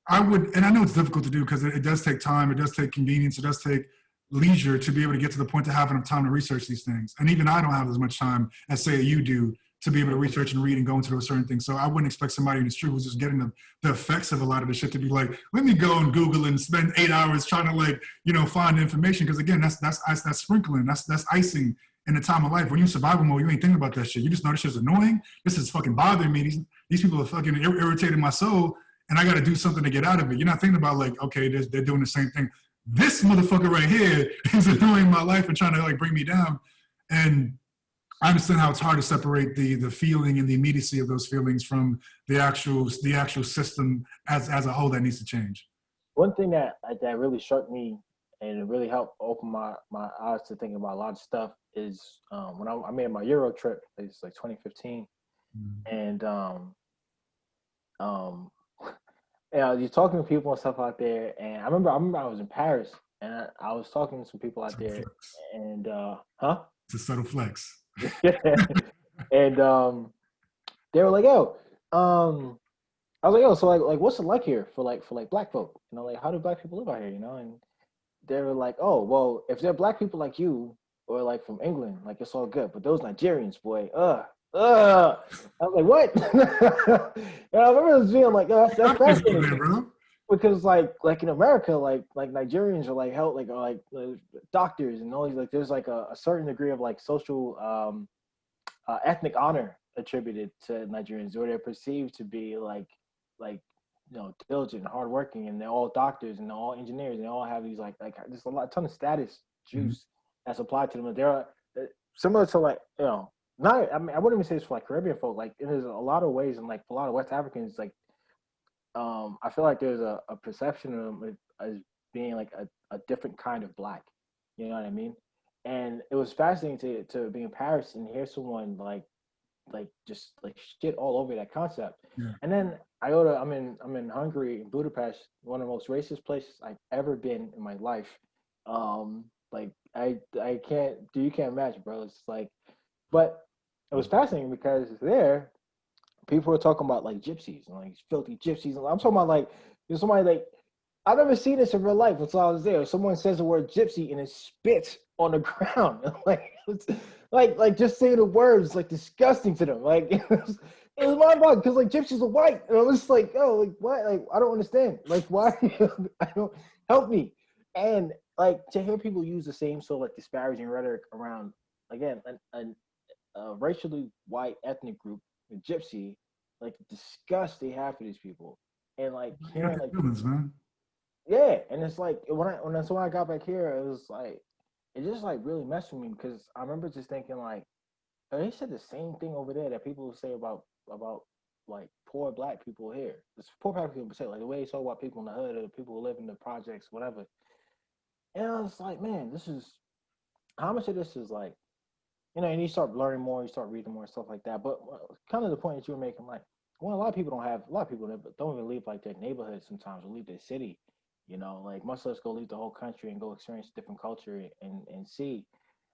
S1: and I know it's difficult to do because it does take time, it does take convenience, it does take leisure to be able to get to the point to have enough time to research these things. And even I don't have as much time as say you do to be able to research and read and go into those certain things. So I wouldn't expect somebody in the street who's just getting the effects of a lot of the shit to be like, let me go and Google and spend 8 hours trying to like, find information. Because again, that's sprinkling, that's icing in the time of life. When you survival mode, you ain't thinking about that shit. You just know this shit's annoying. This is fucking bothering me. These people are fucking irritating my soul, and I got to do something to get out of it. You're not thinking about like, okay, they're doing the same thing. This motherfucker right here is annoying my life and trying to like bring me down. And I understand how it's hard to separate the feeling and the immediacy of those feelings from the actual system as a whole that needs to change.
S2: One thing that really struck me and it really helped open my eyes to thinking about a lot of stuff is when I made my Eurotrip. It's like 2015, and um, Yeah, you're talking to people and stuff out there, and I remember I was in Paris, and I was talking to some people out
S1: Subtle
S2: there,
S1: flex.
S2: and huh?
S1: It's a subtle flex.
S2: And they were like, "Yo," I was like, "Yo, so like, what's it like here for like black folk? You know, like how do black people live out here? You know?" And they were like, "Oh, well, if they're black people like you or like from England, like it's all good. But those Nigerians, boy, I was like, what?" And I remember this being like, "Oh, that's
S1: Optimism over
S2: fascinating."
S1: there, bro.
S2: Because like in America, like Nigerians are like held like doctors and all these like there's like a certain degree of like social ethnic honor attributed to Nigerians, or they're perceived to be like diligent, hardworking, and they're all doctors and they're all engineers and they all have these like there's a ton of status
S1: Mhm.
S2: juice that's applied to them. There are similar to like not I mean I wouldn't even say it's for like Caribbean folk. Like there's a lot of ways and like a lot of West Africans like I feel like there's a perception of them as being like a different kind of black. You know what I mean? And it was fascinating to be in Paris and hear someone like just like shit all over that concept.
S1: Yeah.
S2: And then I go to I'm in Hungary, in Budapest, one of the most racist places I've ever been in my life. Like I can't you can't imagine, bro. It's like, but it was fascinating because there people were talking about like gypsies and like filthy gypsies. And I'm talking about like there's somebody like I've never seen this in real life until I was there. Someone says the word gypsy and it spits on the ground. Like it's like just saying the words like disgusting to them. Like it was mind boggling because like gypsies are white. And I was just like, oh, like what? Like I don't understand. Like why I don't help me. And like to hear people use the same sort of like disparaging rhetoric around again a racially white ethnic group, a gypsy, like the disgust they have for these people. And like
S1: You got
S2: hearing
S1: the
S2: like
S1: feelings, man.
S2: yeah, and it's like when I got back here, it was like it just like really messed with me because I remember just thinking like they said the same thing over there that people say about like poor black people here. It's poor black people say like the way they talk about people in the hood or people who live in the projects, whatever. And I was like, man, this is how much of this is like and you start learning more, you start reading more stuff like that. But kind of the point that you were making, like, well, a lot of people don't even leave like their neighborhood sometimes, or leave their city. Like much less go leave the whole country and go experience different culture and see.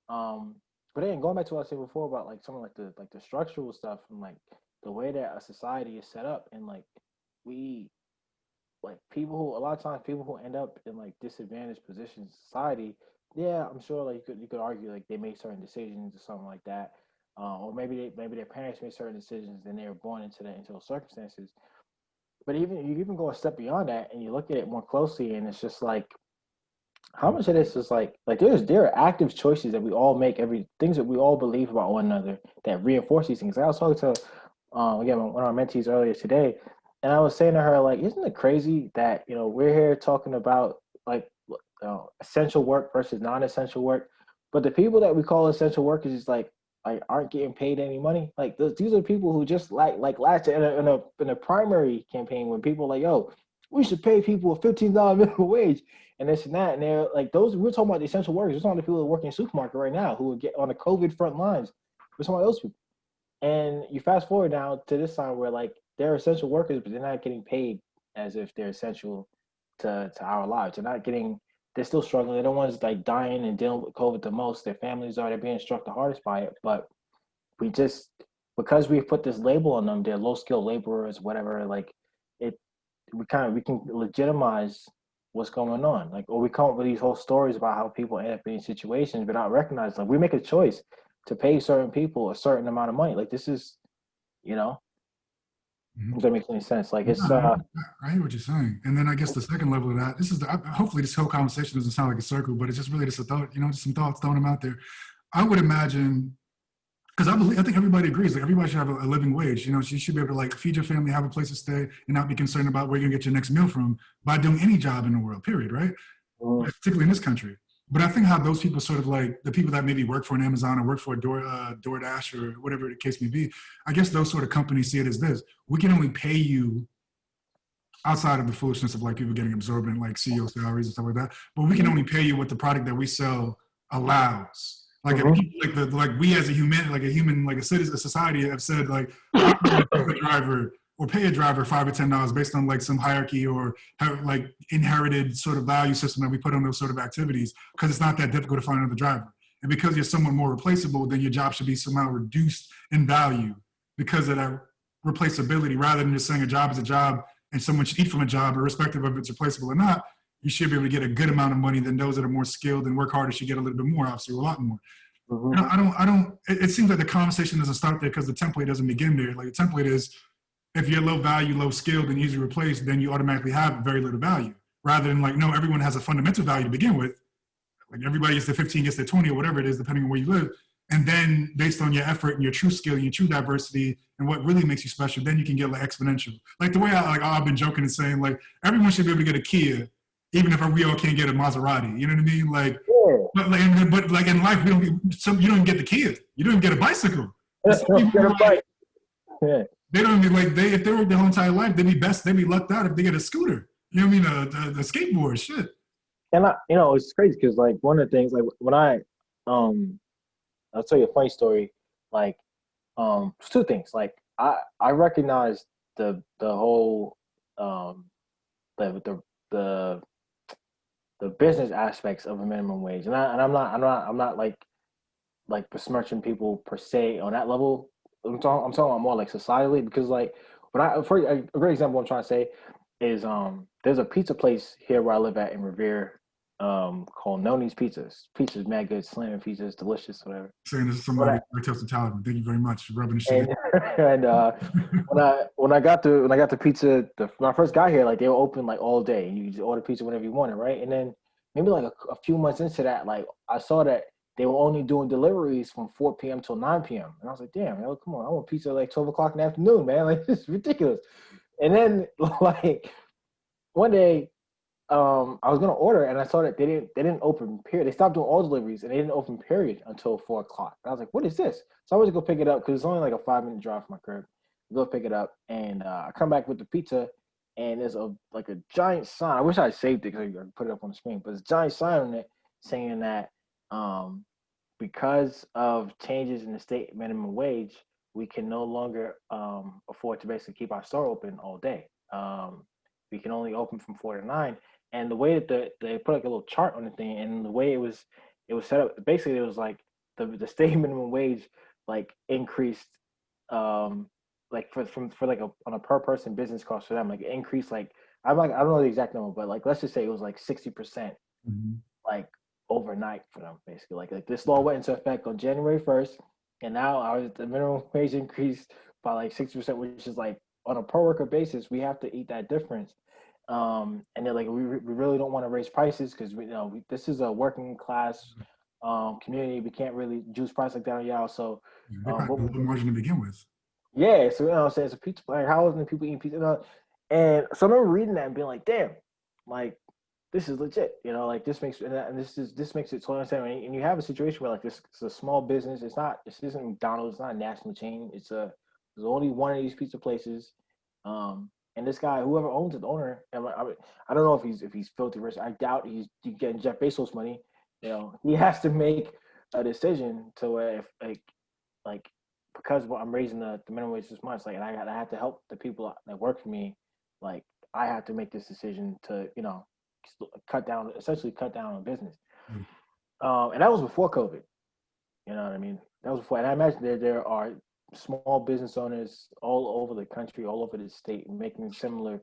S2: Um, but then going back to what I said before about like some of like the structural stuff and like the way that a society is set up and like we like people who a lot of times people who end up in like disadvantaged positions in society, yeah, I'm sure like you could argue like they make certain decisions or something like that, or maybe their parents made certain decisions and they were born into those circumstances. But even you even go a step beyond that and you look at it more closely, and it's just like how much of this is like there are active choices that we all make every things that we all believe about one another that reinforce these things. I was talking to again one of my mentees earlier today, and I was saying to her like, isn't it crazy that we're here talking about like essential work versus non-essential work, but the people that we call essential workers is like aren't getting paid any money. Like these are people who just like last in a primary campaign when people were like, yo, we should pay people a $15 minimum wage and this and that. And they're like those we're talking about the essential workers. We're talking about the people who work in the supermarket right now who would get on the COVID front lines. We're talking about those people. And you fast forward now to this time where like they're essential workers, but they're not getting paid as if they're essential to our lives. They're still struggling. They're the ones like dying and dealing with COVID the most. Their families are they're being struck the hardest by it. But we just because we put this label on them, they're low skilled laborers, whatever, like it we can legitimize what's going on. Like or we come up with these whole stories about how people end up in these situations without recognizing like we make a choice to pay certain people a certain amount of money. Like this is, you know,
S1: Mhm.
S2: if that makes any sense. Like
S1: No,
S2: it's
S1: I hear what you're saying. And then I guess the second level of that, this is hopefully this whole conversation doesn't sound like a circle, but it's just really just a thought, just some thoughts, throwing them out there. I would imagine, because I think everybody agrees, like everybody should have a living wage. You should be able to like feed your family, have a place to stay, and not be concerned about where you're gonna get your next meal from by doing any job in the world, period, right?
S2: mm,
S1: Particularly in this country. But I think how those people sort of like the people that maybe work for an Amazon or work for a DoorDash or whatever the case may be, I guess those sort of companies see it as this: we can only pay you outside of the foolishness of like people getting absorbent like CEO salaries and stuff like that. But we can
S2: mm,
S1: only pay you what the product that we sell allows. Like if
S2: mm-hmm.
S1: people, like we as a human, like a human, like a citizen, a society have said like I'm an Uber driver. or pay a driver $5 or $10 based on like some hierarchy or like inherited sort of value system that we put on those sort of activities, because it's not that difficult to find another driver. And because you're somewhat more replaceable, then your job should be somehow reduced in value because of that replaceability, rather than just saying a job is a job and someone should eat from a job, irrespective of if it's replaceable or not. You should be able to get a good amount of money. Than those that are more skilled and work harder should get a little bit more, obviously, a lot more.
S2: Mm-hmm.
S1: You know, I don't. It seems like the conversation doesn't start there because the template doesn't begin there. Like the template is, if you're low value, low skilled, and easily replaced, then you automatically have very little value. Rather than like, no, everyone has a fundamental value to begin with. Like everybody gets to 15, gets to 20, or whatever it is, depending on where you live. And then based on your effort and your true skill and your true diversity and what really makes you special, then you can get like exponential. Like the way I've been joking and saying like everyone should be able to get a Kia, even if we all can't get a Maserati. You know what I mean? Like, but like in life, you don't even get the Kia. You don't even get a bicycle.
S2: Get a bike. Yeah.
S1: They don't even like if they work their whole entire life, they'd be lucked out if they get a scooter. You know what I mean? A skateboard, shit.
S2: And it's crazy because like one of the things, like when I'll tell you a funny story. Like, two things. Like I recognize the whole the business aspects of a minimum wage, and I'm not like besmirching people per se on that level. I'm talking about more like societally, because like for a great example I'm trying to say is there's a pizza place here where I live at in Revere, called Noni's Pizzas. Pizza's mad good, slamming pizzas, delicious, whatever.
S1: Saying this is somebody lactose intolerant. Thank you very much for rubbing the shit.
S2: And when I got the pizza, when I first got here, like they were open like all day, and you just order pizza whenever you wanted, right? And then maybe like a few months into that, like I saw that they were only doing deliveries from 4 p.m. till 9 p.m. And I was like, damn, man, come on, I want pizza like 12 o'clock in the afternoon, man. Like, this is ridiculous. And then like one day, I was gonna order, and I saw that they didn't open period. They stopped doing all deliveries, and they didn't open period until 4 o'clock. And I was like, what is this? So I went to go pick it up because it's only like a 5-minute drive from my crib. I go pick it up, and I come back with the pizza, and there's a giant sign. I wish I saved it because I could put it up on the screen, but there's a giant sign on it saying that because of changes in the state minimum wage, we can no longer afford to basically keep our store open all day. We can only open from 4 to 9. And the way that they put like a little chart on the thing, and the way it was set up, basically it was like the state minimum wage like increased, like for like on a per person business cost for them, like it increased like I don't know the exact number, but like let's just say it was like 60%, like overnight for them, basically. Like this law went into effect on January 1st, and now the minimum wage increased by like 60%, which is like on a per worker basis, we have to eat that difference. And they're like, we really don't want to raise prices because this is a working class community. We can't really juice price like that on y'all. So
S1: what margin to begin with?
S2: Yeah, so I'm saying it's a pizza. Like, how often people eating pizza? And so I remember reading that and being like, damn, like this is legit. Like this makes this makes it totally understandable. And you have a situation where like this is a small business. This isn't McDonald's. It's not a national chain. There's only one of these pizza places. And this guy, whoever owns it, the owner, and I don't know if he's filthy rich. I doubt he's getting Jeff Bezos money. He has to make a decision to where if like because I'm raising the minimum wage this much, like, and I have to help the people that work for me. Like, I have to make this decision to essentially cut down on business. And that was before COVID. You know what I mean? That was before, and I imagine there are small business owners all over the country, all over the state, making similar,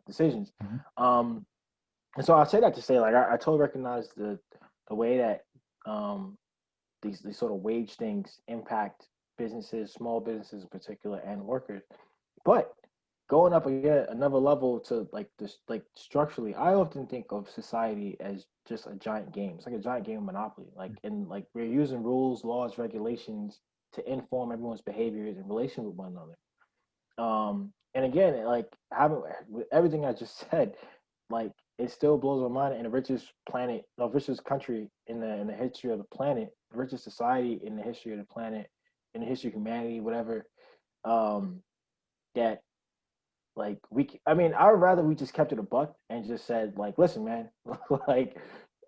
S2: decisions. And so I say that to say, like, I totally recognize the way that these sort of wage things impact businesses, small businesses in particular, and workers. But going up again another level to like this, like structurally, I often think of society as just a giant game. It's like a giant game of Monopoly. Like, and like we're using rules, laws, regulations to inform everyone's behaviors in relation with one another. And again, like with everything I just said, like it still blows my mind. In the richest planet, the richest country in the history of the planet, the richest society in the history of the planet, in the history of humanity, whatever, that like I mean, I would rather we just kept it a buck and just said, like, listen, man, like,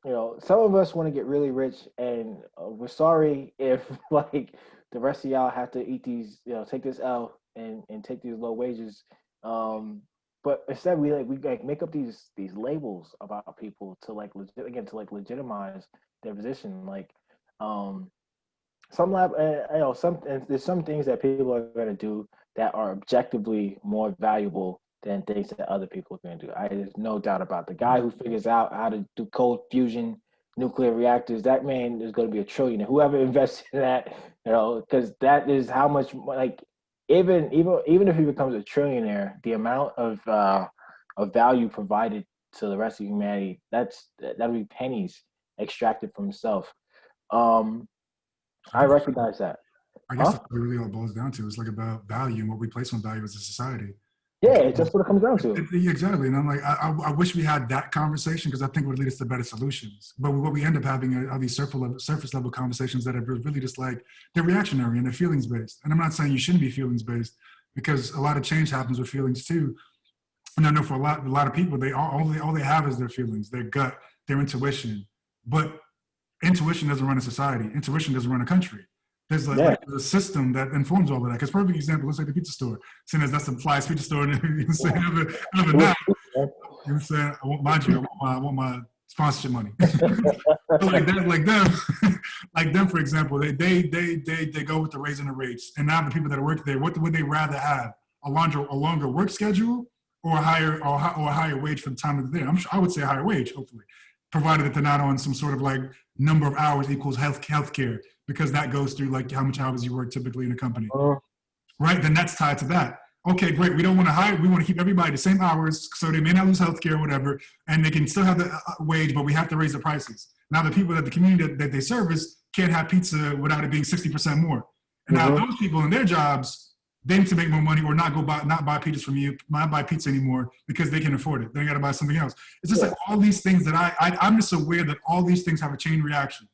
S2: some of us want to get really rich, and we're sorry if like the rest of y'all have to eat these, take this L, and take these low wages. But instead we like make up these labels about people to like to like legitimize their position. Like some lab, you know, there's some things that people are going to do that are objectively more valuable than things that other people are going to do. There's no doubt about the guy who figures out how to do cold fusion nuclear reactors. That man is going to be a trillionaire. Whoever invests in that, you know, because that is how much like even if he becomes a trillionaire, the amount of value provided to the rest of humanity, that'll be pennies extracted from himself. Um,
S1: I
S2: I
S1: think
S2: recognize that.
S1: I guess
S2: Huh?
S1: that's what it really all boils down to. It's like about value and what we place on value as a society.
S2: Yeah,
S1: Because
S2: it's just what it comes down to.
S1: exactly, and I'm like, I wish we had that conversation because I think it would lead us to better solutions. But what we end up having are these surface level conversations that are really just like they're reactionary and they're feelings based. And I'm not saying you shouldn't be feelings based because a lot of change happens with feelings too. And I know for a lot of people, all they have is their feelings, their gut, their intuition. But intuition doesn't run a society. Intuition doesn't run a country. There's
S2: Yeah.
S1: like a system that informs all of that. Because perfect example looks like the pizza store. Seeing as that's the flyest pizza store, you know what I'm saying? Ever now. You know what I'm saying? I won't mind you. I want my sponsorship money. But like that, like them, for example, they go with the raising the rates. And now the people that work there, what would they rather have? A longer work schedule or a higher wage for the time that they're there? I would say a higher wage, hopefully, provided that they're not on some sort of like number of hours equals health care, because that goes through like how much hours you work typically in a company,
S2: Uh,
S1: right? Then that's tied to that. Okay, great. We don't want to hire. We want to keep everybody the same hours, so they may not lose health care or whatever, and they can still have the wage, but we have to raise the prices. Now the people that the community that they service can't have pizza without it being 60% more. And now
S2: mhm.
S1: those people in their jobs, they need to make more money or not buy pizzas from you, not buy pizza anymore because they can afford it. They got to buy something else. It's just
S2: Yeah.
S1: like all these things that I'm just aware that all these things have a chain reaction.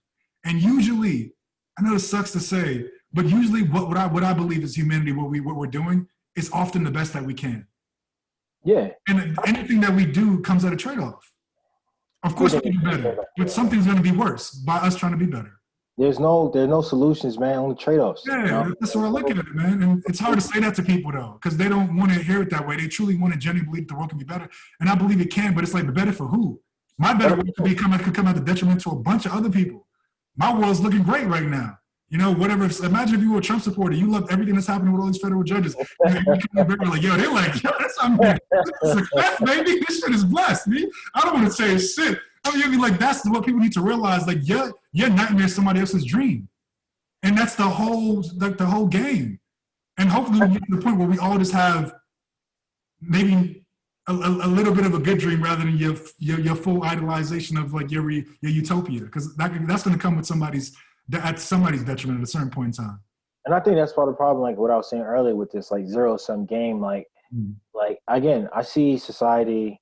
S1: And usually, I know it sucks to say, but usually what I believe is humanity, what we're doing is often the best that we can.
S2: Yeah.
S1: And anything that we do comes at a trade-off. Of course we
S2: Everything
S1: can do
S2: is
S1: better, but something's going to be worse by us trying to be better.
S2: there's no solutions, man. Only trade-offs. You
S1: Yeah,
S2: know.
S1: that's what I look at it, man. And it's hard to say that to people though, because they don't want to hear it that way. They truly want to genuinely believe the world can be better, and I believe it can. But it's like, the better for who? My better world could come at the detriment to a bunch of other people. My world's looking great right now. You know, whatever. Imagine if you were a Trump supporter, you loved everything that's happening with all these federal judges. You come like, yo, they're like, yo, that's something. This is success, baby. This shit is blessed, me. I don't want to say shit. I mean, like that's what people need to realize. Like, your nightmare is somebody else's dream. And that's the whole game. And hopefully we get to the point where we all just have maybe a little bit of a good dream rather than your full idolization of like your utopia, because that's going to come with at somebody's detriment at a certain point in time.
S2: And I think that's part of the problem, like what I was saying earlier with this like zero sum game. Like again, I see society,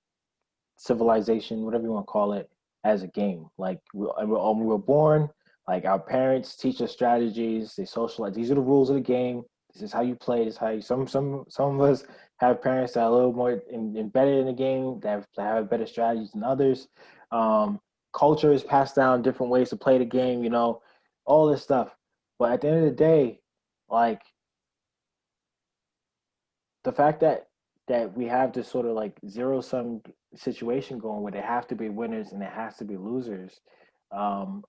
S2: civilization, whatever you want to call it, as a game. Like we were born, like our parents teach us strategies, they socialize. These are the rules of the game. This is how you play. This is how you, some of us have parents that are a little more embedded in the game, that have better strategies than others. Um, Culture is passed down different ways to play the game, you know, all this stuff. But at the end of the day, like the fact that we have this sort of like zero sum situation going where there have to be winners and there has to be losers, um,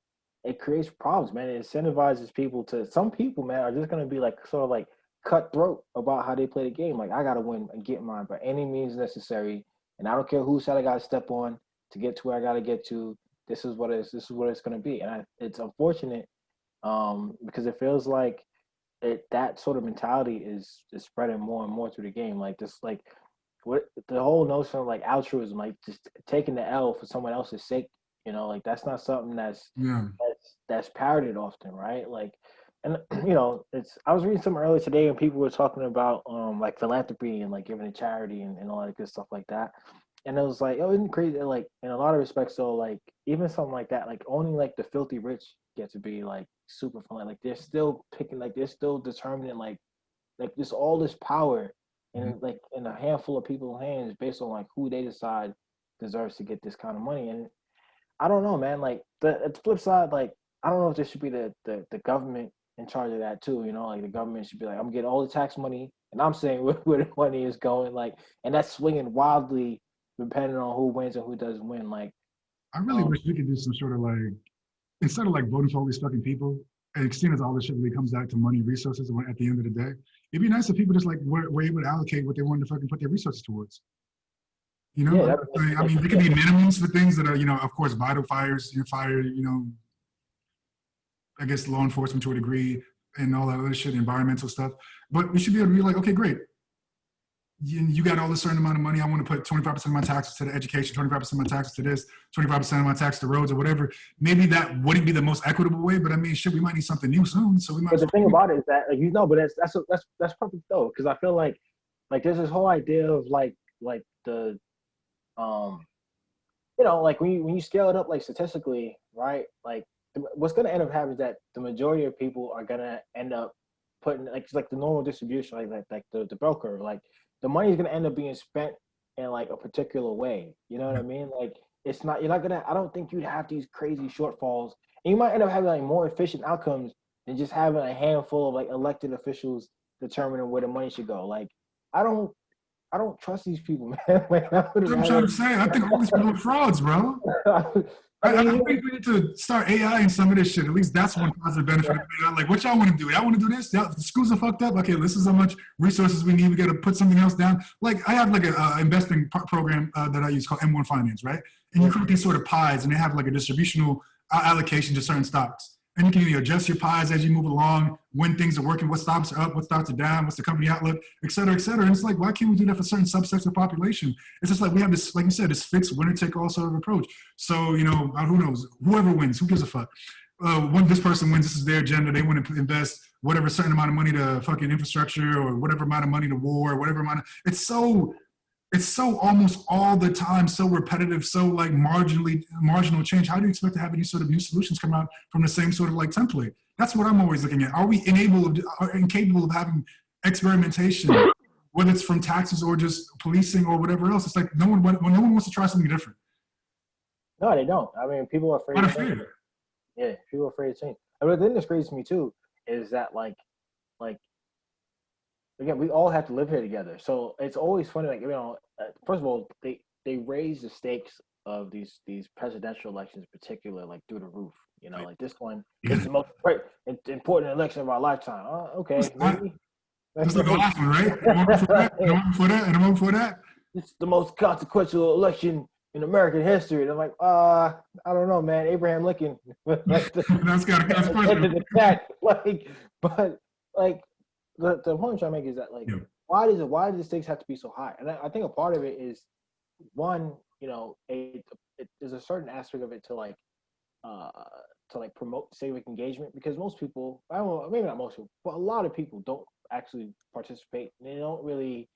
S2: it creates problems, man. It incentivizes people to, some people, man, are just gonna be like sort of like cutthroat about how they play the game. Like I gotta win and get mine by any means necessary, and I don't care whose side I gotta step on to get to where I gotta get to. This is what it's gonna be, and it's unfortunate because it feels like that sort of mentality is spreading more and more through the game. Like this, like what the whole notion of like altruism, like just taking the L for someone else's sake. You know, like that's not something
S1: Yeah.
S2: that's parroted often, right? Like, and you know, it's I was reading something earlier today, and people were talking about like philanthropy and like giving to charity and all that good stuff like that. And it was like, oh, isn't it crazy? Like in a lot of respects, though, like even something like that, like only like the filthy rich get to be like super fun. Like they're still picking, like they're still determining, like just all this power
S1: Mhm.
S2: and like in a handful of people's hands based on like who they decide deserves to get this kind of money. And I don't know, man. Like the flip side, like I don't know if this should be the government in charge of that too. You know, like the government should be like, I'm getting all the tax money, and I'm saying where the money is going. Like, and that's swinging wildly depending on who wins and who doesn't win. Like,
S1: I really
S2: um,
S1: wish we could do some sort of like, instead of like voting for all these fucking people, and seeing as all this shit really comes back to money, resources, at the end of the day, it'd be nice if people just like were able to allocate what they wanted to fucking put their resources towards. You know,
S2: yeah,
S1: I mean, there could be minimums for things that are, of course, vital fires, fire, I guess law enforcement to a degree and all that other shit, environmental stuff. But we should be able to be like, okay, great. You got all this certain amount of money. I want to put 25% of my taxes to the education, 25% of my taxes to this, 25% of my taxes to roads or whatever. Maybe that wouldn't be the most equitable way, but I mean, shit, we might need something new soon. So we might.
S2: but the thing about it is that, like, but that's perfect though, because I feel like there's this whole idea of like the um like when you scale it up like statistically, right? Like what's going to end up happening is that the majority of people are going to end up putting like the normal distribution, like the bell curve, like the money is going to end up being spent in like a particular way. You know what I mean? Like you're not gonna. I don't think you'd have these crazy shortfalls, and you might end up having like more efficient outcomes than just having a handful of like elected officials determining where the money should go. Like I don't I don't trust these people, man. Like I would
S1: That's what I'm trying
S2: rather.
S1: to say. I think all these people are frauds, bro.
S2: I
S1: I
S2: mean,
S1: think we need to start AI in some of this shit. At least that's one positive benefit of AI. Like, what y'all want to do? Y'all want to do this? Y'all, the schools are fucked up. Okay, this is how much resources we need. We got to put something else down. Like, I have like a investing program that I use called M1 Finance, right? And you create these sort of pies, and they have like a distributional allocation to certain stocks. And you can adjust your pies as you move along, when things are working, what stocks are up, what stocks are down, what's the company outlook, et cetera, et cetera. And it's like, why can't we do that for certain subsets of the population? It's just like we have this, like you said, this fixed winner take all sort of approach. So, who knows? Whoever wins, who gives a fuck? When this person wins, this is their agenda. They want to invest whatever certain amount of money to fucking infrastructure or whatever amount of money to war, or whatever amount of, it's so almost all the time, so repetitive, so like marginal change. How do you expect to have any sort of new solutions come out from the same sort of like template? That's what I'm always looking at. Are we incapable of having experimentation, whether it's from taxes or just policing or whatever else? It's like no one wants to try something different.
S2: no, they don't. I mean, people are afraid
S1: Not
S2: to
S1: a
S2: change.
S1: fair.
S2: Yeah, people are afraid to change. I mean, the thing that's crazy to me too is that like again, we all have to live here together. So it's always funny. Like first of all, they raise the stakes of these presidential elections, in particular, like through the roof. Like this one, this is
S1: Yeah.
S2: the most important election of our lifetime. Okay,
S1: I,
S2: maybe.
S1: Just like the
S2: Like,
S1: last one, right? And the one before that, and the one before that, and the one before that.
S2: it's the most consequential election in American history. And I'm like, I don't know, man. Abraham Lincoln, like
S1: That's got a consequence.
S2: the chat, like, but like the point I'm trying to make is that like,
S1: Yeah.
S2: why do the stakes have to be so high? And I think a part of it is one, there's a certain aspect of it uh, to like promote civic engagement, because most people, I don't know, maybe not most people, but a lot of people don't actually participate. They don't really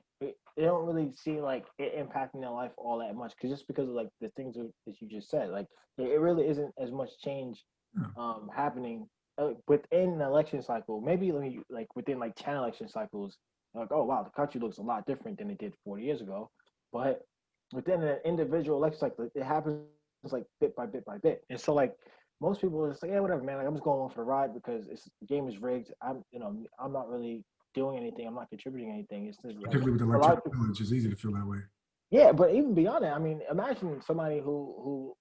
S2: see like it impacting their life all that much, because of like the things that you just said. Like it really isn't as much change happening within an election cycle. Maybe like within like 10 election cycles, like, oh wow, the country looks a lot different than it did 40 years ago. But within an individual election cycle, it happens like bit by bit by bit. And so like most people are just like, yeah, whatever, man. Like I'm just going on for the ride because the game is rigged. I'm not really doing anything. I'm not contributing anything. It's just like
S1: Particularly with
S2: a lot
S1: electoral
S2: of people.
S1: college, it's easy to feel that way.
S2: Yeah, but even beyond that, I mean, imagine somebody who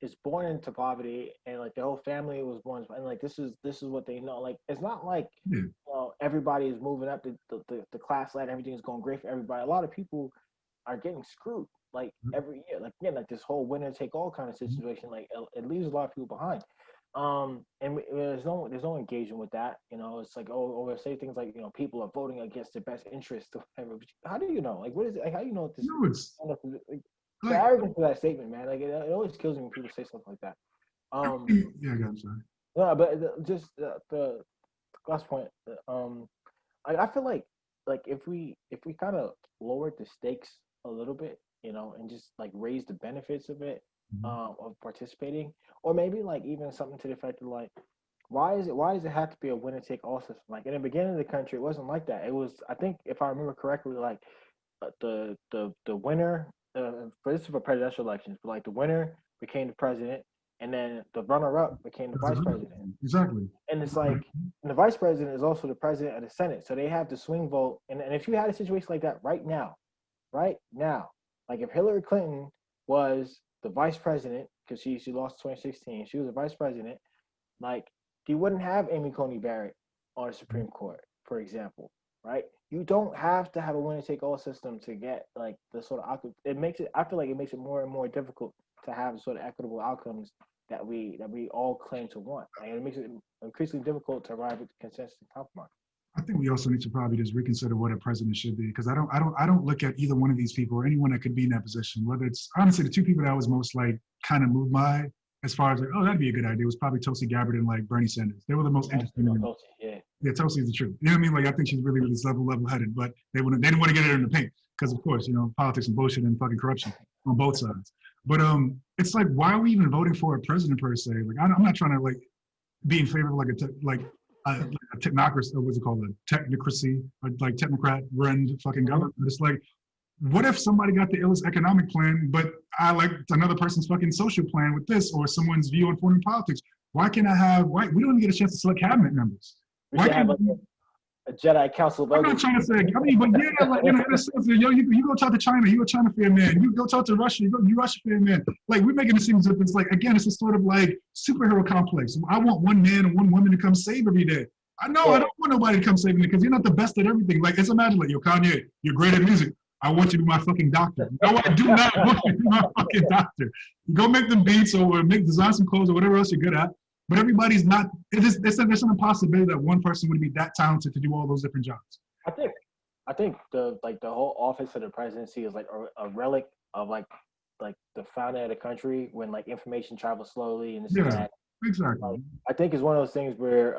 S2: is born into poverty, and like their whole family was born, and like this is what they know. Like it's not like
S1: Yeah.
S2: everybody is moving up the class ladder. Everything is going great for everybody. A lot of people are getting screwed like every year. Like again, like this whole winner take all kind of situation. Like it leaves a lot of people behind. And there's no engagement with that. It's like, or say things like, people are voting against their best interest or whatever. How do you know? Like, what is it? Like, how do you know what this?
S1: No, it's
S2: Like, the
S1: like,
S2: arrogance of that statement, man. Like, it always kills me when people say something like that.
S1: yeah, I'm sorry.
S2: No, but just the last point. I feel like if we kind of lowered the stakes a little bit, and just like raise the benefits of it,
S1: Mhm.
S2: of participating, or maybe like even something to the effect of like, why does it have to be a winner take all system? Like in the beginning of the country, it wasn't like that. It was, I think, if I remember correctly, like the winner, for this is for presidential elections, but like the winner became the president, and then the runner-up became the vice president.
S1: Exactly.
S2: And it's like, and the vice president is also the president of the Senate, so they have the swing vote. And if you had a situation like that right now, like if Hillary Clinton was the vice president, because she lost 2016, she was the vice president, like you wouldn't have Amy Coney Barrett on the Supreme Court, for example, right? You don't have to have a winner-take-all system to get like the sort of it makes it. I feel like it makes it more and more difficult to have the sort of equitable outcomes that we all claim to want. Like, it makes it increasingly difficult to arrive at consensus and compromise.
S1: I think we also need to probably just reconsider what a president should be, because I don't look at either one of these people or anyone that could be in that position. Whether it's honestly the two people that I was most like kind of moved by, as far as like, oh, that'd be a good idea, was probably Tulsi Gabbard and like Bernie Sanders. They were the most interesting. Yeah, Tulsi is the truth. You know what I mean? Like I think she's really, really level-headed, but they didn't want to get her in the paint because of course, you know, politics and bullshit and fucking corruption on both sides. But it's like, why are we even voting for a president per se? Like I'm not trying to like be in favor of like a technocracy, or what's it called, a technocracy, like technocrat run fucking government. But it's like, what if somebody got the illest economic plan, but I like another person's fucking social plan with this, or someone's view on foreign politics? Why can't I have? Why we don't even get a chance to select cabinet members?
S2: Why can't like a Jedi council of elders?
S1: I'm not trying to say. I mean, but yeah, like, you know, in a sense, yo, you go talk to China, you a China fair man. You go talk to Russia, you Russia fair man. Like we're making it seem as if it's like, again, it's a sort of like superhero complex. I want one man and one woman to come save every day. I don't want nobody to come save me because you're not the best at everything. Like it's imagine like, yo, Kanye, you're great at music. I want you to be my fucking doctor. No, I do not want you to be my fucking doctor. Go make them beats or design some clothes or whatever else you're good at. But everybody's not. There's an impossibility that one person would be that talented to do all those different jobs.
S2: I think the whole office of the presidency is like a relic of like the founding of the country when like information travels slowly and this and that.
S1: Exactly.
S2: Like, I think it's one of those things where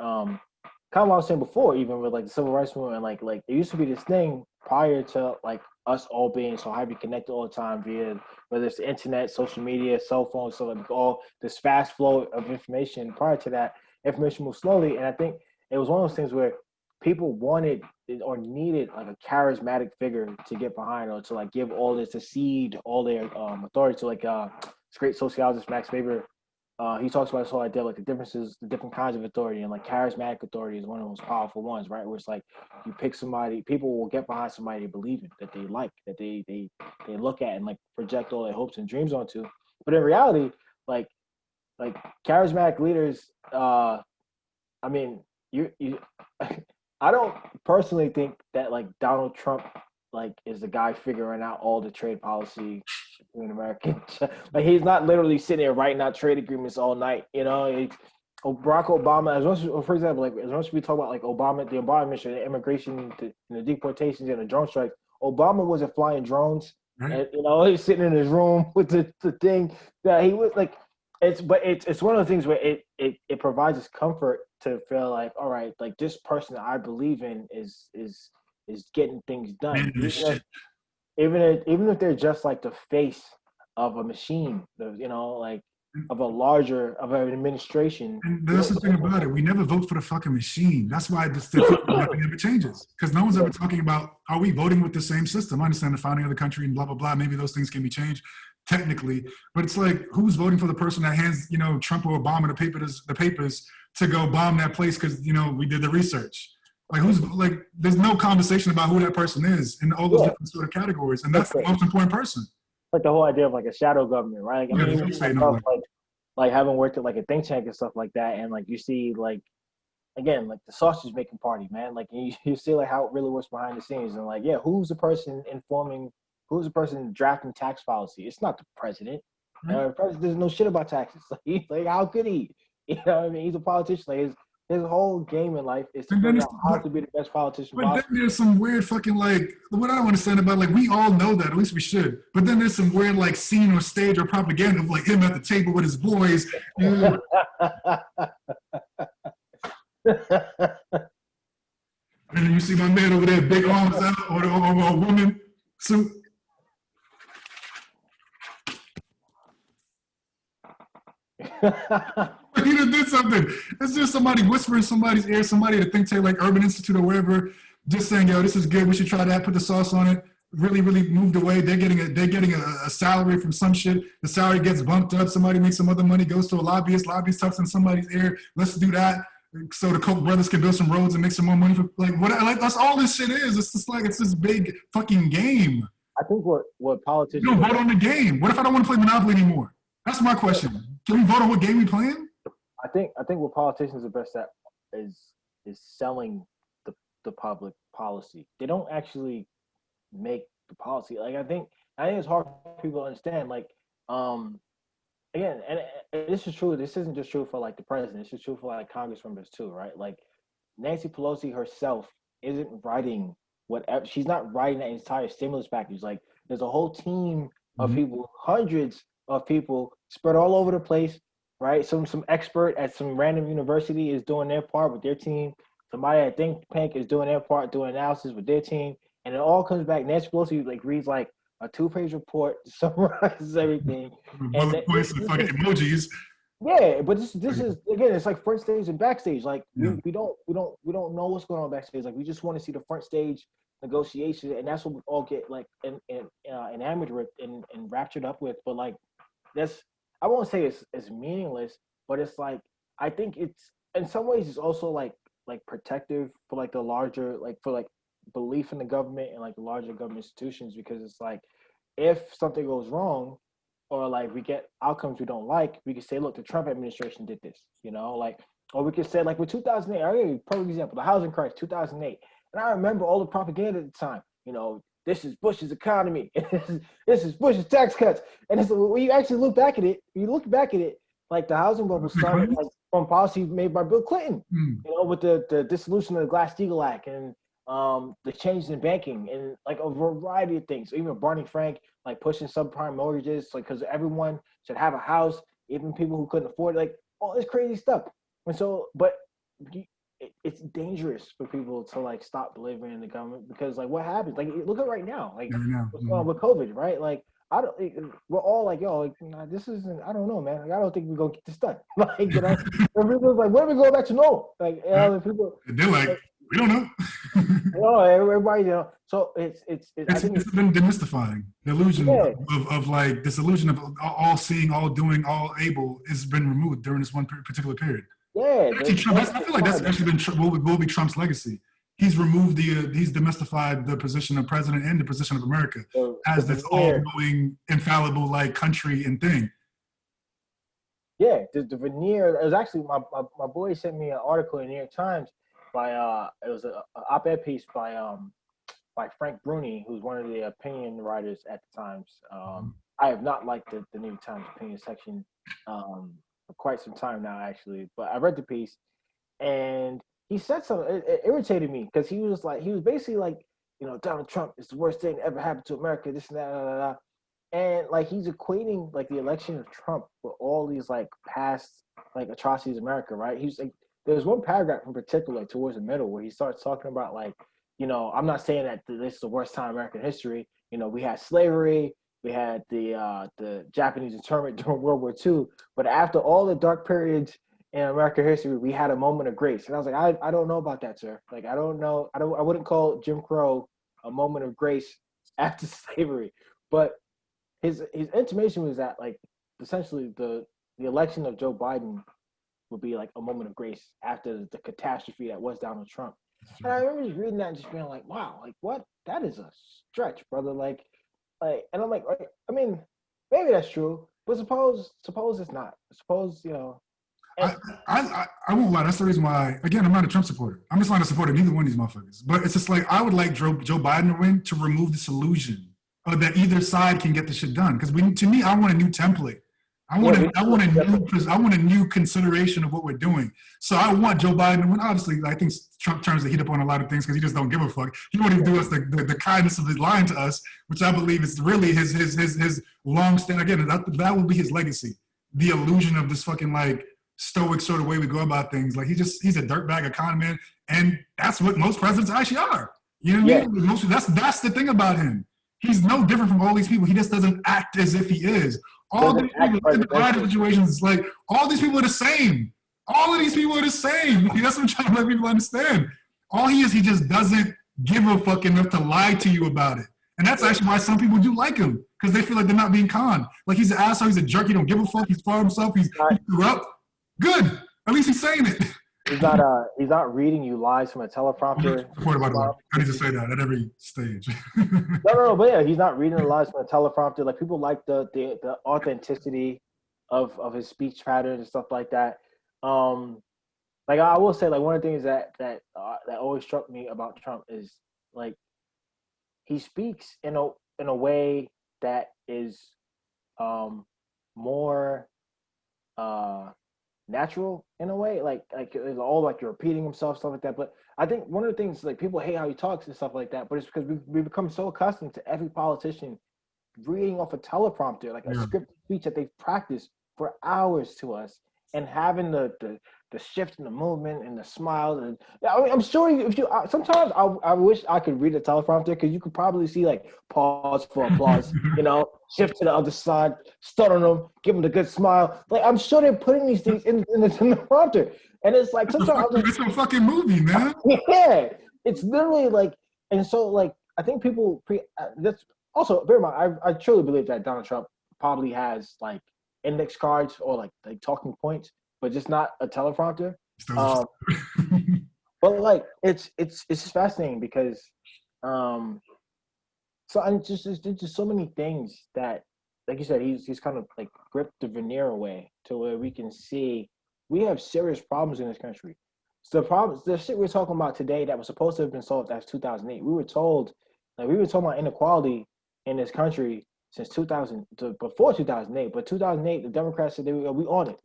S2: kind of what I was saying before, even with like the civil rights movement, like there used to be this thing prior to like us all being so highly connected all the time via whether it's the internet, social media, cell phones, so like all this fast flow of information. Prior to that, information moved slowly, and I think it was one of those things where people wanted or needed like a charismatic figure to get behind or to like give all this, to cede all their authority to like this great sociologist Max Weber. He talks about this whole idea of like the differences, the different kinds of authority, and like charismatic authority is one of the most powerful ones, right? Where it's like you pick somebody, people will get behind somebody they believe in, that they like, that they look at and like project all their hopes and dreams onto. But in reality, like charismatic leaders, I mean, you I don't personally think that like Donald Trump like is the guy figuring out all the trade policy in America. Like he's not literally sitting there writing out trade agreements all night, you know. Barack Obama, for example, like as much as we talk about like the Obama administration, the immigration, the deportations, and the drone strikes, Obama wasn't flying drones.
S1: Right.
S2: And, you know, he's sitting in his room with the thing that he was like. It's one of the things where it provides us comfort to feel like, all right, like this person that I believe in is getting things done. Even if they're just like the face of a machine, you know, like of an administration.
S1: And that's the thing about it. We never vote for the fucking machine. That's why nothing ever changes. Because no one's ever talking about, are we voting with the same system? I understand the founding of the country and blah, blah, blah. Maybe those things can be changed technically. But it's like, who's voting for the person that hands, you know, Trump or Obama the papers to go bomb that place because, you know, we did the research? Like who's like? There's no conversation about who that person is in all those different sort of categories, and that's the most important person.
S2: Like the whole idea of like a shadow government, right? Like, I mean, even like having worked at like a think tank and stuff like that, and like you see like again like the sausage making party, man. Like you see like how it really works behind the scenes, and like who's the person drafting tax policy? It's not the president. The president doesn't know shit about taxes. Like how could he? You know what I mean? He's a politician. Like, his whole game in life is to figure out how to be the best politician possible.
S1: But then there's some weird fucking like, what I don't understand about, like, we all know that, at least we should. But then there's some weird like scene or stage or propaganda of like him at the table with his boys. And then you see my man over there, big arms out, or a woman suit. He done did something. It's just somebody whispering in somebody's ear, somebody at a think tank like Urban Institute or wherever, just saying, yo, this is good. We should try that. Put the sauce on it. really, really moved away. They're getting a salary from some shit. The salary gets bumped up. Somebody makes some other money, goes to a lobbyist. Lobbyist talks in somebody's ear. Let's do that. So the Koch brothers can build some roads and make some more money for like that's all this shit is. It's just like it's this big fucking game.
S2: I think what politicians
S1: You don't vote on the game. What if I don't want to play Monopoly anymore? That's my question. Can we vote on what game we playing?
S2: I think what politicians are best at is selling the public policy. They don't actually make the policy. Like I think it's hard for people to understand. Like again, and this is true. This isn't just true for like the president. This is true for like Congress members too, right? Like Nancy Pelosi herself isn't writing whatever. She's not writing that entire stimulus package. Like there's a whole team of people, hundreds of people spread all over the place, right? Some expert at some random university is doing their part with their team. Somebody at think tank is doing their part, doing analysis with their team, and it all comes back. Nancy Pelosi like reads like a 2-page report, summarizes everything.
S1: Bullet points and fucking emojis.
S2: Yeah, but this is again, it's like front stage and backstage. Like we don't know what's going on backstage. Like we just want to see the front stage negotiation, and that's what we all get like enamored with and raptured up with. But like that's, I won't say it's meaningless, but it's like I think it's in some ways it's also like protective for like the larger like for like belief in the government and like the larger government institutions, because it's like if something goes wrong or like we get outcomes we don't like, we can say, look, the Trump administration did this, you know, like, or we can say like with 2008, I'll give you a perfect example, the housing crisis, 2008. And I remember all the propaganda at the time, you know, this is Bush's economy, this is Bush's tax cuts. And it's, when you actually look back at it, like the housing bubble started like from policy made by Bill Clinton, you know, with the dissolution of the Glass-Steagall Act and the changes in banking and like a variety of things. Even Barney Frank like pushing subprime mortgages, like because everyone should have a house, even people who couldn't afford it, like all this crazy stuff. And so, but it's dangerous for people to like stop believing in the government, because like what happens? Like look at right now, like what's going on with COVID, right? Like we're all like, yo, like, nah, this isn't, I don't know, man. Like, I don't think we're going to get this done. Like, you know, everyone's like, when are we going back to normal? Like, you know, people.
S1: They're like, we don't know.
S2: You know, everybody, you know. So it's
S1: been demystifying. The illusion of like, this illusion of all seeing, all doing, all able has been removed during this one particular period.
S2: Yeah.
S1: Trump, I feel like that's actually been will be Trump's legacy. He's removed he's demystified the position of president and the position of America as this all-knowing, infallible like country and thing.
S2: Yeah, the veneer. It was actually my boy sent me an article in the New York Times by it was an op-ed piece by Frank Bruni, who's one of the opinion writers at the Times. I have not liked the New York Times opinion section for quite some time now, actually, but I read the piece and he said something, it irritated me, because he was basically like, you know, Donald Trump is the worst thing that ever happened to America, this and that, blah, blah, blah. And like he's equating like the election of Trump with all these like past like atrocities in America, right? He's like, there's one paragraph in particular like, towards the middle where he starts talking about like, you know, I'm not saying that this is the worst time in American history. You know, we had slavery, we had the Japanese internment during World War II, but after all the dark periods in American history, we had a moment of grace. And I was like, I don't know about that, sir. Like, I don't know. I wouldn't call Jim Crow a moment of grace after slavery. But his intimation was that, like, essentially the election of Joe Biden would be like a moment of grace after the catastrophe that was Donald Trump. And I remember just reading that and just being like, wow, like what? That is a stretch, brother. Like, and I'm like, I mean, maybe that's true, but suppose it's not. Suppose, you know.
S1: I won't lie. That's the reason why, again, I'm not a Trump supporter. I'm just not a supporter of neither one of these motherfuckers. But it's just like, I would like Joe Biden to win to remove this illusion that either side can get the shit done. Because to me, I want a new template. I want a new consideration of what we're doing. So I want Joe Biden to win. Obviously, I think Trump turns the heat up on a lot of things because he just don't give a fuck. He won't even do us the kindness of his lying to us, which I believe is really his long stand. Again, that will be his legacy. The illusion of this fucking like stoic sort of way we go about things. Like he's a dirtbag economist, and that's what most presidents actually are. You know what I mean? That's the thing about him. He's no different from all these people. He just doesn't act as if he is. All these people in the Biden situations, like all these people are the same. All of these people are the same. That's what I'm trying to let people understand. All he is, he just doesn't give a fuck enough to lie to you about it. And that's actually why some people do like him, because they feel like they're not being conned. Like he's an asshole, he's a jerk, he don't give a fuck, he's for himself, he grew up. Good. At least he's saying it.
S2: He's not reading you lies from a teleprompter.
S1: Support, by the way. I need to say that at every stage.
S2: No, but yeah, he's not reading the lies from a teleprompter. Like people like the authenticity of his speech pattern and stuff like that. Like I will say, like one of the things that always struck me about Trump is like he speaks in a way that is more natural in a way, like it's all like you're repeating himself, stuff like that. But I think one of the things, like people hate how he talks and stuff like that, but it's because we've become so accustomed to every politician reading off a teleprompter, like a scripted speech that they've practiced for hours to us, and having the shift in the movement and the smile. And I mean, I'm sure if you sometimes I wish I could read a teleprompter, because you could probably see like pause for applause, shift to the other side, stun on them, give them the good smile. Like I'm sure they're putting these things in the prompter, and it's like sometimes
S1: it's a fucking movie, man.
S2: Yeah, it's literally like, and so like I think people that's also bear in mind. I truly believe that Donald Trump probably has like index cards or like talking points, but just not a teleprompter. But like it's just fascinating because so I just there's just so many things that, like you said, he's kind of like gripped the veneer away to where we can see we have serious problems in this country. So the shit we're talking about today that was supposed to have been solved after 2008. We were told about inequality in this country since 2000 to before 2008. But 2008, the Democrats said we on it.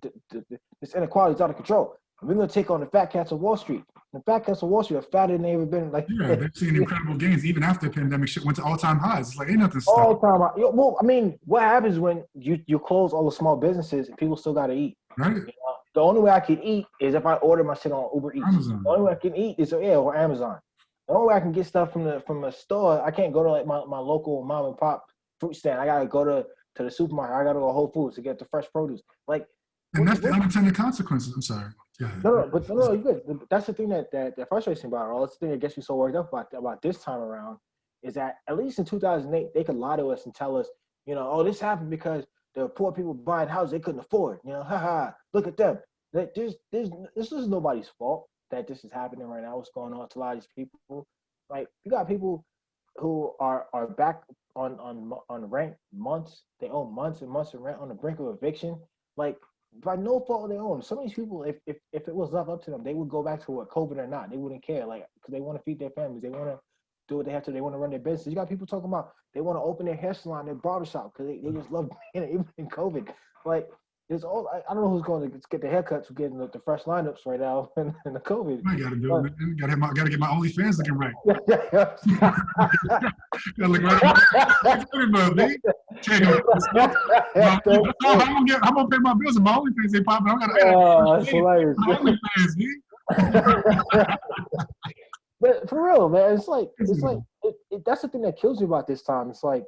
S2: This inequality is out of control. And we're going to take on the fat cats of Wall Street. The fat cats of Wall Street are fatter than they've ever been. Like,
S1: yeah, they've seen incredible gains even after the pandemic shit went to all-time highs. It's like ain't nothing
S2: all time. Well, I mean, what happens when you close all the small businesses and people still got to eat?
S1: Right.
S2: The only way I can eat is if I order my shit on Uber Eats.
S1: Amazon.
S2: The only way I can eat is or Amazon. The only way I can get stuff from a store, I can't go to like my local mom and pop fruit stand. I gotta go to the supermarket. I gotta go to Whole Foods to get the fresh produce. Like,
S1: and that's the unintended consequences. I'm sorry. Yeah.
S2: No, you're good. That's the thing that frustrates me about it all. That's the thing that gets me so worked up about this time around, is that at least in 2008 they could lie to us and tell us, this happened because the poor people buying houses they couldn't afford. Look at them. This is nobody's fault that this is happening right now. What's going on to a lot of these people? Like, you got people who are back on rent months. They owe months and months of rent on the brink of eviction. Like, by no fault of their own. Some of these people, if it was left up to them, they would go back to what COVID or not. They wouldn't care, like, because they want to feed their families. They want to do what they have to. They want to run their business. You got people talking about they want to open their hair salon, their barbershop, because they just love being even in COVID. Like, there's all I don't know who's going to get the haircuts who getting the fresh lineups right now in the COVID.
S1: I gotta do it, man. Gotta get my OnlyFans looking right. Gotta look right. I'm gonna pay my bills and my OnlyFans ain't popping. I gotta
S2: that's hilarious.
S1: My OnlyFans, dude.
S2: But for real, man, it's like that's the thing that kills me about this time. It's like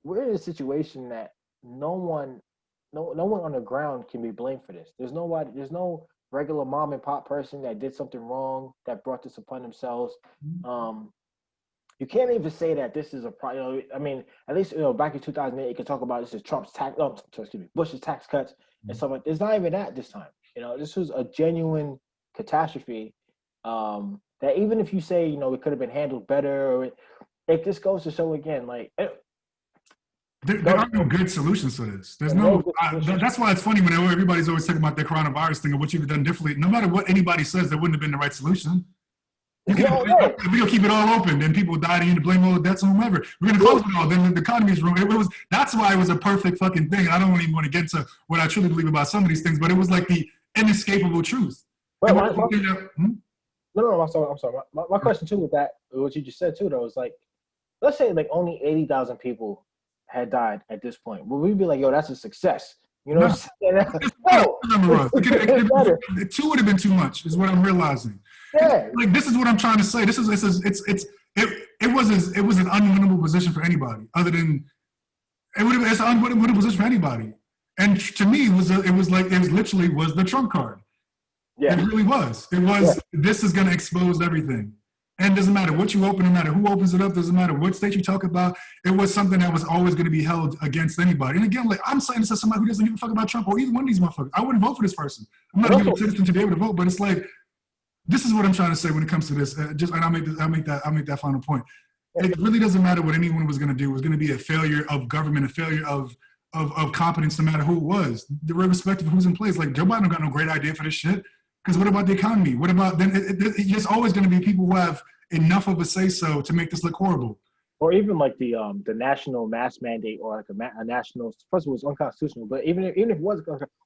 S2: we're in a situation that no one on the ground can be blamed for this. There's no regular mom and pop person that did something wrong that brought this upon themselves. You can't even say that this is I mean, at least back in 2008, you can talk about this is Bush's tax cuts and stuff like that. It's not even that this time. This was a genuine catastrophe. That even if you say it could have been handled better, or it just goes to show again, like.
S1: There are no good solutions to this. There's that's why it's funny when everybody's always talking about the coronavirus thing and what you've done differently. No matter what anybody says, there wouldn't have been the right solution. We're gonna keep it all open. Then people died, and you to blame all the debts on whoever. We're gonna close it all. Then the economy's ruined. That's why it was a perfect fucking thing. I don't even want to get into what I truly believe about some of these things, but it was like the inescapable truth.
S2: I'm sorry. My question too with that, what you just said too, though, is like, let's say like only 80,000 people had died at this point. Would we be like, yo, that's a success? No. What I'm saying? No.
S1: 2 would have been too much, is what I'm realizing.
S2: Yeah.
S1: Like, this is what I'm trying to say. It was an unwinnable position for anybody, other than it's an unwinnable position for anybody. And to me, it was literally the trump card. Yeah. It really was. It was, this is going to expose everything. And it doesn't matter what you open, no matter who opens it up, doesn't matter what state you talk about. It was something that was always going to be held against anybody. And again, like I'm saying this to somebody who doesn't give a fuck about Trump or either one of these motherfuckers. I wouldn't vote for this person. I'm not
S2: And
S1: even a
S2: also,
S1: citizen to be able to vote, but it's like this is what I'm trying to say when it comes to this. And I'll make that final point. It really doesn't matter what anyone was going to do. It was going to be a failure of government, a failure of competence, no matter who it was, irrespective of who's in place. Like Joe Biden got no great idea for this shit. Because what about the economy? What about then? It's always going to be people who have enough of a say so to make this look horrible.
S2: or even like the national mask mandate, or like a national. First of all, it's unconstitutional. But even if it was,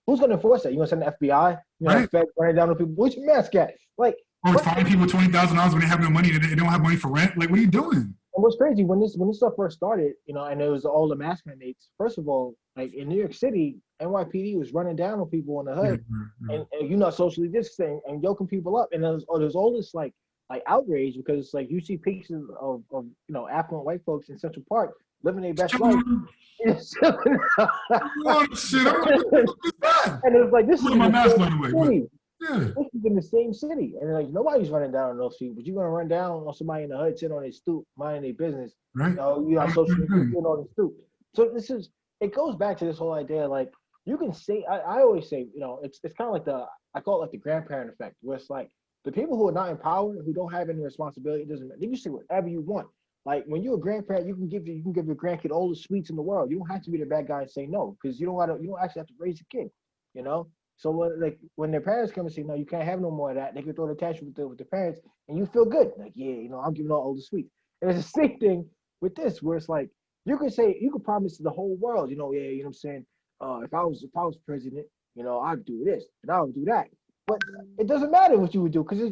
S2: who's going to enforce that? You want to send the FBI? You know,
S1: Right.
S2: Fed running down on people. Where's your mask at? Like,
S1: Or fine people $20,000 when they have no money, they don't have money for rent. Like, what are you doing?
S2: And what's crazy when this stuff first started, you know, and it was all the mask mandates. First of all, like in New York City, NYPD was running down on people in the hood, and you're not socially distancing and yoking people up, and there's all this like outrage because like you see pictures of you know affluent white folks in Central Park living their best life.
S1: Oh shit! I'm like, what is that?
S2: And it was like this is
S1: My
S2: in
S1: mask,
S2: the
S1: by
S2: same
S1: the way.
S2: city.
S1: Yeah,
S2: This is in the same city, and like nobody's running down on those people, but you're gonna run down on somebody in the hood sitting on their stoop, minding their business.
S1: right.
S2: You know, you're not socially sitting on the stoop. So it goes back to this whole idea. Like you can say, I always say, you know, it's kind of like I call it like the grandparent effect, where it's like the people who are not in power, who don't have any responsibility, it doesn't matter. You can say whatever you want. Like when you're a grandparent, you can give your grandkid all the sweets in the world. You don't have to be the bad guy and say no, because you don't actually have to raise a kid. You know. So when their parents come and say no, you can't have no more of that, they can throw the tantrum with the parents, and you feel good. Like yeah, you know, I'm giving all the sweets. And it's the same thing with this, where it's like you could promise to the whole world, you know, yeah, you know what I'm saying. If I was president, you know, I'd do this and I would do that. But it doesn't matter what you would do because you're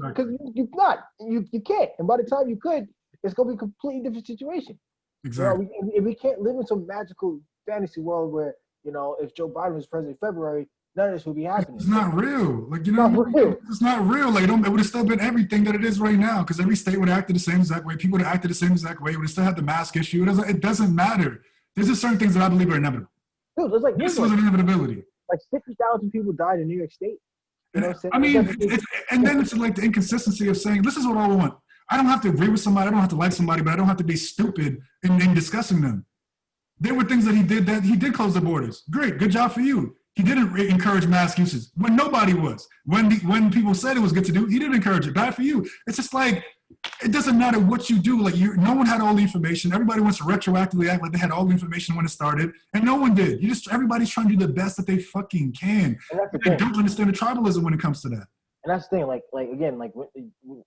S2: not. You can't. And by the time you could, it's gonna be a completely different situation.
S1: Exactly.
S2: You know, we can't live in some magical fantasy world where, you know, if Joe Biden was president in February, none of this would be happening.
S1: It's not real. Like, you
S2: It's
S1: know
S2: not
S1: what I mean?
S2: real.
S1: It's not real. Like, it would have still been everything that it is right now because every state would have acted the same exact way. People would have acted the same exact way. We would have still had the mask issue. It doesn't matter. There's just certain things that I believe are inevitable.
S2: Dude, there's like
S1: This was an inevitability.
S2: like 60,000 people died in New York State. You know what I'm saying?
S1: I mean, and then it's like the inconsistency of saying, this is what I want. I don't have to agree with somebody. I don't have to like somebody, but I don't have to be stupid in discussing them. There were things that he did close the borders. Great. Good job for you. He didn't encourage mask usage when nobody was. When people said it was good to do, he didn't encourage it. Bad for you. It's just like, it doesn't matter what you do. Like no one had all the information. Everybody wants to retroactively act like they had all the information when it started, and no one did. Everybody's trying to do the best that they fucking can.
S2: And that's the
S1: They
S2: thing.
S1: don't understand the tribalism when it comes to that.
S2: And that's the thing. Like again, like when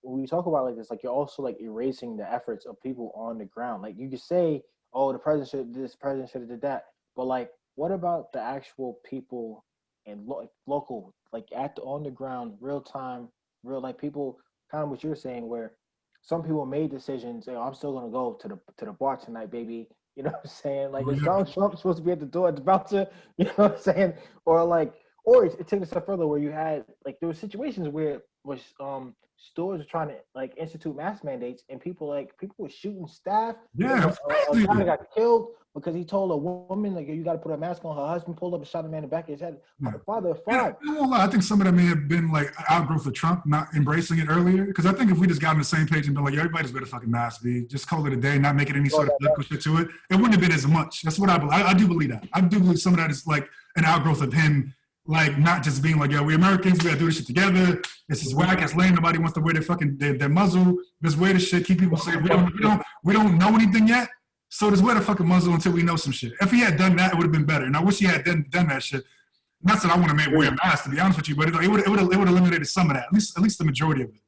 S2: we talk about like this, like you're also like erasing the efforts of people on the ground. Like you could say, oh, the president should have did this, president should have did that, but like, what about the actual people and local, like on the ground, real time, real like people, kind of what you're saying, where some people made decisions. You know, I'm still gonna go to the bar tonight, baby. You know what I'm saying? Like, is Donald Trump supposed to be at the door at the bouncer? You know what I'm saying? Or it takes a step further where you had like there were situations where stores were trying to like institute mask mandates and people were shooting staff.
S1: Yeah,
S2: A guy got killed because he told a woman like you got to put a mask on. Her husband pulled up and shot a man in the back of his head.
S1: yeah.
S2: Father of five.
S1: Yeah, I think some of that may have been like outgrowth of Trump not embracing it earlier. Because I think if we just got on the same page and been like, everybody's better fucking mask be, just call it a day, not making any sort of political shit to it, it wouldn't have been as much. That's what I believe. I do believe that. I do believe some of that is like an outgrowth of him. Like not just being like, yo, we Americans, we gotta do this shit together. This is whack, it's lame. Nobody wants to wear their muzzle. Just wear the shit. Keep people safe. We don't know anything yet. So just wear the fucking muzzle until we know some shit. If he had done that, it would have been better. And I wish he had done that shit. Not that I want to wear a mask, to be honest with you, but it would have eliminated some of that. At least the majority of it.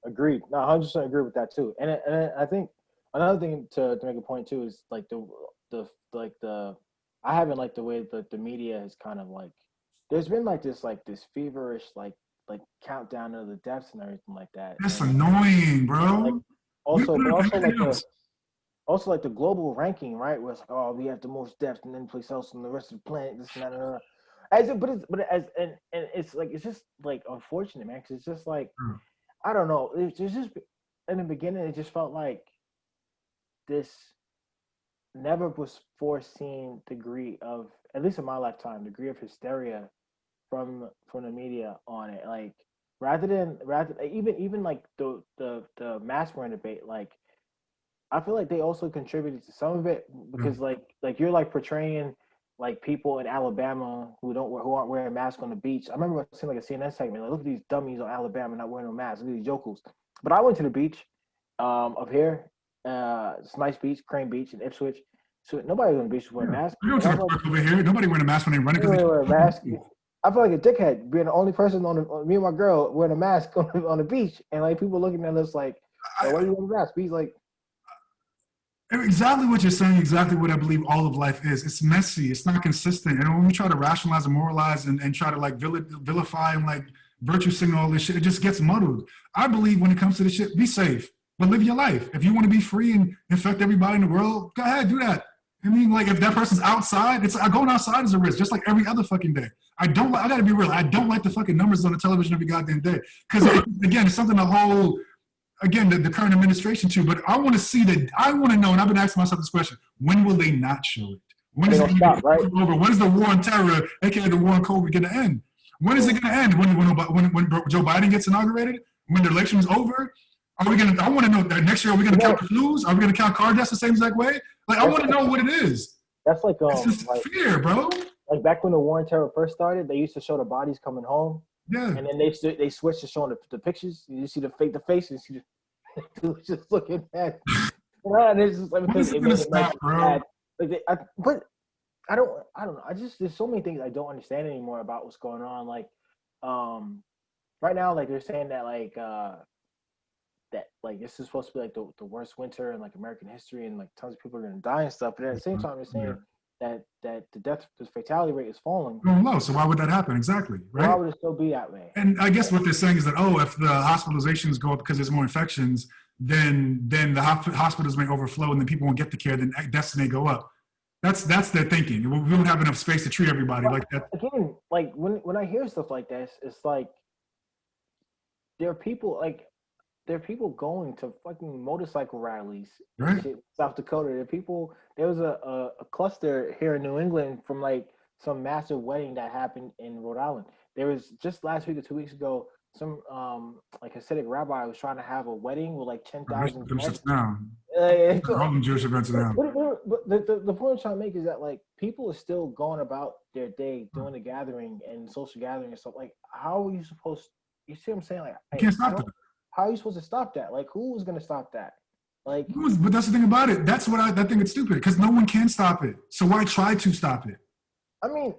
S2: Agreed. No, 100% agree with that too. And I think another thing to make a point too is like I haven't liked the way that the media has kind of like. There's been like this feverish like countdown of the deaths and everything like that.
S1: That's annoying, bro.
S2: Like, also like the global ranking, right? Where it's like, oh, we have the most deaths and then place else on the rest of the planet, this and that. It's like it's just like unfortunate, man. Cause it's just like I don't know. It's just in the beginning, it just felt like this never was foreseen degree of, at least in my lifetime, degree of hysteria from the media on it. Like rather even like the mask wearing debate, like I feel like they also contributed to some of it
S1: Yeah.
S2: because like you're like portraying like people in Alabama who aren't wearing masks on the beach. I remember seeing like a CNN segment like, look at these dummies on Alabama not wearing no masks. Look at these yokels. But I went to the beach up here. It's a nice beach, Crane Beach in Ipswich. So nobody on the beach was wearing
S1: Yeah.
S2: masks.
S1: I go
S2: And
S1: to
S2: I
S1: the
S2: was like,
S1: park over here. Nobody wearing a mask when they running because
S2: nobody wearing a mask.
S1: they.
S2: I feel like a dickhead being the only person me and my girl wearing a mask on the beach, and like people looking at us like, "Yo, why are you wearing a mask?" He's like,
S1: Exactly what you're saying, exactly what I believe all of life is. It's messy, it's not consistent. And when we try to rationalize and moralize and try to like vilify and like virtue signal all this shit, it just gets muddled. I believe when it comes to this shit, be safe, but live your life. If you want to be free and infect everybody in the world, go ahead, do that. I mean, like if that person's outside, it's going outside is a risk, just like every other fucking day. I gotta be real. I don't like the fucking numbers on the television every goddamn day. Because again, it's something the whole again, the current administration too, but I want to see that. I want to know, and I've been asking myself this question: when will they not show it? When
S2: "They
S1: is it
S2: gonna
S1: going to
S2: stop, right?"
S1: be over? When is the war on terror, aka the war on COVID, going to end? When is it going to end? When Joe Biden gets inaugurated? When the election is over? Are we going to? I want to know that next year. Are we going to count the flus? Are we going to count car deaths the same exact way? Like, I want to know what it is.
S2: that's
S1: It's just fear, bro.
S2: like back when the war on terror first started, they used to show the bodies coming home,
S1: Yeah.
S2: and then they switched to showing the pictures. You see the faces, you see just looking at. And it's just like
S1: When
S2: because
S1: is it
S2: it
S1: going to
S2: made it like
S1: stop, bro?
S2: bad. Like but I don't know. I just there's so many things I don't understand anymore about what's going on. Like, right now, like they're saying that that like this is supposed to be like the worst winter in like American history, and like tons of people are gonna die and stuff. But at the same time, they're
S1: Yeah.
S2: saying that the fatality rate is falling.
S1: I don't know. So why would that happen? Exactly,
S2: Why
S1: right?
S2: would it still be that way?
S1: And I guess what they're saying is that, oh, if the hospitalizations go up because there's more infections, then the hospitals may overflow and then people won't get the care, then deaths may go up. That's their thinking. We don't have enough space to treat everybody
S2: But
S1: like that.
S2: again, like when I hear stuff like this, it's like there are people like there are people going to fucking motorcycle rallies and
S1: Right?
S2: shit in South Dakota. There was a cluster here in New England from like some massive wedding that happened in Rhode Island. There was just last week or 2 weeks ago, some like Hasidic rabbi was trying to have a wedding with like 10,000
S1: Them shit's
S2: guests.
S1: down.
S2: So,
S1: All them Jewish events are down.
S2: but the point I'm trying to make is that like people are still going about their day doing the gathering and social gathering and stuff. Like, how are you supposed? You see what I'm saying? Like,
S1: You
S2: hey,
S1: can't stop that.
S2: how are you supposed to stop that? Like, who is going to stop that? Like,
S1: But that's the thing about it. That's what I think it's stupid because no one can stop it. So why try to stop it?
S2: yeah.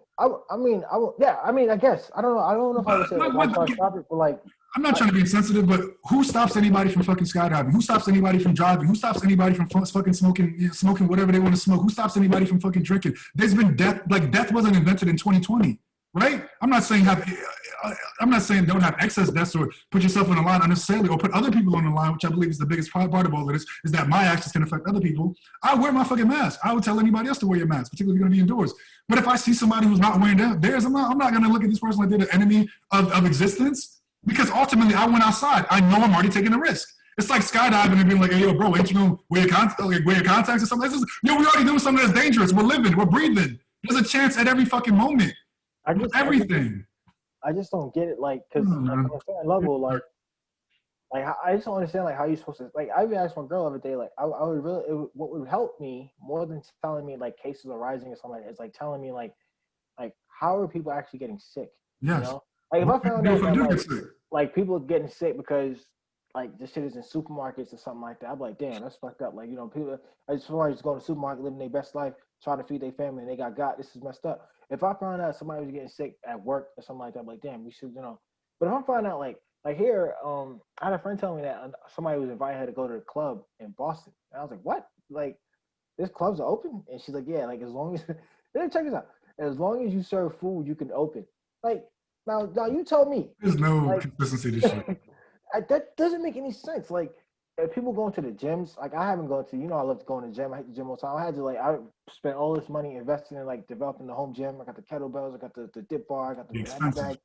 S2: I mean, I guess I don't know. I don't know if I would say like, why try to stop it, but like,
S1: I'm not trying to be insensitive, but who stops anybody from fucking skydiving? Who stops anybody from driving? Who stops anybody from fucking smoking whatever they want to smoke? Who stops anybody from fucking drinking? There's been death, like death wasn't invented in 2020, right? I'm not saying don't have excess deaths or put yourself on the line unnecessarily or put other people on the line, which I believe is the biggest part of all of this, is that my actions can affect other people. I wear my fucking mask. I would tell anybody else to wear your mask, particularly if you're going to be indoors. But if I see somebody who's not wearing theirs, I'm not going to look at this person like they're the enemy of existence. Because ultimately, I went outside. I know I'm already taking a risk. It's like skydiving and being like, hey, yo, bro, ain't you going to wear your contacts or something? We already doing something that's dangerous. We're living. We're breathing. There's a chance at every fucking moment. Everything.
S2: I just don't get it. Like, because like, on a certain level, like I just don't understand like how you supposed to like. I even asked my girl the other day, like, I would really what would help me more than telling me like cases are rising or something like that, it's like telling me like how are people actually getting sick?
S1: Yes.
S2: You know, like if I found out that like people getting sick because like this shit is in supermarkets or something like that, I'm like, damn, that's fucked up. Like, you know, people somebody just go to the supermarket, living their best life, trying to feed their family, and they got. This is messed up. If I found out somebody was getting sick at work or something like that, I'm like, damn, we should, you know. But if I find out like here, I had a friend tell me that somebody was inviting her to go to the club in Boston, and I was like, what? Like, this clubs are open? And she's like, yeah, like as long as check this out. As long as you serve food, you can open. Like, now you tell me.
S1: There's no
S2: like,
S1: consistency to shit.
S2: That doesn't make any sense. Like, if people going to the gyms, like I haven't gone to, you know, I love to go in the gym. I hit the gym all the time. I spent all this money investing in like developing the home gym. I got the kettlebells, I got the dip bar, I got the bag.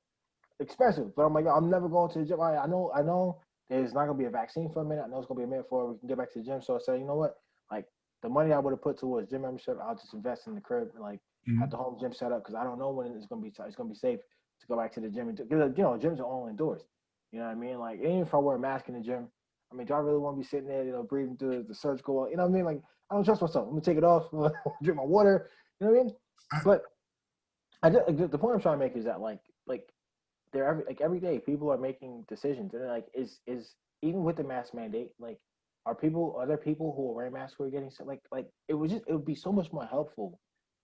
S2: Expensive, but I'm like, I'm never going to the gym. I know there's not gonna be a vaccine for a minute. I know it's gonna be a minute before we can get back to the gym. So I said, you know what? Like the money I would have put towards gym membership, I'll just invest in the crib and like have the home gym set up because I don't know when it's gonna be safe to go back to the gym. Because you know, gyms are all indoors. You know what I mean? Like, even if I wear a mask in the gym, I mean, do I really want to be sitting there, breathing through the surgical? You know what I mean? Like, I don't trust myself. I'm gonna take it off, drink my water. You know what I mean?
S1: I,
S2: But I just, like, the point I'm trying to make is that like they're every day people are making decisions, and like is even with the mask mandate, like are there people who are wearing masks who are getting sick? Like it would be so much more helpful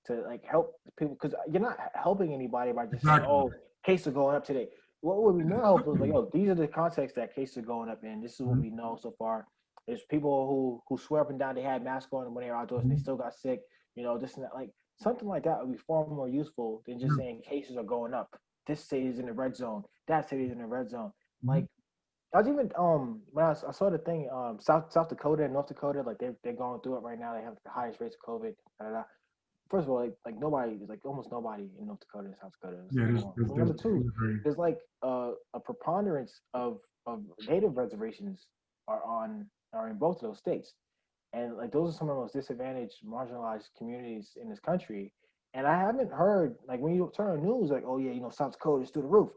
S2: to like help people, because you're not helping anybody by just saying,
S1: exactly.
S2: oh, cases are going up today. What would be more helpful is like, yo, these are the contexts that cases are going up in. This is what
S1: Mhm.
S2: we know so far. There's people who swear up and down they had masks on when they were outdoors and they
S1: Mhm.
S2: still got sick. This and that. Like something like that would be far more useful than just
S1: Yeah.
S2: saying cases are going up. This city is in the red zone. That city is in the red zone.
S1: Mhm.
S2: Like I was even when I saw the thing, South Dakota and North Dakota, like they're going through it right now. They have the highest rates of COVID. Da, da, da. First of all, like nobody, like almost nobody in North Dakota and South Dakota. That's
S1: Yeah,
S2: number one. Number two,
S1: there's very,
S2: there's like a preponderance of native reservations are in both of those states, and like those are some of the most disadvantaged, marginalized communities in this country. And I haven't heard, like, when you turn on the news, like, oh yeah, South Dakota is through the roof,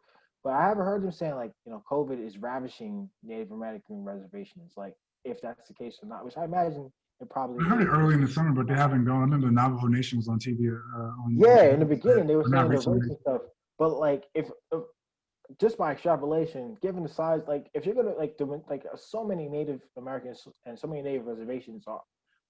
S2: but I haven't heard them saying like, COVID is ravishing Native American reservations, like if that's the case or not, which I imagine it probably
S1: I heard it
S2: is.
S1: early in the summer, but they haven't gone. I remember the Navajo Nation was on TV on
S2: Yeah, in the
S1: TV,
S2: beginning they were
S1: or not
S2: saying the
S1: recently.
S2: race and stuff, but like if just by extrapolation, given the size, like if you're gonna so many Native Americans and so many Native reservations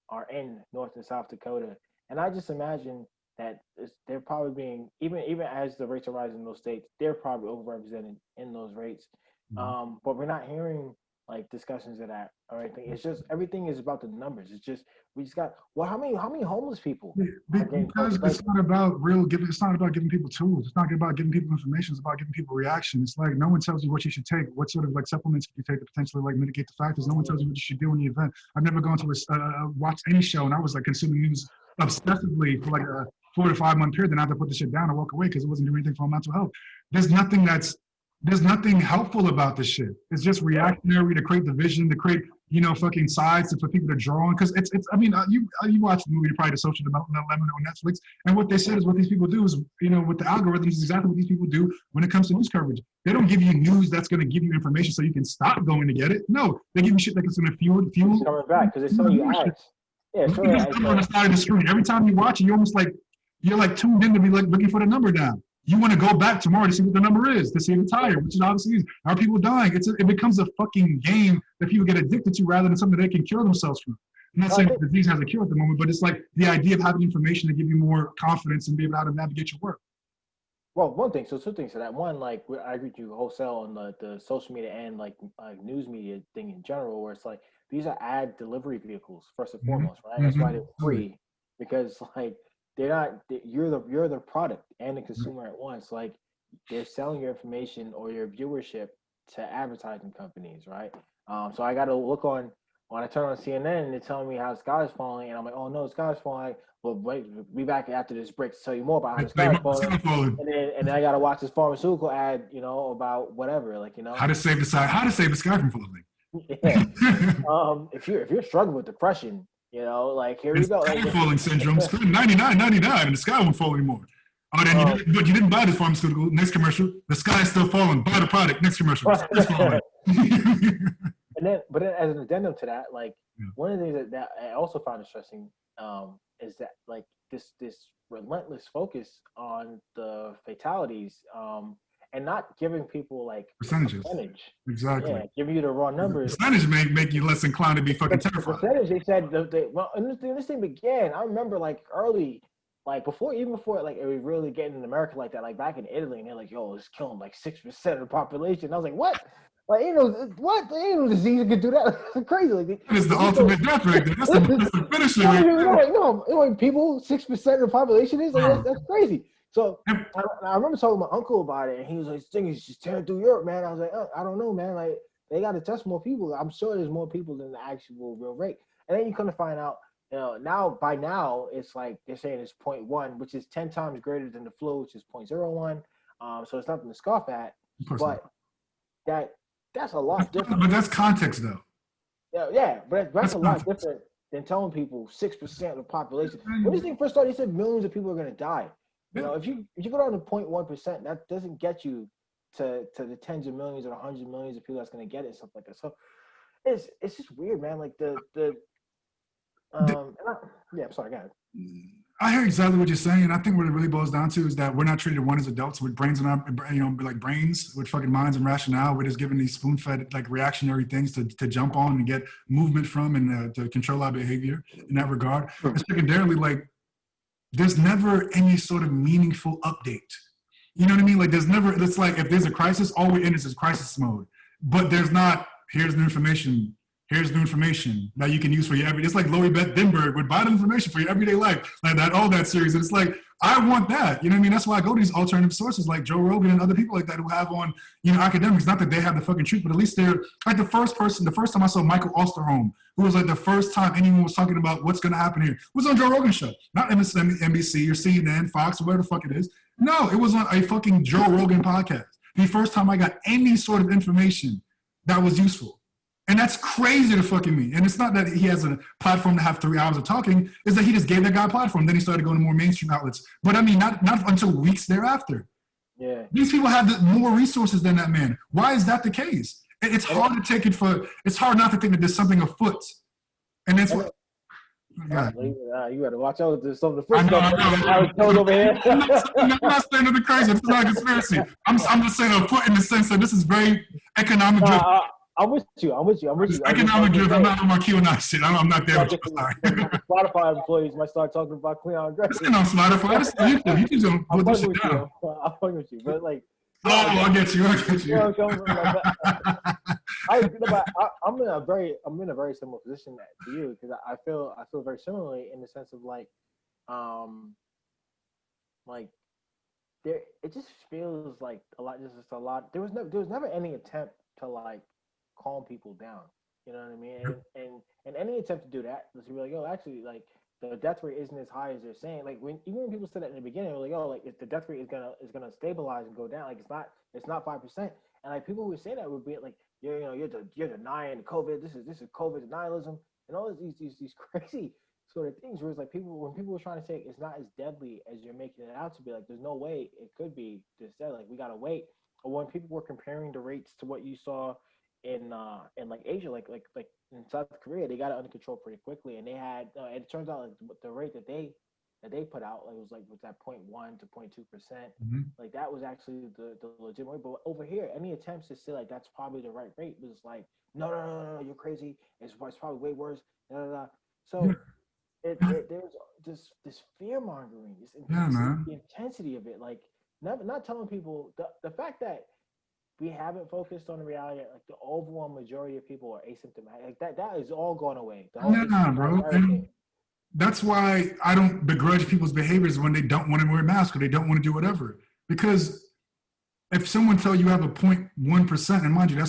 S2: are in North and South Dakota, and I just imagine that they're probably being, even as the rates are rising in those states, they're probably overrepresented in those rates.
S1: Mhm.
S2: But we're not hearing like discussions of that or anything. It's just everything is about the numbers. It's just we just got, well, how many homeless people are getting
S1: Because
S2: COVID? Like,
S1: it's not about real giving. It's not about giving people tools. It's not about giving people information. It's about giving people reaction. It's like no one tells you what you should take. What sort of like supplements can you take to potentially like mitigate the factors? No one tells you what you should do in the event. I've never gone to watch any show, and I was like consuming news obsessively for like a 4 to 5 month period. Then I had to put the shit down and walk away because it wasn't doing anything for my mental health. There's nothing that's there's nothing helpful about this shit. It's just
S2: right.
S1: reactionary to create division, to create fucking sides for people to draw on. Because it's. I mean, you watch the movie, probably The Social Dilemma on Netflix, and what they said is what these people do is, with the algorithms, is exactly what these people do when it comes to news coverage. They don't give you news that's going to give you information so you can stop going to get it. No, they give you shit that's going to
S2: It's
S1: fuel
S2: coming back because they're selling you
S1: viewership.
S2: ads. Yeah,
S1: Look at
S2: sure.
S1: this number on the side of the screen. Every time you watch it, you're like tuned in to be like looking for the number down. You want to go back tomorrow to see what the number is, to see if it's higher, which is obviously are people dying. It becomes a fucking game that people get addicted to rather than something they can cure themselves from. I'm not
S2: I
S1: saying
S2: think,
S1: the disease has a cure at the moment, but it's like the idea of having information to give you more confidence and be able to navigate your work.
S2: well, one thing, so two things to that. One, like I agree with you wholesale on the social media and like news media thing in general, where it's like these are ad delivery vehicles first and
S1: Mm-hmm.
S2: foremost, right? That's why they're
S1: Mm-hmm.
S2: free, because like they're not you're the product and the consumer at once. Like they're selling your information or your viewership to advertising companies, right? So I got to look on when I turn on CNN and they're telling me how the sky is falling, and I'm like, oh no, the sky is falling. Well, wait, be back after this break to tell you more about how the
S1: It's like
S2: sky is falling.
S1: falling.
S2: And then I gotta watch this pharmaceutical ad, about whatever,
S1: How to save the sky? How to save the sky from falling?
S2: yeah. If you're struggling with depression, like here we
S1: It's
S2: go.
S1: sky
S2: Like,
S1: falling syndrome. Spend 99.99 and the sky won't fall anymore. Oh, then
S2: um,
S1: but you didn't buy this pharmaceutical. Next commercial, the sky is still falling. Buy the product. Next commercial, the sky is falling.
S2: but then as an addendum to that, like
S1: Yeah.
S2: one of the things that I also found interesting, is that like this relentless focus on the fatalities, and not giving people like a
S1: Percentages.
S2: percentage.
S1: Exactly.
S2: Yeah, giving you the raw
S1: The
S2: numbers.
S1: percentage make you less inclined to be fucking
S2: The
S1: terrified.
S2: percentage they said well, and this thing began. I remember like early, like even before like it was really getting in America like that, like back in Italy, and they're like, "Yo, it's killing like 6% of the population." I was like, "What? Like, what? Ain't no disease that could do that. It's crazy. Like,
S1: That is the
S2: they just don't."
S1: ultimate death right there. That's the finisher
S2: No,
S1: right
S2: like no, like people, 6% of the population is like
S1: there.
S2: that's crazy. So
S1: And
S2: I remember talking to my uncle about it, and he was like, "This thing is just tearing through Europe, man." I was like, "I don't know, man. Like they got to test more people. I'm sure there's more people than the actual real rate." And then you kind of find out, now it's like they're saying it's zero point 0.1, which is 10 times greater than the flu, which is 0.01. So it's nothing to scoff at, but that that's a lot different.
S1: but that's context though.
S2: Yeah, but that's
S1: That's
S2: a lot
S1: context.
S2: different than telling people 6% of the population. When
S1: And,
S2: this thing first started, they said millions of people are going to die.
S1: yeah.
S2: If you go down to 0.1%, that doesn't get you to the tens of millions or the hundreds of millions of people that's going to get it and stuff like that. So it's just weird, man. Like yeah, I'm sorry, go ahead.
S1: I hear exactly what you're saying. I think what it really boils down to is that we're not treated one as adults with brains and like brains with fucking minds and rationale. We're just given these spoon-fed like reactionary things to jump on and get movement from and to control our behavior in that regard. And secondarily, like there's never any sort of meaningful update. You know what I mean? Like there's never. It's like if there's a crisis, all we're in is crisis mode. But there's not. Here's the information. Here's new information that you can use for your everyday. It's like Lori Beth Denberg with vital information for your everyday life, like that, all that series. And it's like, I want that. You know what I mean? That's why I go to these alternative sources like Joe Rogan and other people like that who have on, academics. Not that they have the fucking truth, but at least they're like the first time I saw Michael Osterholm, who was like the first time anyone was talking about what's going to happen here, was on Joe Rogan's show, not NBC or CNN, Fox, or whatever the fuck it is. No, it was on a fucking Joe Rogan podcast. The first time I got any sort of information that was useful. And that's crazy to fucking me. And it's not that he has a platform to have 3 hours of talking, it's that he just gave that guy a platform. Then he started going to more mainstream outlets. But I mean, not until weeks thereafter.
S2: Yeah.
S1: These people have more resources than that man. Why is that the case? It's hard to take it it's hard not to think that there's something afoot. And that's what.
S2: You got to watch out with some of the foot stuff.
S1: I was over here. I'm not saying nothing crazy. It's not a conspiracy. I'm just saying afoot in the sense that this is very economic driven.
S2: I'm with you.
S1: Economic driven. I'm not on my QAnon shit. I'm not there.
S2: Spotify employees might start talking about Cleon Gray.
S1: It's on Spotify. YouTube's gonna put this shit down.
S2: I'm fucking with you, but like.
S1: I get you.
S2: I'm in a very similar position to you because I feel very similarly in the sense of like there it just feels like a lot. There's just a lot. There was never any attempt to like calm people down. You know what I mean? And any attempt to do that was really like, actually, like the death rate isn't as high as they're saying. Like even when people said that in the beginning, they're like, like if the death rate is gonna stabilize and go down, like it's not 5%. And like people would say that would be like, you're denying COVID. This is COVID denialism and all these crazy sort of things. Where it's like when people were trying to say it's not as deadly as you're making it out to be, like there's no way it could be this deadly. Like we gotta wait. Or when people were comparing the rates to what you saw in like Asia, like in South Korea, they got it under control pretty quickly, and they had. It turns out like the rate that they put out, like, was that 0.1 to 0.2%.
S1: Mm-hmm.
S2: Like that was actually the legitimate rate. But over here, any attempts to say like that's probably the right rate was like, no, you're crazy. It's probably way worse. So there's this fear mongering, the intensity of it, like not telling people the fact that we haven't focused on the reality. Like the overall majority of people are asymptomatic. Like that is all gone away.
S1: Bro. And that's why I don't begrudge people's behaviors when they don't want to wear a mask or they don't want to do whatever. Because if someone tells you have a 0.1%, and mind you,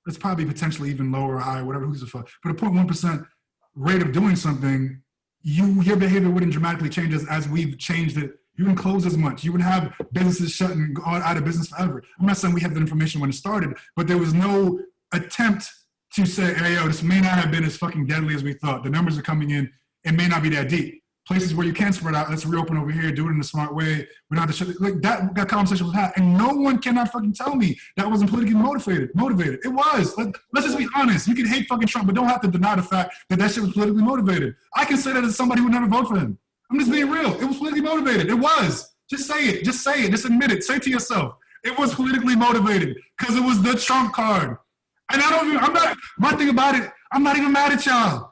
S1: it's probably potentially even lower or higher, whatever, who's the fuck. But a 0.1% rate of doing something, your behavior wouldn't dramatically change as we've changed it. You wouldn't close as much. You wouldn't have businesses shut and go out of business forever. I'm not saying we had the information when it started, but there was no attempt to say, hey, this may not have been as fucking deadly as we thought. The numbers are coming in. It may not be that deep. Places where you can spread out, let's reopen over here, do it in a smart way. We don't have to shut it. Like that conversation was had. And no one cannot fucking tell me that wasn't politically motivated. It was. Let's just be honest. You can hate fucking Trump, but don't have to deny the fact that shit was politically motivated. I can say that as somebody who would never vote for him. I'm just being real. It was politically motivated. It was. Just say it. Just admit it. Say it to yourself. It was politically motivated because it was the Trump card. And my thing about it, I'm not even mad at y'all.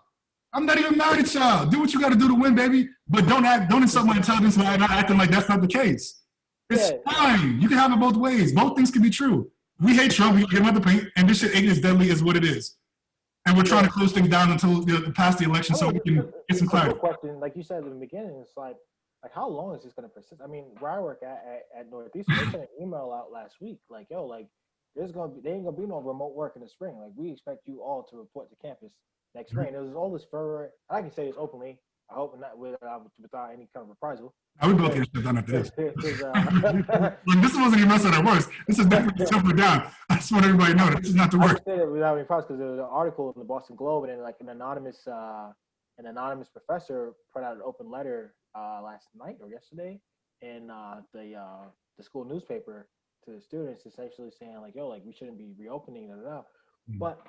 S1: Do what you got to do to win, baby. But don't insult my intelligence by not acting like that's not the case. It's fine. You can have it both ways. Both things can be true. We hate Trump. We get him out the paint. And this shit ain't as deadly as what it is. And we're trying to close things down until past the election so we can get some clarity.
S2: Question, like you said in the beginning, it's like how long is this going to persist? I mean, where I work at Northeastern, they sent an email out last week, like, yo, like there ain't gonna be no remote work in the spring. Like we expect you all to report to campus next spring. There's all this fervor, and I can say this openly. I hope not without any kind of reprisal.
S1: I would both get shut down after this. Like this wasn't even messing at worst. This is definitely tougher down. I just want everybody to know that this is not the worst.
S2: I say that without any reprisal because there was an article in the Boston Globe, and then like an anonymous professor put out an open letter last night or yesterday in the school newspaper to the students, essentially saying like, yo, like we shouldn't be reopening, da, da, da.
S1: Mm.
S2: But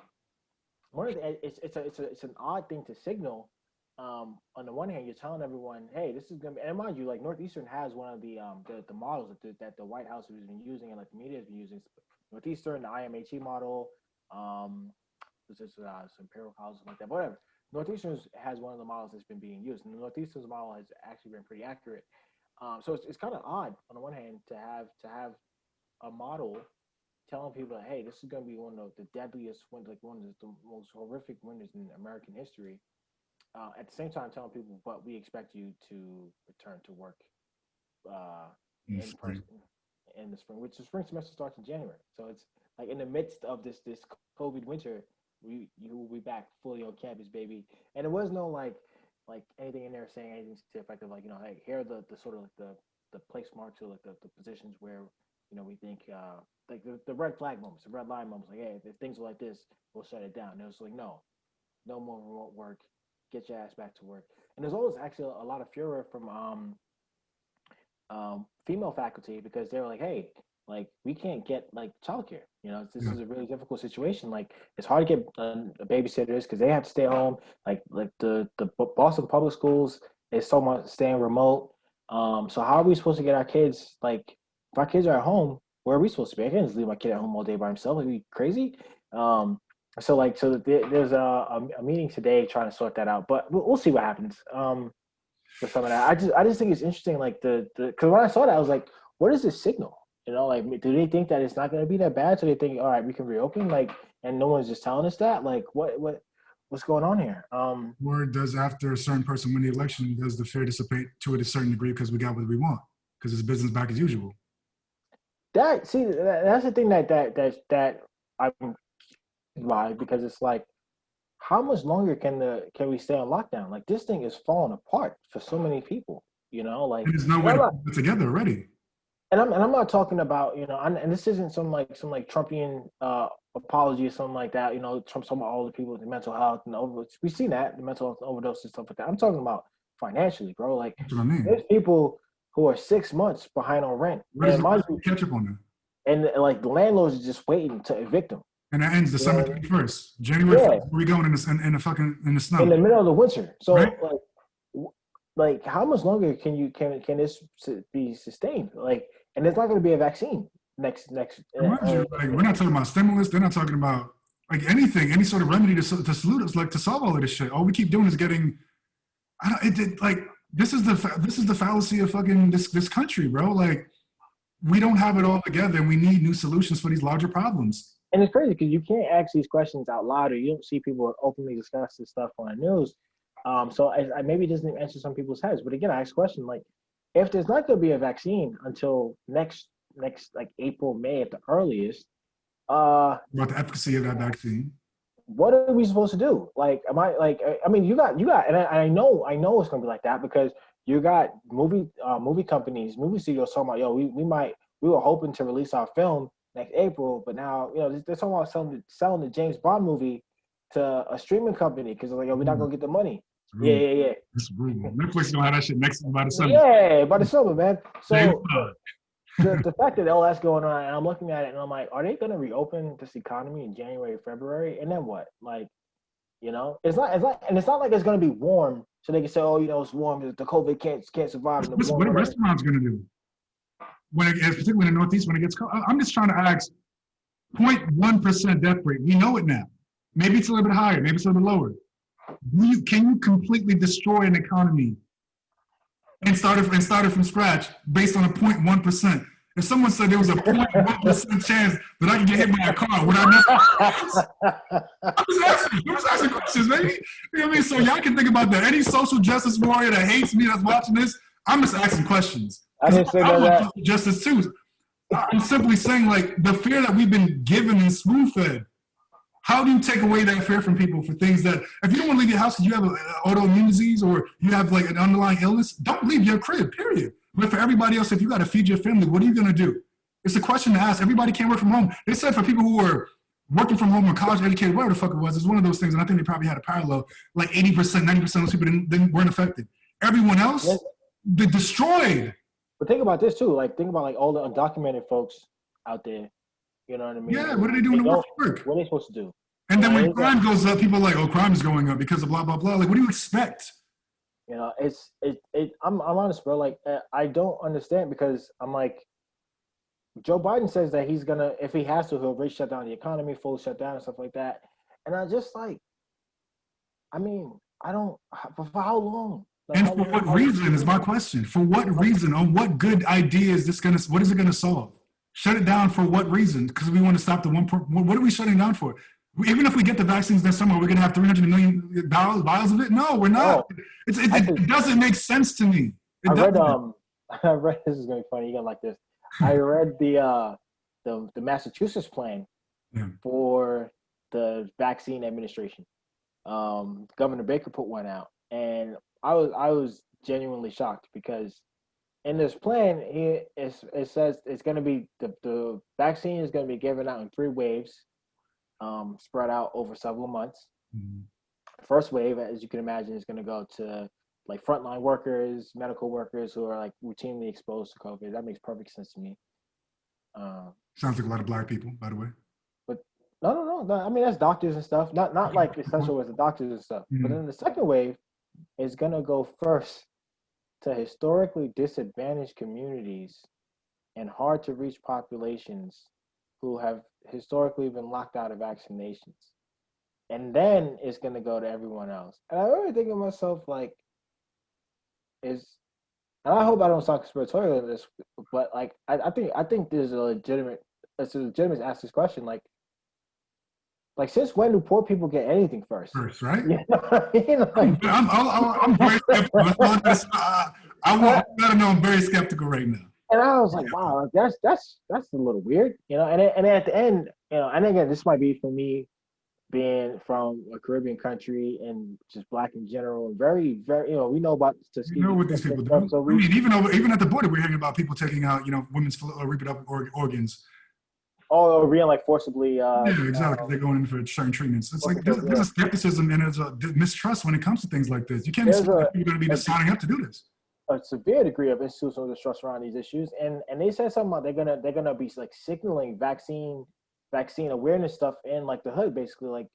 S2: one of the, it's an odd thing to signal. On the one hand, you're telling everyone, hey, this is gonna be, and mind you, like Northeastern has one of the models that the White House has been using and like the media has been using. Northeastern, the IMHE model, this is some imperial colleges like that, but whatever. Northeastern has one of the models that's been being used, and the Northeastern's model has actually been pretty accurate. So it's kind of odd on the one hand to have a model telling people, hey, this is going to be one of the deadliest winters, like one of the most horrific winters in American history. At the same time, telling people, but we expect you to return to work in person in the spring, which the spring semester starts in January. So it's like in the midst of this COVID winter, you will be back fully on campus, baby. And there was no like anything in there saying anything to the effect of like, you know, hey, here are the sort of like the place marks or like the positions where, you know, we think like the red flag moments, the red line moments, like, hey, if things are like this, we'll shut it down. And it was like, no more remote work. Get your ass back to work. And there's always actually a lot of furor from female faculty because they were like, hey, like we can't get like childcare. You know, this is a really difficult situation. Like it's hard to get babysitters because they have to stay home. Like the Boston public schools is so much staying remote. So how are we supposed to get our kids? Like if our kids are at home, where are we supposed to be? I can't just leave my kid at home all day by himself. Are you crazy? So there's a meeting today trying to sort that out, but we'll see what happens. For some of that, I just think it's interesting. Like because when I saw that, I was like, what is this signal? You know, like do they think that it's not going to be that bad? So they think, all right, we can reopen. Like, and no one's just telling us that. Like, what's going on here?
S1: Or does after a certain person win the election, does the fear dissipate to a certain degree because we got what we want? Because it's business back as usual.
S2: That's the thing that I'm why, because it's like, how much longer can we stay on lockdown? Like this thing is falling apart for so many people, you know, like
S1: there's no way to put it together already.
S2: And I'm not talking about, you know, and this isn't some Trumpian apology or something like that, you know, Trump's talking about all the people with the mental health and we've seen that, the mental health overdose and stuff like that. I'm talking about financially, bro. Like
S1: that's what I mean.
S2: There's people who are 6 months behind on rent.
S1: Where does the catch up on that?
S2: And like the landlords are just waiting to evict them.
S1: And that ends December 31st. January 1st, where we going in the snow?
S2: In the middle of the winter. So
S1: right?
S2: like how much longer can this be sustained? Like, and there's not going to be a vaccine next.
S1: Like, we're not talking about stimulus. They're not talking about like anything, any sort of remedy to salute us, like to solve all of this shit. All we keep doing is getting. This is the fallacy of fucking this country, bro. Like we don't have it all together, and we need new solutions for these larger problems.
S2: And it's crazy because you can't ask these questions out loud, or you don't see people openly discuss this stuff on the news. So I maybe it doesn't answer some people's heads. But again, I ask a question like, if there's not going to be a vaccine until next like April, May at the earliest,
S1: about the efficacy of that vaccine,
S2: what are we supposed to do? Like, am I like? I mean, you got, and I know it's going to be like that because you got movie companies, movie studios talking about, yo, we were hoping to release our film next April, but now, you know, they're talking about selling the James Bond movie to a streaming company because they're like, yo, we're not gonna get the money. Yeah.
S1: It's brutal. Netflix gonna have that shit next by the summer.
S2: Yeah, by the summer, man. So the fact that all that's going on, and I'm looking at it and I'm like, are they gonna reopen this economy in January, February, and then what? Like, you know, it's not like it's gonna be warm, so they can say, oh, you know, it's warm. The COVID can't survive.
S1: What are restaurants gonna do? Particularly in the Northeast, when it gets cold, I'm just trying to ask 0.1% death rate. We know it now. Maybe it's a little bit higher, maybe it's a little bit lower. Can you completely destroy an economy and start it from scratch based on a 0.1%? If someone said there was a 0.1% chance that I could get hit by a car, would I never? I'm just asking questions, baby. You know what I mean? So y'all can think about that. Any social justice warrior that hates me that's watching this, I'm just asking questions.
S2: I didn't say that.
S1: Justice too. I'm simply saying, like, the fear that we've been given and spoon-fed. How do you take away that fear from people for things that, if you don't want to leave your house because you have autoimmune disease or you have like an underlying illness, don't leave your crib, period. But for everybody else, if you got to feed your family, what are you going to do? It's a question to ask. Everybody can't work from home. They said for people who were working from home or college educated, whatever the fuck it was, it's one of those things, and I think they probably had a parallel, like 80%, 90% of those people weren't affected. Everyone else, they destroyed.
S2: But think about this too. Like, think about like all the undocumented folks out there. You know what I mean?
S1: Yeah, what are they doing to work?
S2: What are they supposed to do?
S1: And then when crime goes up, people are like, oh, crime is going up because of blah, blah, blah. Like, what do you expect?
S2: You know, I'm honest, bro. Like, I don't understand because I'm like, Joe Biden says that he's gonna, if he has to, he'll shut down the economy, full shutdown and stuff like that. And I just like, I mean, I don't, for how long? Like,
S1: And for what reason is my question. For what reason? On what good idea is this going to, what is it going to solve? Shut it down for what reason? Because we want to stop the one, what are we shutting down for? Even if we get the vaccines this summer, we're going to have 300 million vials of it? No, we're not.
S2: No.
S1: It doesn't make sense to me.
S2: I read, this is going to be funny, you're going to like this. I read the Massachusetts plan for the vaccine administration. Governor Baker put one out, and I was genuinely shocked because in this plan, it says it's going to be the vaccine is going to be given out in 3 waves, spread out over several months. Mm-hmm. First wave, as you can imagine, is going to go to like frontline workers, medical workers who are like routinely exposed to COVID. That makes perfect sense to me.
S1: Sounds like a lot of Black people, by the way.
S2: But no. I mean, that's doctors and stuff. Not like essential as the doctors and stuff. Mm-hmm. But then the second wave is gonna go first to historically disadvantaged communities and hard to reach populations who have historically been locked out of vaccinations. And then it's gonna go to everyone else. And I really think to myself, like, and I hope I don't sound conspiratorial in this, but like I think there's it's legitimate to ask this question, like since when do poor people get anything first?
S1: First, right?
S2: You know what I mean? Like,
S1: I'm very skeptical. I want to know I'm very skeptical right now.
S2: And I was like, wow, that's a little weird, you know. And at the end, you know, and again, this might be for me being from a Caribbean country and just Black in general, and very, very, you know, we know about Tuskegee.
S1: You know what these people do. So I mean, even at the border, we're hearing about people taking out, you know, women's reproductive organs.
S2: Oh, or being like forcibly.
S1: Yeah, exactly. They're going in for certain treatments. It's like there's a skepticism and there's a mistrust when it comes to things like this. You can't expect people going to be just signing up to do this.
S2: A severe degree of institutional distrust around these issues, and they said something about they're gonna be like signaling vaccine awareness stuff in like the hood, basically like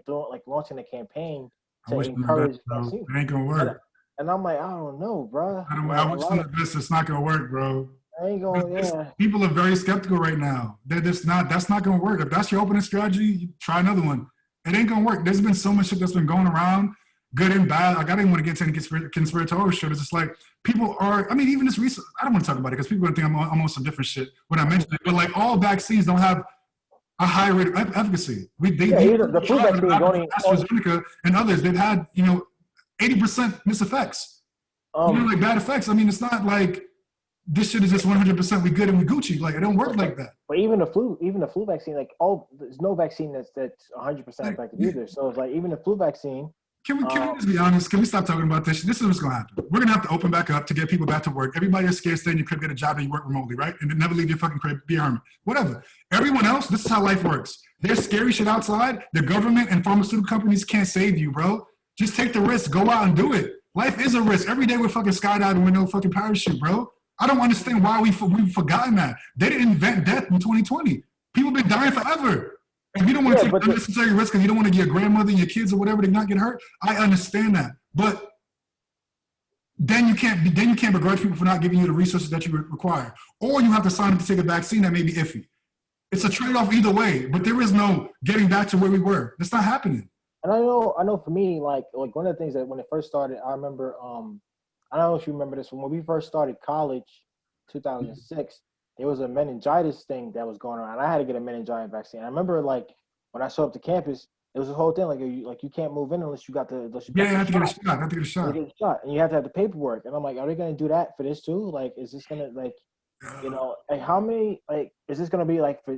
S2: doing like launching a campaign to encourage vaccine.
S1: It ain't gonna work.
S2: And I'm like, I don't know, bro.
S1: I wish this. It's not gonna work, bro.
S2: Ain't going.
S1: People are very skeptical right now. That's not gonna work. If that's your opening strategy, try another one. It ain't gonna work. There's been so much shit that's been going around, good and bad. Like I didn't want to get to any conspiratorial shit. It's just like people are. I mean, even this recent. I don't want to talk about it because people are gonna think I'm on some different shit when I mention it. But like all vaccines don't have a high rate of efficacy. The flu vaccine, AstraZeneca and others, they've had 80% miseffects. Like bad effects. I mean, it's not like this shit is just 100% we good and we Gucci. Like it don't work like that.
S2: But even the flu vaccine, like there's no vaccine that's 100% effective either. So it's like even the flu vaccine.
S1: Can we just be honest? Can we stop talking about this? This is what's going to happen. We're going to have to open back up to get people back to work. Everybody is scared, stay in your crib, get a job, and you work remotely, right? And then never leave your fucking crib, be a hermit. Whatever. Everyone else, this is how life works. There's scary shit outside. The government and pharmaceutical companies can't save you, bro. Just take the risk. Go out and do it. Life is a risk. Every day we're fucking skydiving with no fucking parachute, bro. I don't understand why we've forgotten that. They didn't invent death in 2020. People been dying forever. If you don't want to take unnecessary risk because you don't want to get your grandmother and your kids or whatever to not get hurt, I understand that. But then you can't begrudge people for not giving you the resources that you require. Or you have to sign up to take a vaccine that may be iffy. It's a trade-off either way, but there is no getting back to where we were. It's not happening.
S2: And I know for me, like one of the things that when it first started, I remember, I don't know if you remember this, when we first started college, 2006, there was a meningitis thing that was going on. I had to get a meningitis vaccine. I remember like when I showed up to campus, there was a whole thing like you can't move in unless you got the
S1: you have to get a shot. You have to get a shot.
S2: And you have to have the paperwork. And I'm like, are they going to do that for this too? Like, is this going to like, like how many is this going to be like for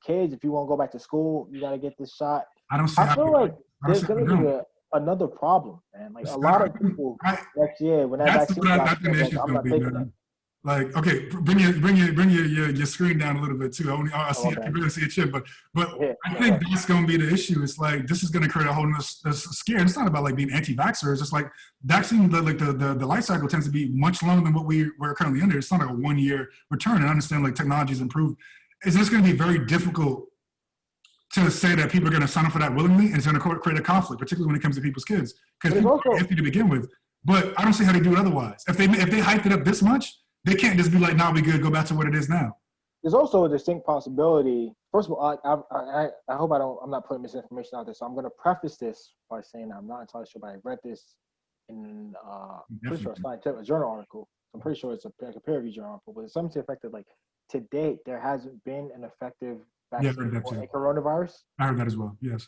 S2: kids? If you want to go back to school, you got to get this shot. I feel like there's going to be another problem, man. Like a lot of people next year when that vaccine got, I'm not taking that.
S1: Like, okay, bring your screen down a little bit too. I see, I can really see a chip, but I think that's going to be the issue. It's like this is going to create a whole new scare. It's not about like being anti-vaxxers. It's like vaccine, the life cycle tends to be much longer than what we're currently under. It's not like a 1 year return. And I understand like technology's improved it's just going to be very difficult to say that people are going to sign up for that willingly, and it's going to create a conflict, particularly when it comes to people's kids, because people are iffy to begin with. But I don't see how they do it otherwise. If they hyped it up this much, they can't just be like, "Nah, we good. Go back to what it is now."
S2: There's also a distinct possibility. First of all, I hope I'm not putting misinformation out there. So I'm going to preface this by saying I'm not entirely sure, but I read this in pretty sure it's a journal article. I'm pretty sure it's a peer review journal article, but it's something to the effect of like, to date there hasn't been an effective vaccine for a coronavirus.
S1: I heard that as well. Yes.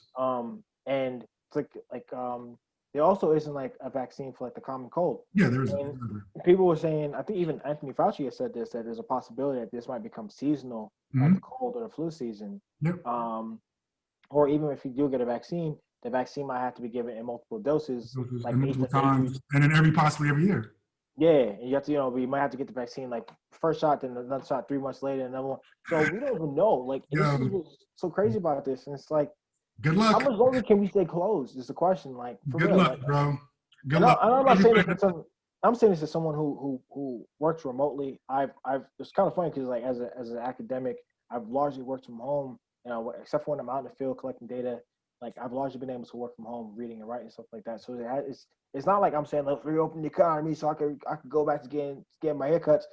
S2: And it's there also isn't like a vaccine for like the common cold.
S1: Yeah, there is.
S2: People were saying, I think even Anthony Fauci has said this, that there's a possibility that this might become seasonal, like the cold or the flu season.
S1: Yep.
S2: Or even if you do get a vaccine, the vaccine might have to be given in multiple doses, like
S1: multiple times, and then possibly every year.
S2: Yeah, and you have to, we might have to get the vaccine like first shot, then another shot 3 months later, and another one. So we don't even know. Like, this is what's so crazy about this, and it's like,
S1: good luck.
S2: How much longer can we stay closed? Is the question. Like, for
S1: good
S2: real,
S1: luck,
S2: like,
S1: bro. Good luck.
S2: I'm not saying this. I'm saying this as someone who works remotely. It's kind of funny because like as an academic, I've largely worked from home. Except for when I'm out in the field collecting data. Like, I've largely been able to work from home, reading and writing stuff like that. So it's not like I'm saying let's reopen the economy so I could go back to getting my haircuts.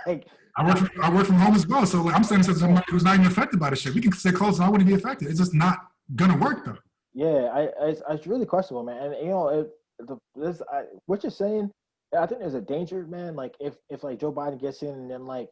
S2: Like,
S1: I work from home as well. So like, I'm saying this as somebody who's not even affected by this shit. We can stay close and I wouldn't be affected. It's just not gonna work though.
S2: Yeah, it's really questionable, man. And what you're saying, I think there's a danger, man. Like if like Joe Biden gets in and then like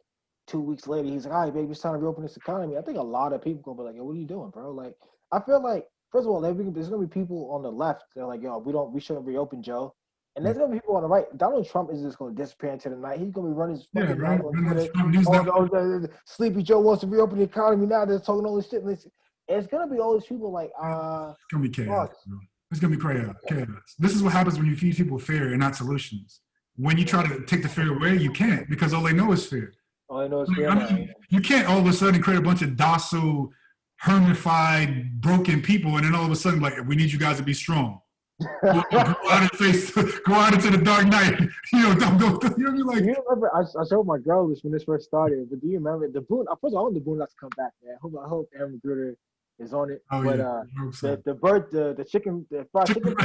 S2: 2 weeks later he's like, "All right, baby, it's time to reopen this economy." I think a lot of people gonna be like, "Yo, what are you doing, bro?" Like, I feel like first of all, there's gonna be people on the left that are like, "Yo, we shouldn't reopen Joe." And there's gonna be people on the right. Donald Trump is just gonna disappear into the night. He's gonna be running his fucking mouth on Twitter. Sleepy Joe wants to reopen the economy now. They're talking all this shit. It's gonna be all these people like
S1: it's gonna be chaos. It's gonna be chaos. This is what happens when you feed people fear and not solutions. When you try to take the fear away, you can't, because all they know is fear.
S2: All they know is fear.
S1: You can't all of a sudden create a bunch of docile, hermified, broken people, and then all of a sudden, like, we need you guys to be strong. go out into the dark night. Don't you like?
S2: You remember? I showed my girl this when this first started. But do you remember the Boone? First of all, I want the Boone not to come back, man. I hope Aaron Magruder is on it.
S1: Oh,
S2: but
S1: yeah.
S2: the chicken, the fried chicken.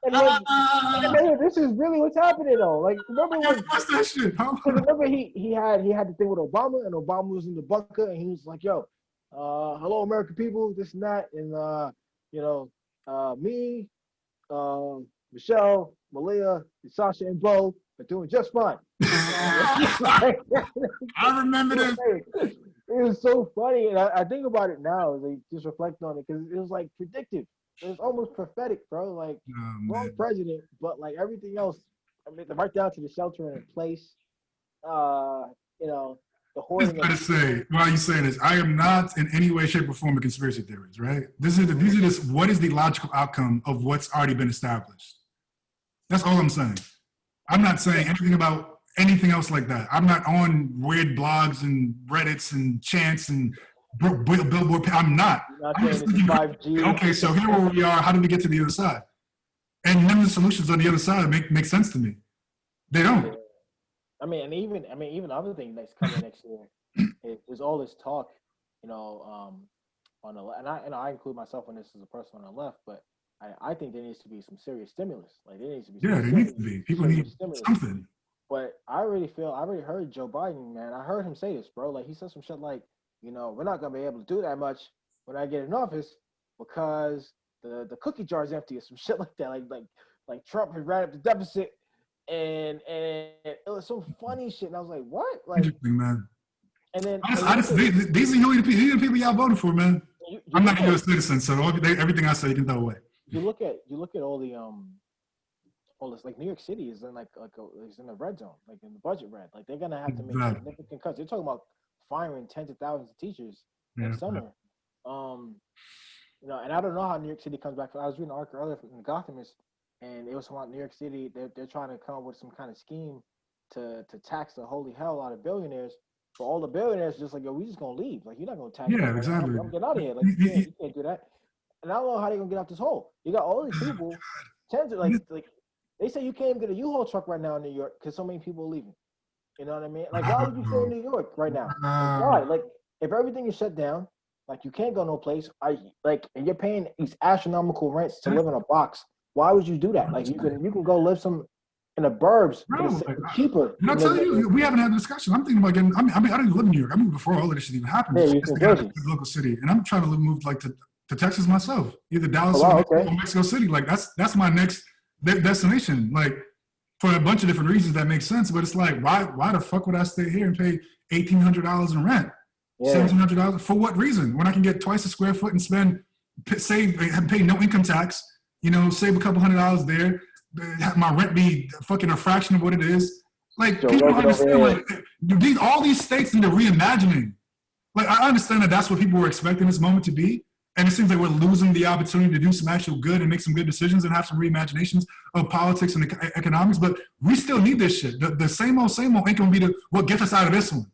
S2: And this is really what's happening though. Like, remember when?
S1: What's that shit?
S2: Remember he had the thing with Obama, and Obama was in the bunker, and he was like, "Yo, hello, American people, this and that," and me, Michelle, Malia, Sasha, and Bo are doing just fine.
S1: I remember this.
S2: It was so funny, and I think about it now, like, just reflect on it, because it was like predictive. It was almost prophetic, bro. Like, wrong president, but like everything else, I mean, right down to the shelter in place. The hoarding.
S1: Why are you saying this? I am not in any way, shape, or form a conspiracy theorist, right? These are just what is the logical outcome of what's already been established. That's all I'm saying. I'm not saying anything about anything else like that. I'm not on weird blogs and Reddits and chants and billboard. I'm not. I'm just thinking, 5G. Okay, so here where we are. How do we get to the other side? And none of the solutions on the other side make sense to me. They don't.
S2: I mean, even other thing that's coming next year is all this talk, on the left, and I include myself in this as a person on the left, but I think there needs to be some serious stimulus. Like, there needs to be.
S1: There needs to be. People need something.
S2: But I already heard Joe Biden, man. I heard him say this, bro. Like, he said some shit like, we're not gonna be able to do that much when I get in office because the cookie jar is empty or some shit like that. Like Trump had ran up the deficit. And it was some funny shit, and I was like, "What?" Like,
S1: interesting, man.
S2: And then
S1: these are the people y'all voted for, man. I'm not a U.S. citizen, so everything I say you can throw away.
S2: You look at all the all this, like, New York City is in is in the red zone, like in the budget red. Like, they're gonna have to make significant cuts. They're talking about firing tens of thousands of teachers next summer. And I don't know how New York City comes back. I was reading an article earlier from the Gothamist. And it was about New York City. They're trying to come up with some kind of scheme to tax the holy hell out of billionaires. For all the billionaires, just like, yo, we just gonna leave. Like, you're not gonna tax.
S1: Yeah, exactly.
S2: I'm getting out of here. Like, you can't do that. And I don't know how they're gonna get out this hole. You got all these people. Like they say you can't even get a U-Haul truck right now in New York because so many people are leaving. You know what I mean? Like, why would you stay in New York right now? Like, why? Like, if everything is shut down, like you can't go no place. And you're paying these astronomical rents to live in a box. Why would you do that? Like, you can go live in the burbs for
S1: Bro, like,
S2: cheaper.
S1: and I'll tell you, we haven't had a discussion. I'm thinking about getting. I didn't live in New York. I moved before all of this shit even happened.
S2: Yeah,
S1: Before
S2: you're
S1: this
S2: from
S1: thing happened
S2: Jersey.
S1: in the local city, and I'm trying to move like to Texas myself, either
S2: Oh
S1: Dallas
S2: wow,
S1: or
S2: okay.
S1: Mexico City. Like that's my next destination. Like for a bunch of different reasons that make sense. But it's like, why the fuck would I stay here and pay $1,800 in rent,
S2: Yeah.
S1: $1,700 for what reason? When I can get twice a square foot and save, and pay no income tax. You know, save a couple $100 there. Have my rent be fucking a fraction of what it is. Like
S2: Joe
S1: people don't
S2: Rogan over
S1: understand.
S2: here.
S1: Like all these states need a reimagining. Like I understand that that's what people were expecting this moment to be, and it seems like we're losing the opportunity to do some actual good and make some good decisions and have some reimaginations of politics and economics. But we still need this shit. The same old ain't gonna be what gets us out of this one.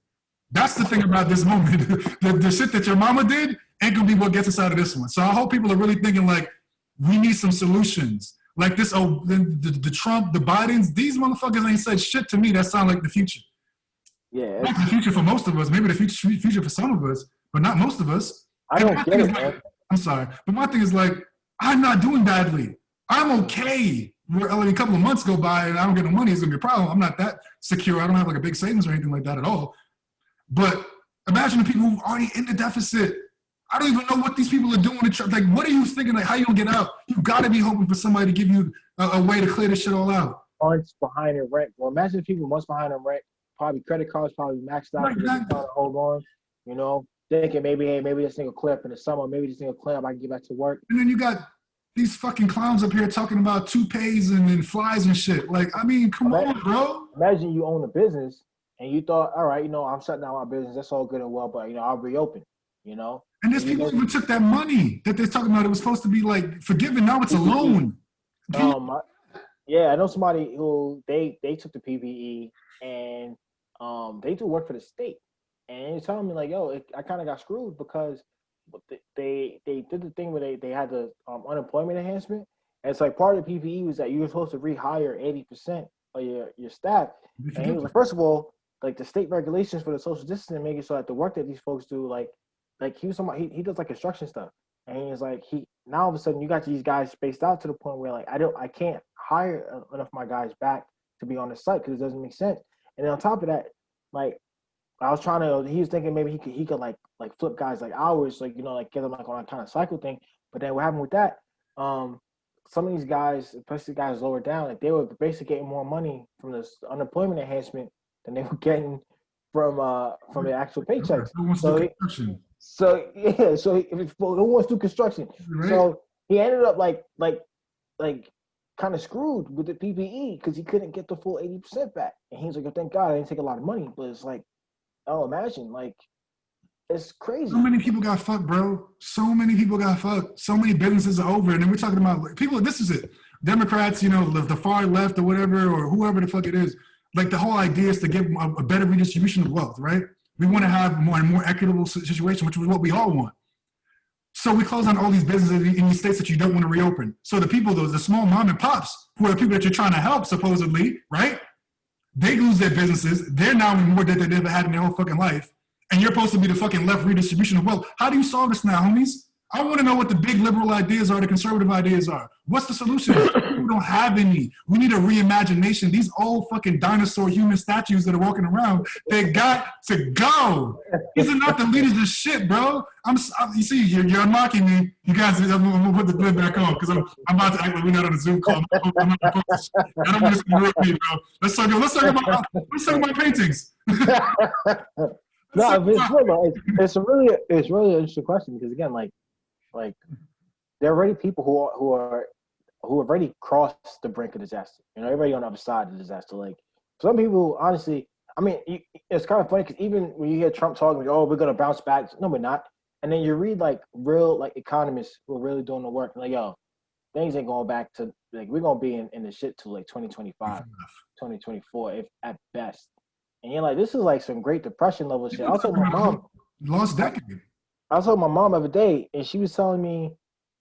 S1: That's the thing about this moment. The shit that your mama did ain't gonna be what gets us out of this one. So I hope people are really thinking like we need some solutions. Like this, the Trump, the Bidens, these motherfuckers ain't said shit to me that sound like the future.
S2: Yeah,
S1: Not the future for most of us, maybe the future for some of us, but not most of us.
S2: I
S1: And
S2: don't
S1: my
S2: get
S1: thing is
S2: it,
S1: like,
S2: man.
S1: I'm sorry, but my thing is like, I'm not doing badly. I'm okay. A couple of months go by and I don't get no money, it's gonna be a problem. I'm not that secure. I don't have like a big savings or anything like that at all. But imagine the people who are already in the deficit. I don't even know what these people are doing. Like, what are you thinking? Like, how you gonna get out? You gotta be hoping for somebody to give you a way to clear this shit all out.
S2: Months behind in rent. Well, imagine people months behind in rent. Probably credit cards probably maxed out
S1: Like
S2: because they're
S1: that.
S2: trying to hold on. You know, thinking maybe, hey, maybe this thing will clear up in the summer. Maybe this thing will clear up. I can get back to work.
S1: And then you got these fucking clowns up here talking about toupees and flies and shit. Like, I mean, come on, bro.
S2: Imagine you own a business and you thought, all right, I'm shutting down my business. That's all good and well, but I'll reopen. You know,
S1: And
S2: and
S1: there's
S2: you
S1: people
S2: know,
S1: even took that money that they're talking about. It was supposed to be like forgiven. Now it's a
S2: PPE.
S1: loan. Can
S2: Yeah, I know somebody who they took the PPE and they do work for the state, and he's telling me like, yo, I kind of got screwed because they did the thing where they had the unemployment enhancement, and it's like part of the PPE was that you were supposed to rehire 80% of your staff, and he was like, first of all, like the state regulations for the social distancing make it so that the work that these folks do, like he was somebody he does like construction stuff. And he's like, now all of a sudden you got these guys spaced out to the point where like I can't hire enough of my guys back to be on the site because it doesn't make sense. And then on top of that, like I was trying to, he was thinking maybe he could like flip guys like hours, like like get them like on a kind of cycle thing. But then what happened with that? Some of these guys, especially guys lower down, like they were basically getting more money from this unemployment enhancement than they were getting from the actual paychecks. Who wants to do construction?
S1: Right.
S2: So he ended up like kind of screwed with the PPE because he couldn't get the full 80% back. And he's like, oh, thank God I didn't take a lot of money. But it's like, oh, imagine, like, it's crazy.
S1: So many people got fucked, bro. So many people got fucked. So many businesses are over. And then we're talking about like, people, this is it. Democrats, the far left or whatever, or whoever the fuck it is. Like the whole idea is to give a better redistribution of wealth, right? We want to have a more equitable situation, which is what we all want. So we close on all these businesses in these states that you don't want to reopen. So the people, the small mom and pops, who are the people that you're trying to help, supposedly, right? They lose their businesses. They're now in more debt than they ever had in their whole fucking life. And you're supposed to be the fucking left redistribution of wealth. How do you solve this now, homies? I want to know what the big liberal ideas are, the conservative ideas are. What's the solution? We don't have any. We need a reimagination. These old fucking dinosaur human statues that are walking around, they got to go. These are not the leaders of shit, bro. You see, you're unlocking me. You guys, I'm gonna put the clip back on because I'm about to act like we're not on a Zoom call. I don't want to interrupt me, bro. Let's talk about paintings.
S2: No, it's really an interesting question because again, like there are already people who have already crossed the brink of disaster. Everybody on the other side of the disaster. Like some people, honestly, I mean, it's kind of funny because even when you hear Trump talking, like, "Oh, we're gonna bounce back," no, we're not. And then you read like real like economists who are really doing the work, and like, yo, things ain't going back to like we're gonna be in the shit till like 2025, 2024, if at best. And you're like, this is like some Great Depression level shit. I told my mom,
S1: lost decade.
S2: I told my mom the other day, and she was telling me,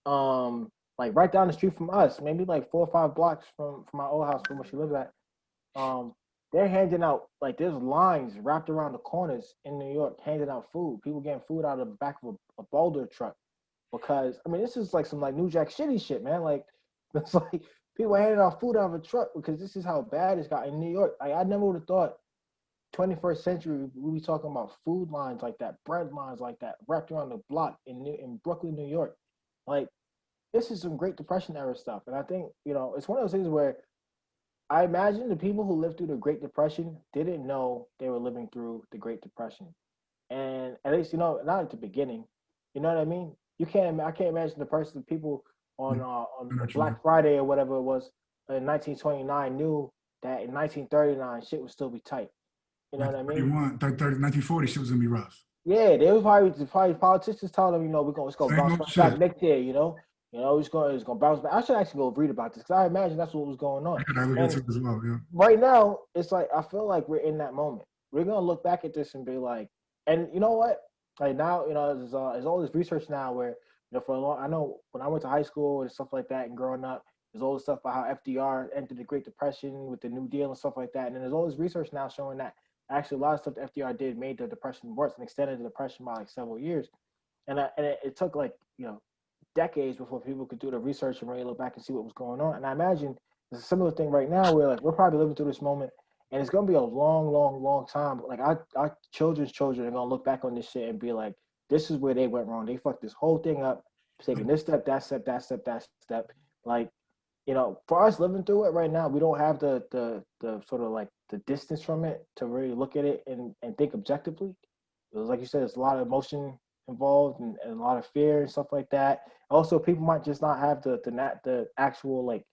S2: like right down the street from us, maybe like 4 or 5 blocks from my old house, from where she lived at, they're handing out, like, there's lines wrapped around the corners in New York handing out food. People getting food out of the back of a boulder truck because I mean this is like some like New Jack City shit, man. Like it's like people handing out food out of a truck because this is how bad it's got in New York. I never would have thought 21st century we be talking about food lines like that, bread lines like that, wrapped around the block in Brooklyn, New York. Like this is some Great Depression era stuff, and I think it's one of those things where I imagine the people who lived through the Great Depression didn't know they were living through the Great Depression, and at least not at the beginning. You know what I mean? I can't imagine the people on Black Friday or whatever it was in 1929 knew that in 1939 shit would still be tight. You know what I mean?
S1: 1940 shit was gonna be rough.
S2: Yeah, they were probably politicians telling them, it's gonna
S1: Same
S2: bounce
S1: old
S2: back
S1: shit.
S2: next year. It's gonna bounce back. I should actually go read about this because I imagine that's what was going on.
S1: I look
S2: And
S1: into it as well. Yeah.
S2: right now, it's like I feel like we're in that moment. We're gonna look back at this and be like, and you know what? Like now, there's all this research now where for a long. I know when I went to high school and stuff like that, and growing up, there's all this stuff about how FDR entered the Great Depression with the New Deal and stuff like that. And then there's all this research now showing that actually a lot of stuff that FDR did made the Depression worse and extended the Depression by like several years. And it took like decades before people could do the research and really look back and see what was going on. And I imagine it's a similar thing right now where like we're probably living through this moment and it's gonna be a long, long, long time. Like our children's children are gonna look back on this shit and be like, this is where they went wrong. They fucked this whole thing up, taking this step, that step, that step, that step. Like, for us living through it right now, we don't have the sort of like the distance from it to really look at it and think objectively. Because like you said, there's a lot of emotion involved and a lot of fear and stuff like that. Also, people might just not have the actual like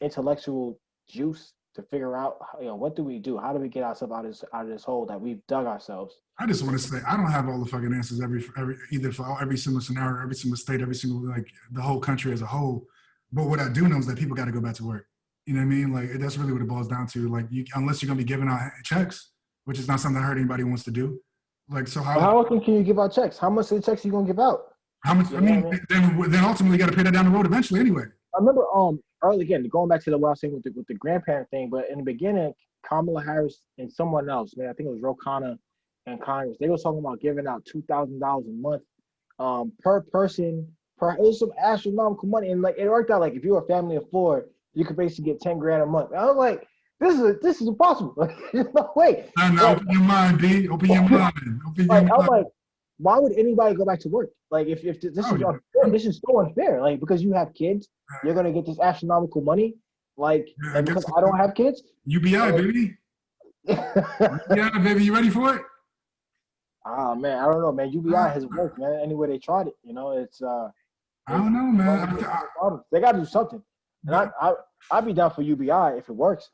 S2: intellectual juice to figure out what do we do? How do we get ourselves out of this hole that we've dug ourselves?
S1: I just want to say I don't have all the fucking answers either for every single scenario, every single state, every single like the whole country as a whole. But what I do know is that people got to go back to work. You know what I mean? Like that's really what it boils down to. Like unless you're gonna be giving out checks, which is not something I heard anybody wants to do. Like so
S2: how often can you give out checks? How much of the checks are you gonna give out?
S1: How much? I mean, then ultimately you got to pay that down the road eventually anyway.
S2: I remember early again going back to what I was saying with the grandparent thing, but in the beginning, Kamala Harris and someone else, man, I think it was Ro Khanna and Congress, they were talking about giving out $2,000 a month per person. It was some astronomical money, and like it worked out. Like if you were a family of four, you could basically get 10 grand a month. And I was like, this is impossible. Like, there's no way.
S1: No, open your mind, B. Open your mind. Open your mind.
S2: I was like, why would anybody go back to work? Like if this is unfair, this is so unfair. Like because you have kids, you're gonna get this astronomical money. Like and because I don't have kids.
S1: UBI, baby. UBI, baby. You ready for it?
S2: Ah man, I don't know, man. UBI has worked, man. Anywhere they tried it, it's
S1: I don't know, man.
S2: They gotta do something. And I'd be down for UBI if it works.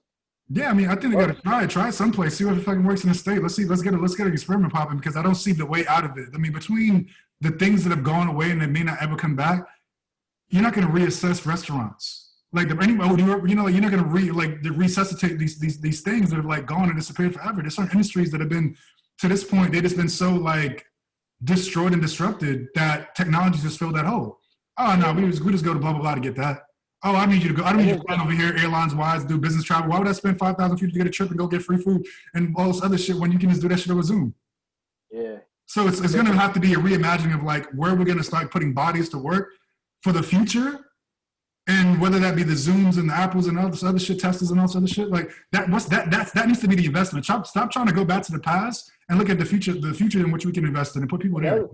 S1: Yeah, I mean, I think they gotta try it someplace, see what fucking works in the state. Let's get an experiment popping because I don't see the way out of it. I mean, between the things that have gone away and that may not ever come back, you're not gonna reassess restaurants. Like you're not gonna resuscitate these things that have like gone and disappeared forever. There's certain industries that have been to this point, they just been so like destroyed and disrupted that technology just filled that hole. Oh no, we just go to blah blah blah to get that. Oh, I need you to go. I don't need you to fly over here, airlines wise, do business travel. Why would I spend 5,000 for you to get a trip and go get free food and all this other shit when you can just do that shit over Zoom?
S2: Yeah.
S1: So it's going to have to be a reimagining of like where we're going to start putting bodies to work for the future, and whether that be the Zooms and the Apples and all this other shit, Teslas and all this other shit like that. That needs to be the investment. Stop trying to go back to the past and look at the future in which we can invest in and put people there.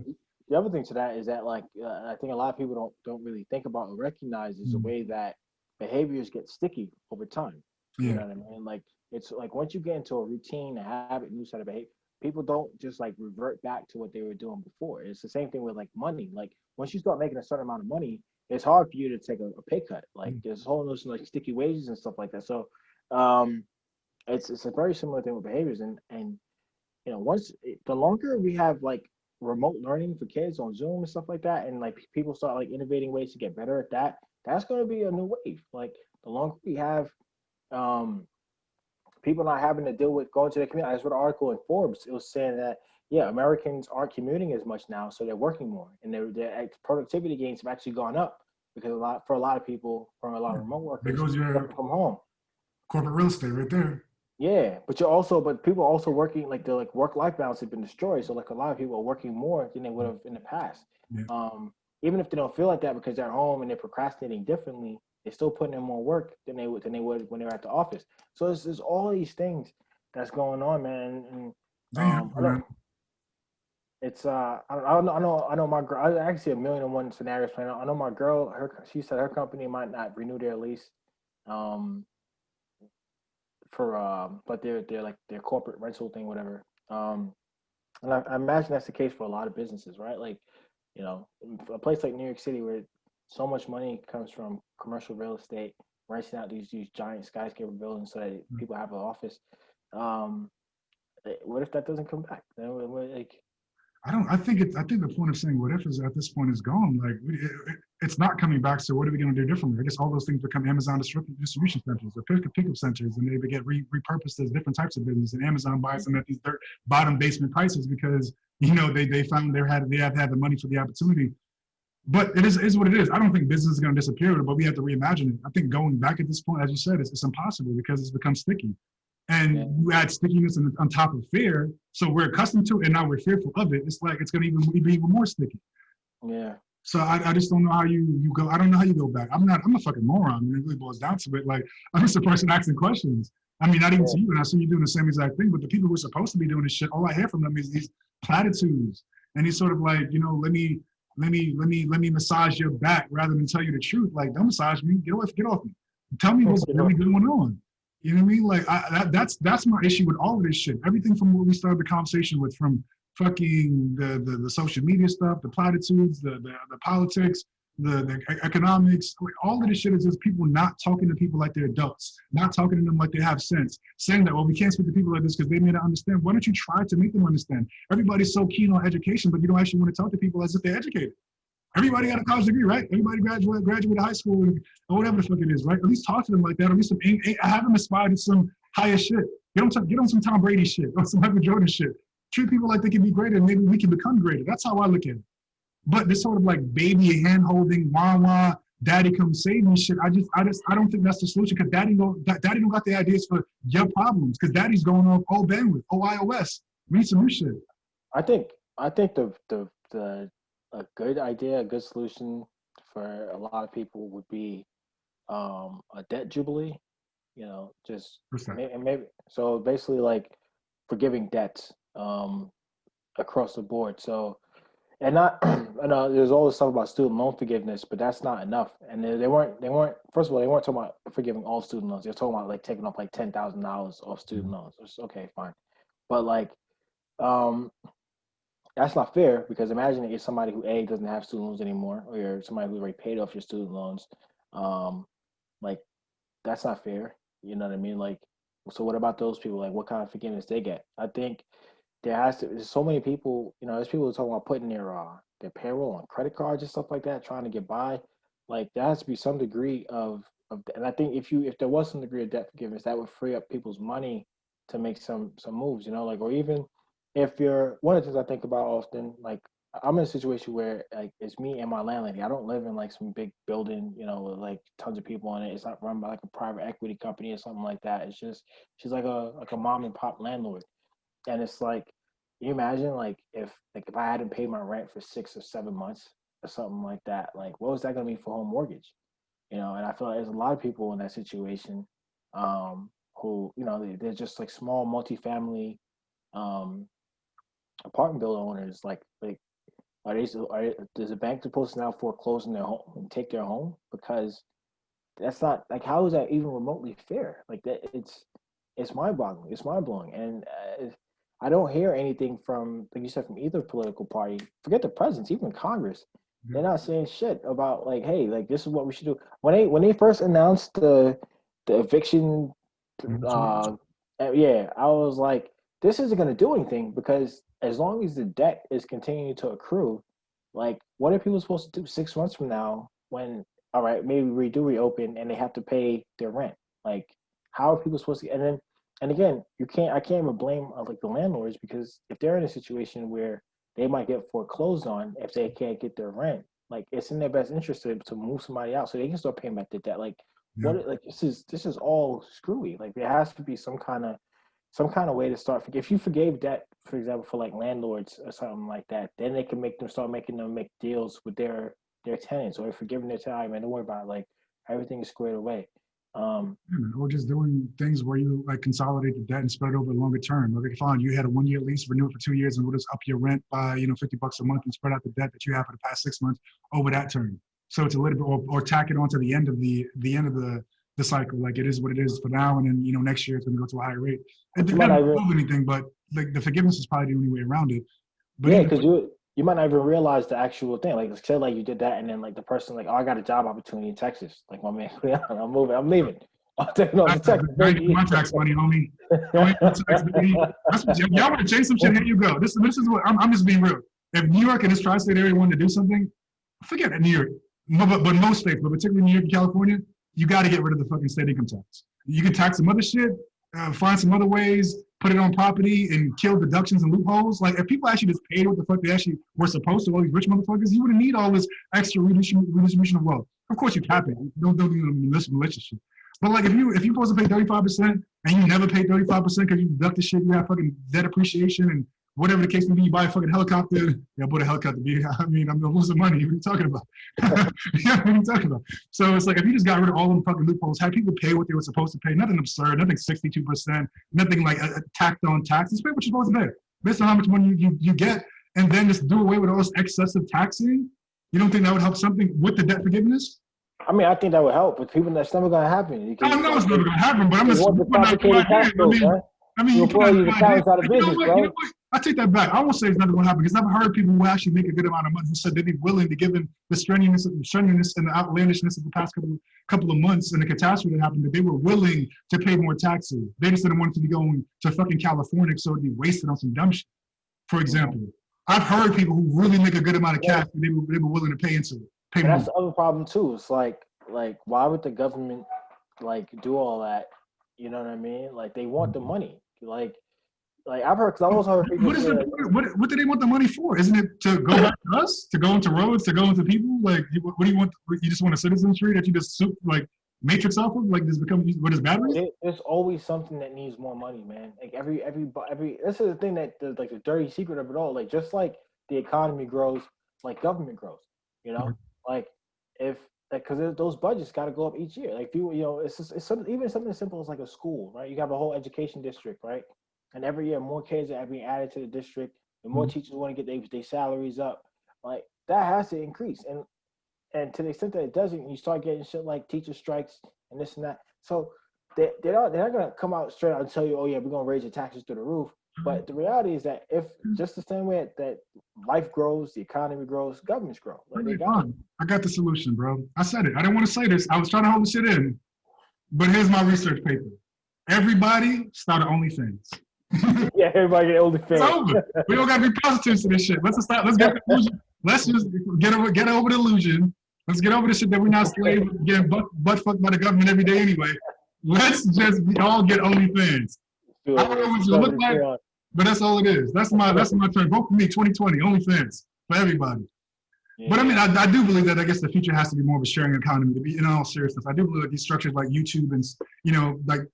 S2: The other thing to that is that like I think a lot of people don't really think about or recognize is the way that behaviors get sticky over time.
S1: Yeah.
S2: You know what I mean? Like it's like once you get into a routine, a habit, new set of behavior, people don't just like revert back to what they were doing before. It's the same thing with like money. Like once you start making a certain amount of money, it's hard for you to take a pay cut. Like there's a whole notion like sticky wages and stuff like that. So it's a very similar thing with behaviors and the longer we have like remote learning for kids on Zoom and stuff like that, and like people start like innovating ways to get better at that, that's going to be a new wave. Like the longer we have people not having to deal with going to the community. I just read an article in Forbes. It was saying that Americans aren't commuting as much now, so they're working more, and their productivity gains have actually gone up because for a lot of people from a lot of remote workers
S1: there goes your
S2: from home.
S1: Corporate real estate right there.
S2: Yeah, but people are also working like their like work life balance has been destroyed. So like a lot of people are working more than they would have in the past.
S1: Yeah.
S2: Um, Even if they don't feel like that because they're home and they're procrastinating differently, they're still putting in more work than they would when they're at the office. So there's all these things that's going on, man. And
S1: Damn,
S2: I know
S1: man.
S2: it's I know my girl. I actually see a million and one scenarios playing out. I know my girl. She said her company might not renew their lease. Um, for but they're like their corporate rental thing, whatever. And I imagine that's the case for a lot of businesses, right? Like, a place like New York City where so much money comes from commercial real estate, renting out these giant skyscraper buildings so that people have an office. Um, what if that doesn't come back? Then like,
S1: I don't. I think the point of saying "what if" is at this point is gone. Like it's not coming back. So what are we going to do differently? I guess all those things become Amazon distribution centers or pickup centers, and they get repurposed as different types of business. And Amazon buys them at these bottom basement prices because they found they have had the money for the opportunity. But it is what it is. I don't think business is going to disappear, but we have to reimagine it. I think going back at this point, as you said, it's impossible because it's become sticky.
S2: yeah,
S1: And you add stickiness on top of fear, so we're accustomed to it, and now we're fearful of it. It's like it's going to be even more sticky.
S2: yeah,
S1: So I just don't know how you go. I don't know how you go back. I'm a fucking moron when it really boils down to it. Like I'm just a person asking questions. I mean, not even
S2: yeah,
S1: to you, and I see you doing the same exact thing. But the people who are supposed to be doing this shit, all I hear from them is these platitudes, and he's sort of like, let me massage your back rather than tell you the truth. Like, don't massage me. Get off me. Tell me what's really going on. You know what I mean? Like that's my issue with all of this shit. Everything from what we started the conversation with, from fucking the social media stuff, the platitudes, the politics, the economics, like all of this shit is just people not talking to people like they're adults, not talking to them like they have sense, saying that, well, we can't speak to people like this because they may not understand. Why don't you try to make them understand? Everybody's so keen on education, but you don't actually want to talk to people as if they're educated. Everybody got a college degree, right? Everybody graduated high school or whatever the fuck it is, right? At least talk to them like that. At least have them aspire to some higher shit. Get on some Tom Brady shit or some Michael Jordan shit. Treat people like they can be greater and maybe we can become greater. That's how I look at it. But this sort of like baby hand holding, wah wah, daddy come save me shit. I don't think that's the solution because daddy don't got the ideas for your problems because daddy's going off all bandwidth, all iOS. We need some new shit.
S2: I think I think the a good idea, a good solution for a lot of people would be a debt jubilee. Just
S1: Percent.
S2: maybe so basically like forgiving debts across the board. So and not I know there's always stuff about student loan forgiveness, but that's not enough. And they weren't first of all they weren't talking about forgiving all student loans. They're talking about like taking off like $10,000 off student loans. Which, okay, fine, but like um that's not fair because imagine you're somebody who A doesn't have student loans anymore, or you're somebody who's already paid off your student loans. Um, like that's not fair. You know what I mean? Like, so what about those people? Like, what kind of forgiveness they get? I think there's so many people. There's people who talk about putting their payroll on credit cards and stuff like that, trying to get by. Like, there has to be some degree and I think if there was some degree of debt forgiveness, that would free up people's money to make some moves. Like, or even if you're one of the things I think about often, like I'm in a situation where like it's me and my landlady. I don't live in like some big building, with like tons of people in it. It's not run by like a private equity company or something like that. It's just she's like a mom and pop landlord. And it's like, you imagine if I hadn't paid my rent for 6 or 7 months or something like that, like what was that gonna be for home mortgage? And I feel like there's a lot of people in that situation, who, they're just like small multifamily um apartment building owners, like is the bank supposed to now foreclose on their home and take their home? Because that's not like, how is that even remotely fair? Like that, it's mind-boggling. It's mind-blowing, and I don't hear anything from, like you said, from either political party. Forget the presidents, even Congress.
S1: Yeah.
S2: They're not saying shit about like, hey, like this is what we should do. When they first announced the eviction, uh, yeah, I was like, this isn't going to do anything because as long as the debt is continuing to accrue, like, what are people supposed to do 6 months from now when, all right, maybe we do reopen and they have to pay their rent? Like, how are people supposed to? And again, I can't even blame like the landlords because if they're in a situation where they might get foreclosed on if they can't get their rent, like it's in their best interest to move somebody out so they can start paying back the debt. Like,
S1: Yeah.
S2: what? Like this is all screwy. Like there has to be some kind of some kind of way to start. If you forgave debt, for example, for like landlords or something like that, then they can start making them make deals with their tenants, or forgiving their time, man, don't worry about it. Like everything is squared away.
S1: Or just doing things where you like consolidate the debt and spread it over a longer term. Like, fine, you had a 1 year lease, renew it for 2 years, and we'll just up your rent by $50 a month and spread out the debt that you have for the past 6 months over that term. So it's a little bit, or tack it on to the end of the cycle. Like it is what it is for now, and then next year it's going to go to a higher rate. It doesn't prove anything, but like the forgiveness is probably the only way around it. But
S2: yeah, because you might not even realize the actual thing. Like, say like you did that, and then like the person like, oh, I got a job opportunity in Texas. Like, my man, I'm leaving. I'm taking off to Texas.
S1: My tax money, homie. Y'all want to change some shit? Here you go. This is what I'm just being real. If New York and this tri-state area wanted to do something, forget New York. But most states, but particularly New York and California, you got to get rid of the fucking state income tax. You can tax some other shit, find some other ways, put it on property, and kill deductions and loopholes. Like, if people actually just paid what the fuck they actually were supposed to, all these rich motherfuckers, you wouldn't need all this extra redistribution of wealth. Of course, you tap it. Don't do malicious shit. But like, if you're supposed to pay 35% and you never pay 35% because you deduct the shit, you have fucking debt appreciation and whatever the case may be, you buy a fucking helicopter. Yeah, I bought a helicopter. I mean, I'm losing money. What are you talking about? Yeah, what are you talking about? So it's like, if you just got rid of all them fucking loopholes, had people pay what they were supposed to pay, nothing absurd, nothing 62%, nothing like tacked on tax. Just pay what you're supposed to pay based on how much money you get, and then just do away with all this excessive taxing. You don't think that would help something with the debt forgiveness?
S2: I mean, I think that would help, but people, that's never going to happen.
S1: I know it's never going to happen, but I'm just I take that back. I won't say it's never going to happen, because I've heard people who actually make a good amount of money who said they'd be willing to, given the strenuousness and the outlandishness of the past couple of months and the catastrophe that happened, that they were willing to pay more taxes. They just didn't want it to be going to fucking California, so it'd be wasted on some dumb shit. For example, I've heard people who really make a good amount of cash, they were willing to pay into it.
S2: That's the other problem too. It's like why would the government like do all that? You know what I mean? Like, they want the money. Like I've heard, because I also heard people
S1: what do they want the money for? Isn't it to go back to us, to go into roads, to go into people? Like, what do you want? You just want a citizenry that you just like matrix off of? Like, this become what is batteries?
S2: There's always something that needs more money, man. Like every this is the thing that like the dirty secret of it all. Like, just like the economy grows, like government grows. You know, like if because those budgets got to go up each year. Like, people, it's even something as simple as like a school, right? You have a whole education district, right? And every year more kids are being added to the district, and more teachers want to get their salaries up. Like, that has to increase, and to the extent that it doesn't, you start getting shit like teacher strikes and this and that. So they're not gonna come out straight out and tell you, oh yeah, we're gonna raise your taxes through the roof. But the reality is that if just the same way that life grows, the economy grows, governments grow. Like,
S1: I got the solution, bro. I said it. I didn't want to say this. I was trying to hold the shit in, but here's my research paper. Everybody started OnlyFans.
S2: Yeah, everybody get OnlyFans.
S1: It's over. We don't got to be positives to this shit. Let's get the illusion. Let's just get over the illusion. Let's get over the shit that we're not slaves getting butt fucked by the government every day anyway. Let's just all get OnlyFans. I don't know what it look like, but that's all it is. That's my turn. Vote for me, 2020, OnlyFans for everybody. Yeah. But I mean, I do believe that I guess the future has to be more of a sharing economy. To be in all seriousness, I do believe that these structures like YouTube and like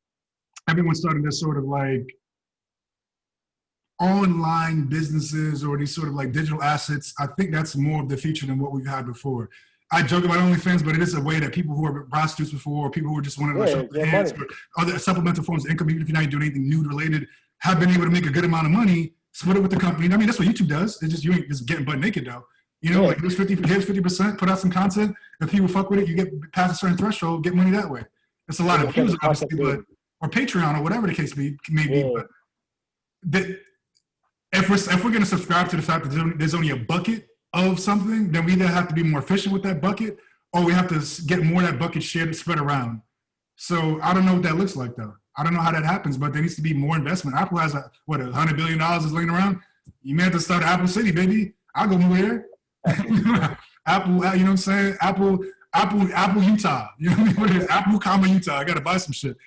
S1: everyone's starting to sort of like online businesses or these sort of like digital assets. I think that's more of the future than what we've had before. I joke about OnlyFans, but it is a way that people who are prostitutes before, or people who are just wanting to show their hands, or other supplemental forms of income, even if you're not doing anything nude related, have been able to make a good amount of money, split it with the company. I mean, that's what YouTube does. It's just, you ain't just getting butt naked though. Like here's 50%, put out some content. If people fuck with it, you get past a certain threshold, get money that way. It's a lot of views, obviously, but or Patreon or whatever the case may be. But if we're going to subscribe to the fact that there's only a bucket of something, then we either have to be more efficient with that bucket, or we have to get more of that bucket shared and spread around. So I don't know what that looks like though. I don't know how that happens, but there needs to be more investment. Apple has $100 billion is laying around. You may have to start Apple City, baby. I'll go move here. Apple, you know what I'm saying? Apple, Utah. You know what it is? Apple, Utah. I got to buy some shit.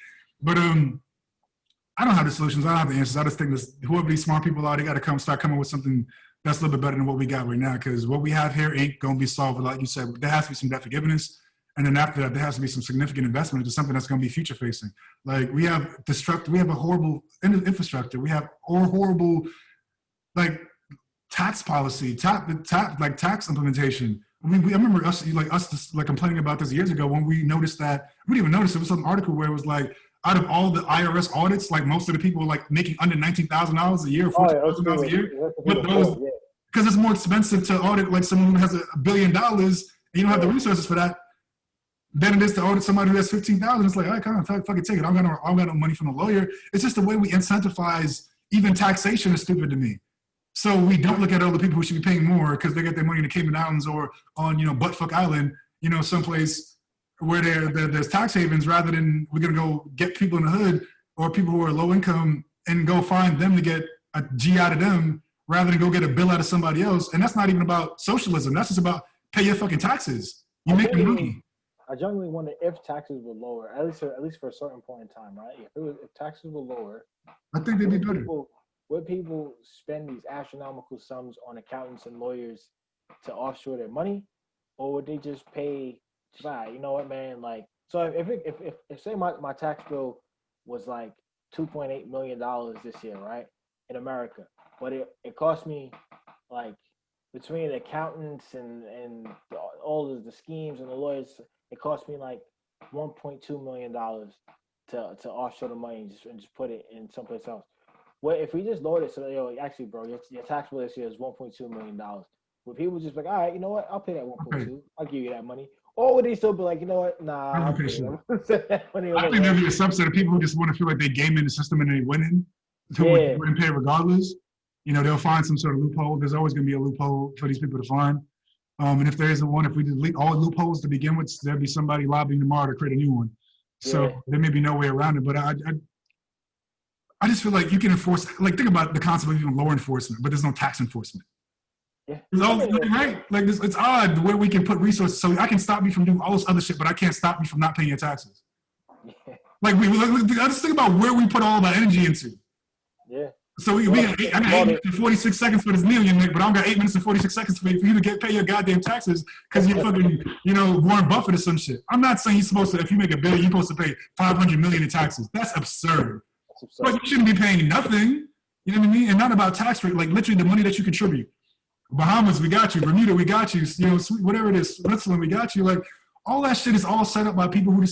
S1: But I don't have the solutions. I don't have the answers. I just think this, whoever these smart people are, they got to start coming with something that's a little bit better than what we got right now. Because what we have here ain't going to be solved. Like you said, there has to be some debt forgiveness. And then after that, there has to be some significant investment into something that's going to be future facing. Like we have a horrible infrastructure. We have horrible, like tax policy, like tax implementation. I remember us complaining about this years ago when we noticed that, we didn't even notice, it was some article where it was like, out of all the IRS audits, like most of the people were like making under $19,000 a year, $14,000 a year. But those, because it's more expensive to audit like someone who has $1 billion and you don't have the resources for that, than it is to audit somebody who has 15,000. It's like, I can't fucking take it. I don't got no money from a lawyer. It's just the way we incentivize even taxation is stupid to me. So we don't look at all the people who should be paying more because they get their money in the Cayman Islands or on, Buttfuck Island, someplace where there's tax havens, rather than we're going to go get people in the hood or people who are low income and go find them to get a G out of them rather than go get a bill out of somebody else. And that's not even about socialism. That's just about pay your fucking taxes. You make your money.
S2: I genuinely wonder if taxes were lower, at least for a certain point in time, right? If taxes were lower,
S1: I think they'd be better.
S2: Would people spend these astronomical sums on accountants and lawyers to offshore their money, or would they just pay? You know what, man? Like, so if say my tax bill was like $2.8 million this year, right, in America, but it cost me like, between the accountants and all of the schemes and the lawyers, it cost me like $1.2 million to offshore the money and just put it in someplace else. Well, if we just lowered it, so actually, bro, your tax bill this year is $1.2 million. Would people just be like, all right, you know what? I'll pay that 1.2. Okay. I'll give you that money. Or would they still be like, you know what? Nah, I'll pay that. I
S1: think there'd be a subset of people who just want to feel like they game in the system and they're winning, who wouldn't pay regardless. They'll find some sort of loophole. There's always going to be a loophole for these people to find. And if there isn't one, if we delete all loopholes to begin with, there'll be somebody lobbying tomorrow to create a new one. So there may be no way around it. But I just feel like you can enforce, like, think about the concept of even law enforcement, but there's no tax enforcement.
S2: Yeah.
S1: Right? Like, it's odd where we can put resources. So I can stop you from doing all this other shit, but I can't stop you from not paying your taxes. Yeah. Like, I just think about where we put all of our energy into.
S2: Yeah.
S1: So I got 8 minutes and 46 seconds for this meal you make, but I don't got 8 minutes and 46 seconds for you to pay your goddamn taxes because you're fucking, Warren Buffett or some shit. I'm not saying you're supposed to, if you make $1 billion, you're supposed to pay $500 million in taxes. That's absurd. But you shouldn't be paying nothing. You know what I mean? And not about tax rate, like literally the money that you contribute. Bahamas, we got you. Bermuda, we got you. Whatever it is, Switzerland, we got you. Like, all that shit is all set up by people who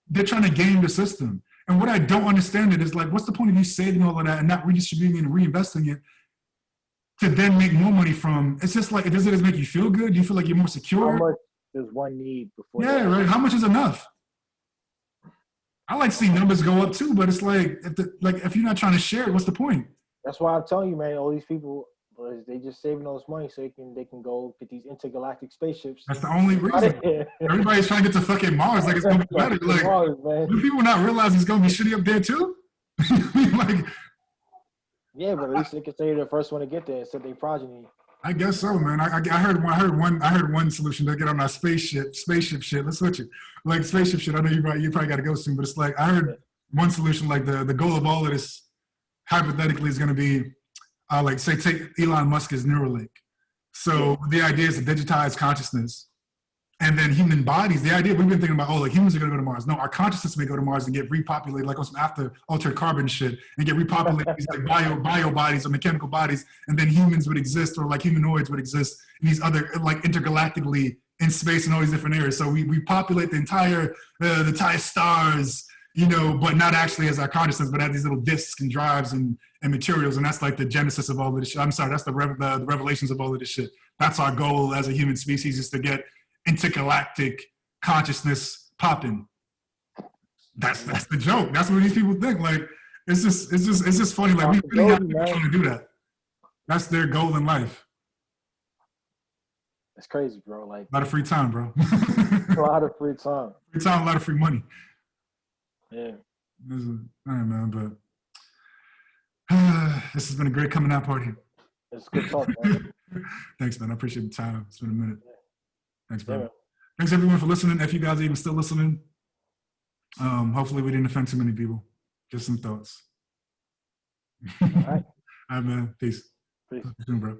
S1: they're trying to game the system. And what I don't understand is, like, what's the point of you saving all of that and not redistributing it and reinvesting it to then make more money from? It's just like, does it make you feel good? Do you feel like you're more secure?
S2: How much does one need before?
S1: Yeah, right. How much is enough? I like seeing numbers go up too, but it's like, if you're not trying to share it, what's the point?
S2: That's why I'm telling you, man. All these people, they just saving all this money so they can go get these intergalactic spapeships.
S1: That's the only reason. Everybody's trying to get to fucking Mars, like it's gonna be better. Like, do people not realize it's gonna be shitty up there too? Like,
S2: yeah, but at least they can say they're the first one to get there and send their progeny.
S1: I guess so, man. I heard one solution to get on that spaceship shit. Let's switch it. Like, spaceship shit. I know you probably got to go soon, but it's like, I heard one solution, like the goal of all of this hypothetically is going to be, like, say, take Elon Musk's Neuralink. So the idea is to digitize consciousness, and then human bodies. The idea we've been thinking about, like, humans are going to go to Mars. No, our consciousness may go to Mars and get repopulated, like on some after altered carbon shit, and get repopulated these like bio bodies or mechanical bodies, and then humans would exist, or like humanoids would exist in these other, like, intergalactically in space and all these different areas. So we populate the entire stars, but not actually as our consciousness, but as these little disks and drives and materials. And that's like the genesis of all of this shit. I'm sorry, that's the revelations of all of this shit. That's our goal as a human species, is to get intergalactic consciousness popping. That's the joke. That's what these people think. Like, it's just funny. Like, we really have people trying to do that. That's their goal in life.
S2: It's crazy, bro. Like,
S1: a lot of free time, bro.
S2: A lot of free time.
S1: Free time, a lot of free money.
S2: Yeah.
S1: All right, man. But this has been a great coming out party.
S2: It's good talk, man.
S1: Thanks, man. I appreciate the time. It's been a minute. Yeah. Thanks, bro.
S2: Yeah.
S1: Thanks, everyone, for listening. If you guys are even still listening, hopefully we didn't offend too many people. Just some thoughts.
S2: All right.
S1: All right, man. Peace.
S2: Peace.
S1: Talk to you soon, bro.